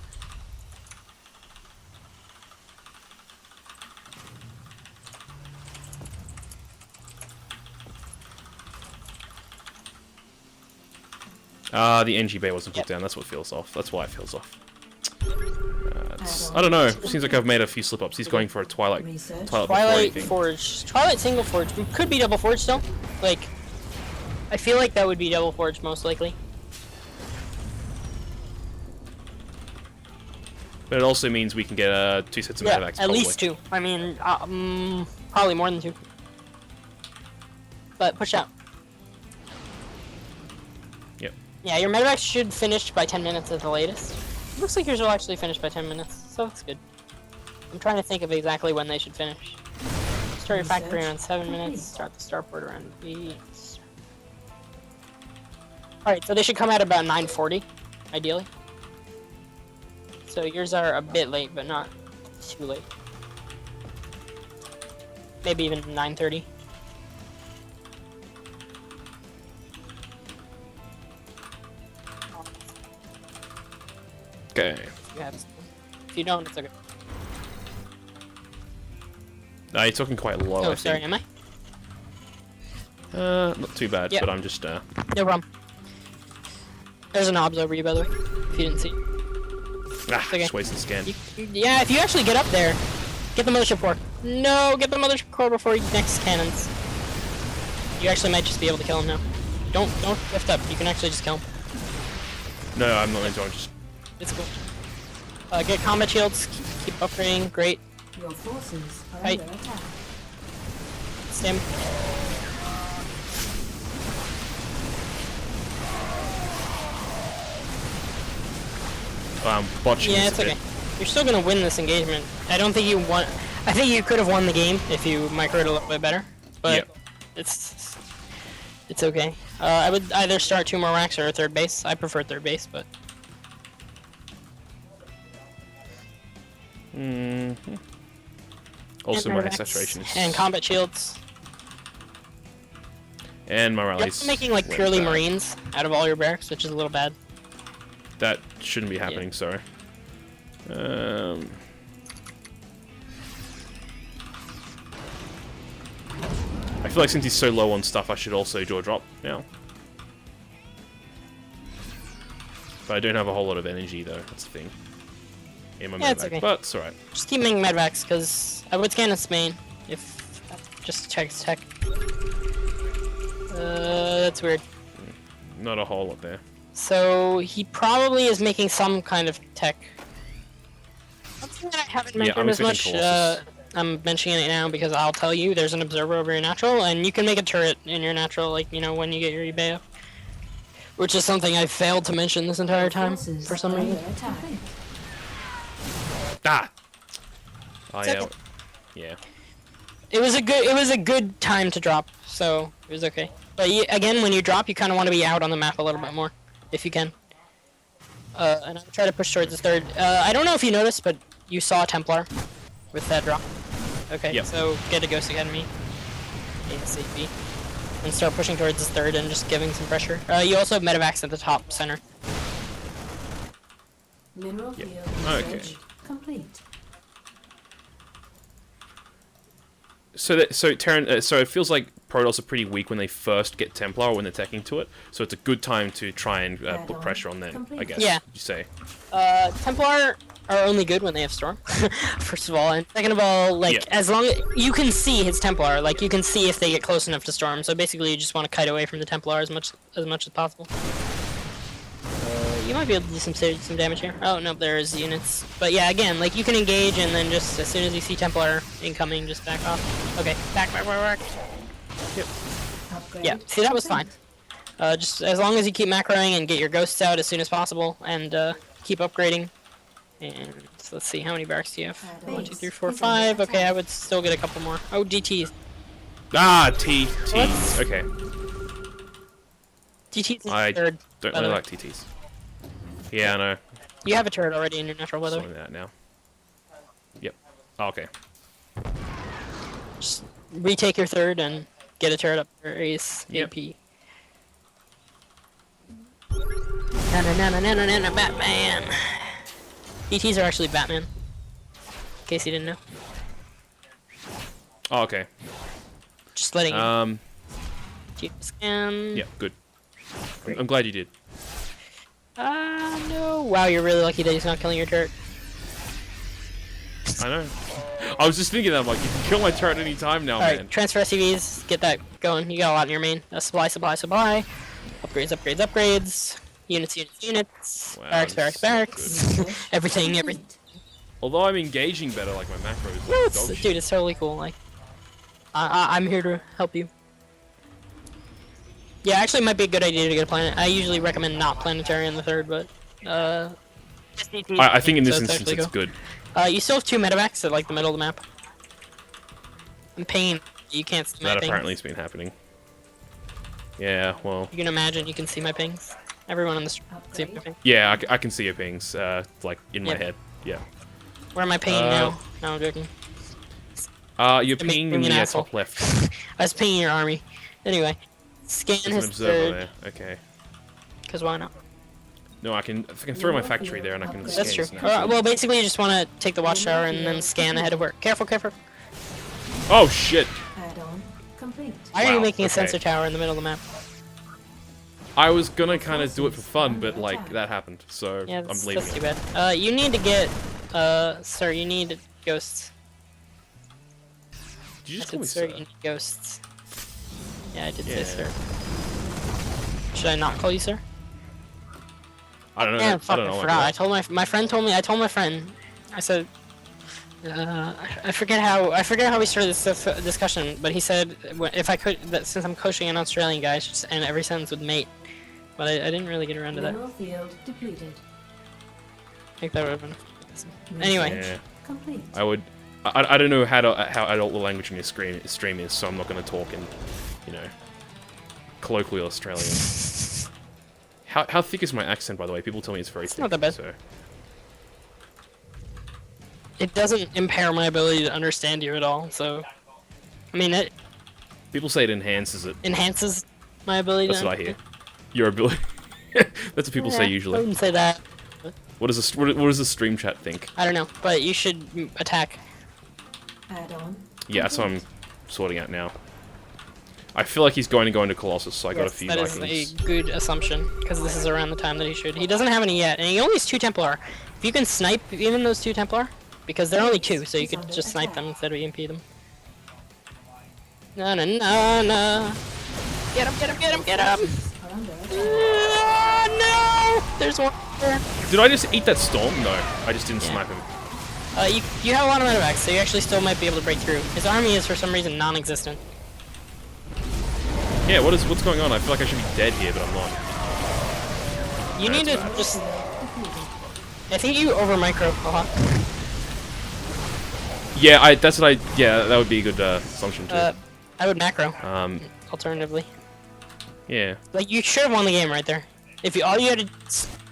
The NG bay wasn't put down. That's what feels off. That's why it feels off. I don't know. Seems like I've made a few slip-ups. He's going for a Twilight Research. Twilight thing. Forge. Twilight single forge. It could be double forge still. Like, I feel like that would be double forge most likely. But it also means we can get 2 sets of Yeah, medevacs. at probably. least 2. I mean, probably more than 2. But push out. Yep. Yeah, your medevacs should finish by 10 minutes at the latest. Looks like yours will actually finish by 10 minutes, so that's good. I'm trying to think of exactly when they should finish. Start your factory around 7 minutes, start the starport around 8. Alright, so they should come out about 9:40, ideally. So yours are a bit late, but not too late. Maybe even 9:30. Okay. You have, if you don't, it's okay. No, you're talking quite low. Oh, I sorry, think. am I? Not too bad, Yeah. but I'm just No problem. There's an obs over you, by the way, if you didn't see. okay. just wasted scan. Yeah, if you actually get up there, get the mothership core. No, get the mothership core before you next cannons. You actually might just be able to kill him now. Don't lift up. You can actually just kill him. No, I'm not enjoying just. It's cool. Get combat shields. Keep upgrading. Great. Your forces are Right. under attack. Stim. Botching Yeah, this it's a bit. okay. You're still gonna win this engagement. I don't think you won. I think you could have won the game if you microed a little bit better. But Yep. it's okay. I would either start 2 more racks or a third base. I prefer third base, but Also, and my racks saturation is. and combat shields. And my You're rallies. also making like went purely bad. Marines out of all your barracks, which is a little bad. That shouldn't be happening. Sorry. I feel like since he's so low on stuff, I should also do a drop now. But I don't have a whole lot of energy, though. That's the thing. In my Yeah, it's medevac. okay. But it's alright. Just keep making medvacs, because I would scan his main if just checks tech. That's weird. Not a whole lot there. So he probably is making some kind of tech. Something that I haven't Yeah, mentioned I'm as much. expecting Colossus. I'm mentioning it now because I'll tell you there's an observer over your natural, and you can make a turret in your natural, like, you know, when you get your eBay up. Which is something I failed to mention this entire time Forces for some are reason. under attack. Ah! Oh, It's yeah. okay. Yeah. It was a good time to drop, so it was okay. But again, when you drop, you kind of want to be out on the map a little bit more, if you can. And I'll try to push towards the third. I don't know if you noticed, but you saw a Templar with that drop. Okay, Yep. so get a Ghost Academy ASAP and start pushing towards this third and just giving some pressure. You also have Medivacs at the top center. Mineral field Okay. research complete. So Terran, so it feels like Protoss are pretty weak when they first get Templar or when they're attacking to it. So it's a good time to try and put pressure on them, I guess. Yeah. You say. Templar are only good when they have Storm, first of all, and second of all, like Yeah. as long as you can see his Templar, like you can see if they get close enough to Storm. So basically, you just want to kite away from the Templar as much as possible. You might be able to do some damage here. Oh no, there's units. But yeah, again, like you can engage and then just as soon as you see Templar incoming, just back off. Okay, back. Yep. Upgrade Yeah, see that was fine. complete. Just as long as you keep macroing and get your ghosts out as soon as possible, and keep upgrading. And so let's see, how many barracks do you have? 1, 2, 3, 4, 5. Okay, I would still get a couple more. Oh, DTs. Ah, T. What? Okay. DTs is I third. don't by the really way. like TTs. Yeah, I know. You have a turret already in your natural weather. Sorting that now. Yep. Oh, okay. Just retake your third and get a turret up for Ace Yep. AP. Na Batman. DTs are actually Batman. In case you didn't know. Oh, okay. Just letting you scan. Yeah, good. I'm glad you did. No. Wow, you're really lucky that he's not killing your turret. I know. I was just thinking that, I'm like, you can kill my turret any time now, man. Alright, transfer SCVs, get that going. You got a lot in your main. Supply. Upgrades. Units. Wow, Barracks. this is so Everything. Complete. Although I'm engaging better, like my macros. Yeah, Like, dog shit. dude, it's totally cool. Like, I'm here to help you. Yeah, actually, it might be a good idea to get a planet. I usually recommend not planetary in the third, but just DT, I think in this so instance actually it's go. good. You still have 2 medevacs at like the middle of the map. I'm paying. You can't see my That pings. apparently has been happening. Yeah, well. You can imagine. You can see my pings. Everyone on the stream can see my Upgrade. pings. Yeah, I can see your pings, like, in my Yep. head. Yeah. Where am I pinging now? No, I'm joking. You're To make pinging me in an the asshole. top left. I was pinging your army. Anyway, scan There's an his observer third. there. Okay. Because why not? No, I can throw my factory there and I can That's scan That's true. this now. Well, basically, you just want to take the watchtower and then scan ahead of work. Careful. Oh, shit! Add-on complete. Why are you Wow, making a okay. sensor tower in the middle of the map? I was gonna kind of do it for fun, but, like, that happened, so Yeah, I'm that's leaving too it. bad. You need to get, sir, you need ghosts. Did you I just call said, me sir, sir? you need ghosts. Yeah, I did say Yeah. sir. Should I not call you sir? I don't know. Yeah, I fuck, don't I know. forgot. I told my friend told me. I told my friend. I said. I forget how we started this discussion, but he said if I could, that since I'm coaching an Australian guy, I should just end every sentence with mate. But I didn't really get around to that. Mineral field depleted. I think that would have been. Anyway. Research Yeah. complete. I would. I don't know how adult the language in this stream is, so I'm not going to talk in, you know, colloquial Australian. How thick is my accent, by the way? People tell me it's very thick. not that bad. So. It doesn't impair my ability to understand you at all. So, I mean, it People say it enhances it. enhances my ability. That's to what I hear. Your ability. That's what people say I usually. wouldn't say that. What does the stream chat think? I don't know, but you should attack. Add-on. Yeah, that's what I'm sorting out now. I feel like he's going to go into Colossus, so I got a few That is Vikings. a good assumption, because this is around the time that he should. He doesn't have any yet, and he only has 2 Templar. If you can snipe even those 2 Templar, because they're only 2, so you could just snipe them instead of EMP them. No. Get him! Are under attack. No! There's one there. Did I just eat that storm? No, I just didn't Yeah. snipe him. You have a lot of medevacs, so you actually still might be able to break through. His army is for some reason non-existent. Yeah, what's going on? I feel like I should be dead here, but I'm not. You need to That's just. Depleted. I think you over micro a lot. Yeah, that would be a good assumption too. I would macro, Um, alternatively. Yeah. Like, you should have won the game right there. If you all you had to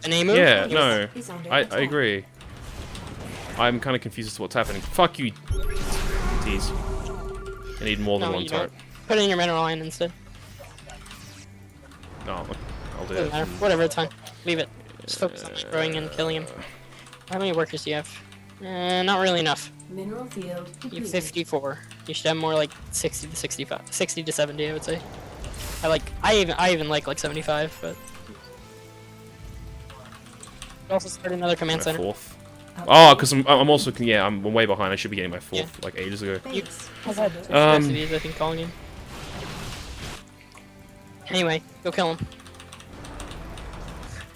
an A move. Yeah, you- no. Is under I attack. agree. I'm kind of confused as to what's happening. Fuck you, tease. I need more than No, one you turret. don't. Put it in your mineral line instead. No, I'll do Doesn't it. matter. Whatever, it's fine. Leave it. Just focus on growing and killing him. How many workers do you have? Not really enough. Mineral field You have completed. 54. You should have more like 60 to 65. 60 to 70, I would say. I even like 75, but... You also start another command My center. fourth. Oh, because I'm also I'm way behind. I should be getting my fourth like ages ago. Base You- is under Capacities, I think, calling him. Anyway, go kill him.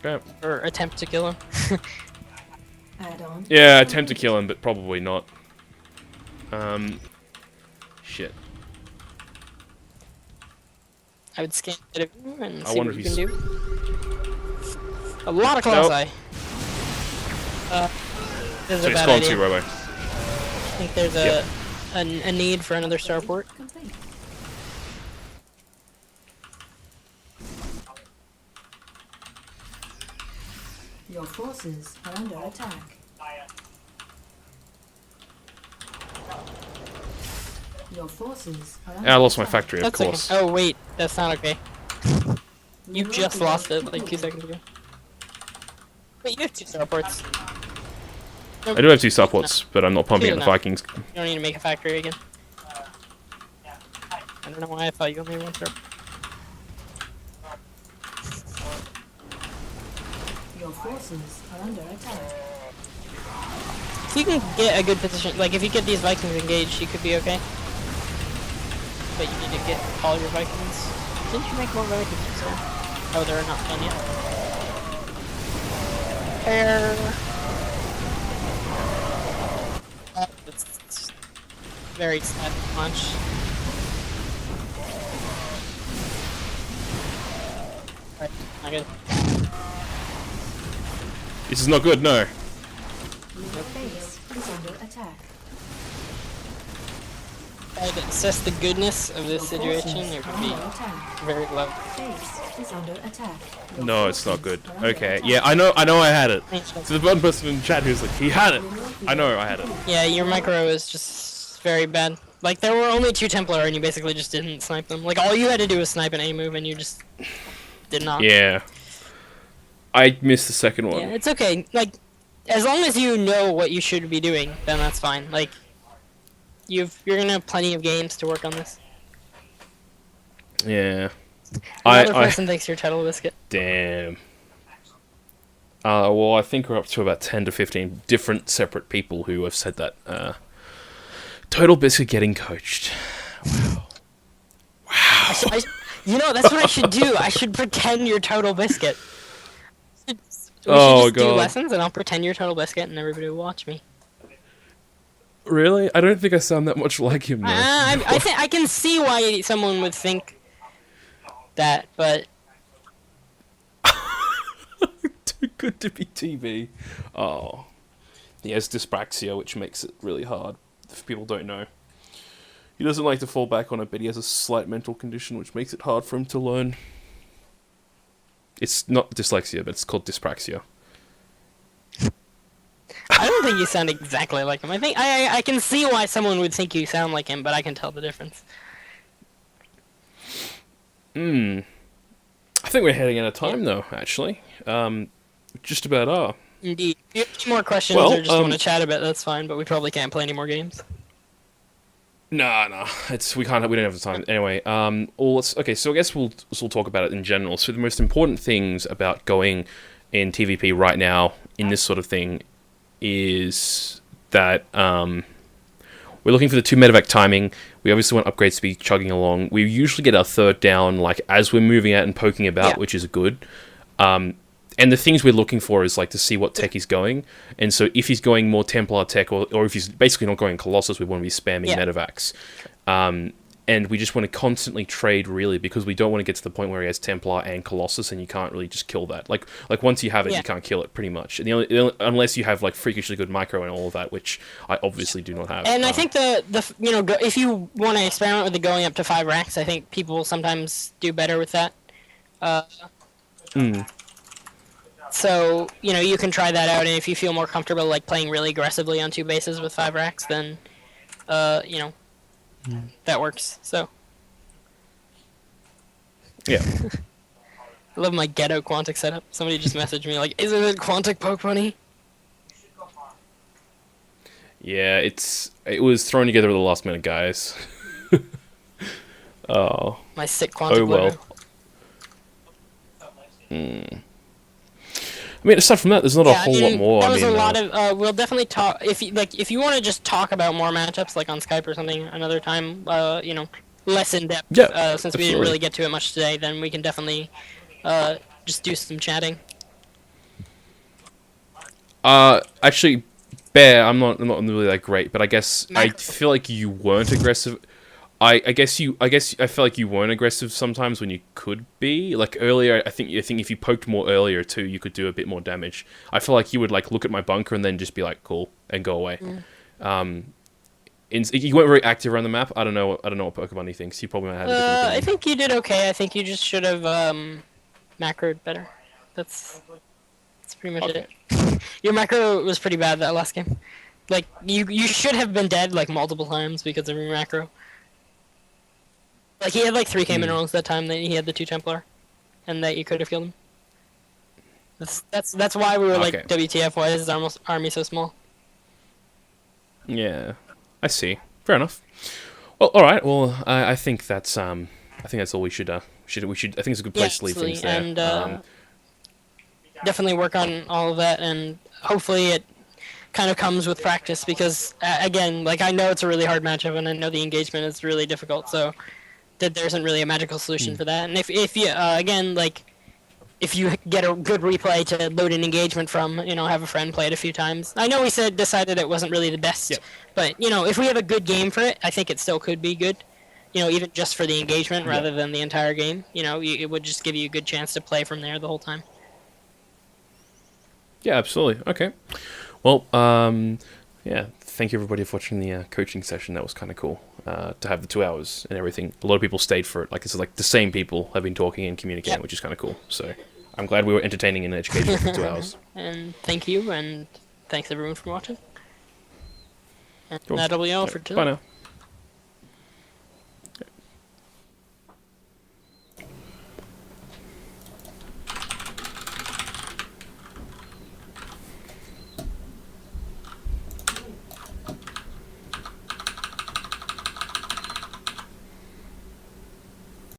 Okay. Or attempt to kill him. add-on. Yeah, attempt to kill him, but probably not. Shit. I would scan it and I see wonder what you if can he's- do. A lot of colossi. This is So a it's bad gone idea. too, Robo. I think there's a need for another starport. Complete. Your forces are under attack. Your forces are under I lost my attack. factory, of That's okay. course. Oh wait, that's not okay. You Mineral just field lost it like 2 completed. seconds ago. Wait, you have 2 starports. I do have 2 supports, but I'm not pumping Two out the enough. Vikings. You don't need to make a factory again. I don't know why I thought you only had 1 starport. Your forces are under attack. If you can get a good position, like if you get these Vikings engaged, you could be okay. But you need to get all your Vikings. Didn't you make more Vikings? So? Oh, they're not done yet. Fair. It's very sad punch. Right, not good. This is not good, no. Your base is under attack. If I had to assess the goodness of this Your situation, forces it are would be under attack. very low. Base is under attack. Your No, it's not forces good. are under Okay, attack. yeah, I know I had it. Thanks, So the one person in chat who's like, he had it. Mineral field I know I had it. Yeah, your micro is just very bad. Like, there were only 2 Templar and you basically just didn't snipe them. Like, all you had to do was snipe an A move and you just did not. Yeah. I missed the second one. Yeah, it's okay. Like, as long as you know what you should be doing, then that's fine. Like, you're gonna have plenty of games to work on this. Yeah. Another I person thinks you're Tuttle Biscuit. damn. Well, I think we're up to about 10 to 15 different separate people who have said that. Total Biscuit getting coached. You know, that's what I should do. I should pretend you're Total Biscuit. We should Oh, just do God. lessons and I'll pretend you're Total Biscuit and everybody will watch me. Really? I don't think I sound that much like him, though. I can see why someone would think that, but Too good to be TV. Oh. He has dyspraxia, which makes it really hard. If people don't know. He doesn't like to fall back on it, but he has a slight mental condition, which makes it hard for him to learn. It's not dyslexia, but it's called dyspraxia. I don't think you sound exactly like him. I think I can see why someone would think you sound like him, but I can tell the difference. I think we're heading out of time, though, actually. Just about are. Indeed. If you have any more questions Well, or just want to chat a bit, that's fine, but we probably can't play any more games. No, we don't have the time. Anyway, okay, so I guess we'll talk about it in general. So the most important things about going in TvP right now in this sort of thing is that we're looking for the 2 medevac timing. We obviously want upgrades to be chugging along. We usually get our third down like as we're moving out and poking about, Yeah. which is good. And the things we're looking for is like to see what tech he's going. And so if he's going more Templar tech, or if he's basically not going Colossus, we want to be spamming Yeah. medevacs. And we just want to constantly trade, really, because we don't want to get to the point where he has Templar and Colossus, and you can't really just kill that. Like once you have it, Yeah. you can't kill it, pretty much. And the only, unless you have like freakishly good micro and all of that, which I obviously do not have. And I think if you want to experiment with the going up to 5 racks, I think people sometimes do better with that. Uh, Mm. so you can try that out, and if you feel more comfortable like playing really aggressively on 2 bases with 5 racks, then that works. So Yeah. I love my ghetto Quantic setup. Somebody just messaged me like, "Isn't it Quantic Pokebunny?" Yeah, it was thrown together at the last minute, guys. Oh. My sick Quantic Oh well. logo. I mean, aside from that, there's not a whole lot more. That I was mean, a lot of. We'll definitely talk if you want to just talk about more matchups like on Skype or something another time. Less in depth. Yeah, Since we absolutely. didn't really get to it much today, then we can definitely just do some chatting. Actually, Bear, I'm not really that great, but I guess I Macro. feel like you weren't aggressive. I feel like you weren't aggressive sometimes when you could be. Like earlier, I think if you poked more earlier too, you could do a bit more damage. I feel like you would like look at my bunker and then just be like, cool, and go away. You weren't very active around the map. I don't know what Pokebunny thinks. He probably might have a different opinion. I think you did okay. I think you just should have macroed better. That's pretty much Okay. it. Your macro was pretty bad that last game. Like you should have been dead like multiple times because of your macro. Like he had like 3K minerals that time that he had the 2 Templar, and that you could have killed him. That's why we were like, Okay. WTF? Why is his army so small? Yeah, I see. Fair enough. Well, all right. Well, I think that's all we should I think it's a good place to leave things there. And definitely work on all of that, and hopefully it kind of comes with practice because again, like I know it's a really hard matchup, and I know the engagement is really difficult, so that there isn't really a magical solution for that. And if you again like if you get a good replay to load an engagement from, have a friend play it a few times. I know we decided it wasn't really the best, but if we have a good game for it, I think it still could be good. Even just for the engagement rather than the entire game. It would just give you a good chance to play from there the whole time. Yeah, absolutely. Okay. Well, yeah. Thank you everybody for watching the coaching session. That was kind of cool to have the 2 hours and everything. A lot of people stayed for it. Like this is like the same people have been talking and communicating, which is kind of cool. So I'm glad we were entertaining and educational for 2 hours. And thank you, and thanks everyone for watching. And Cool. that'll be all for today. Bye now.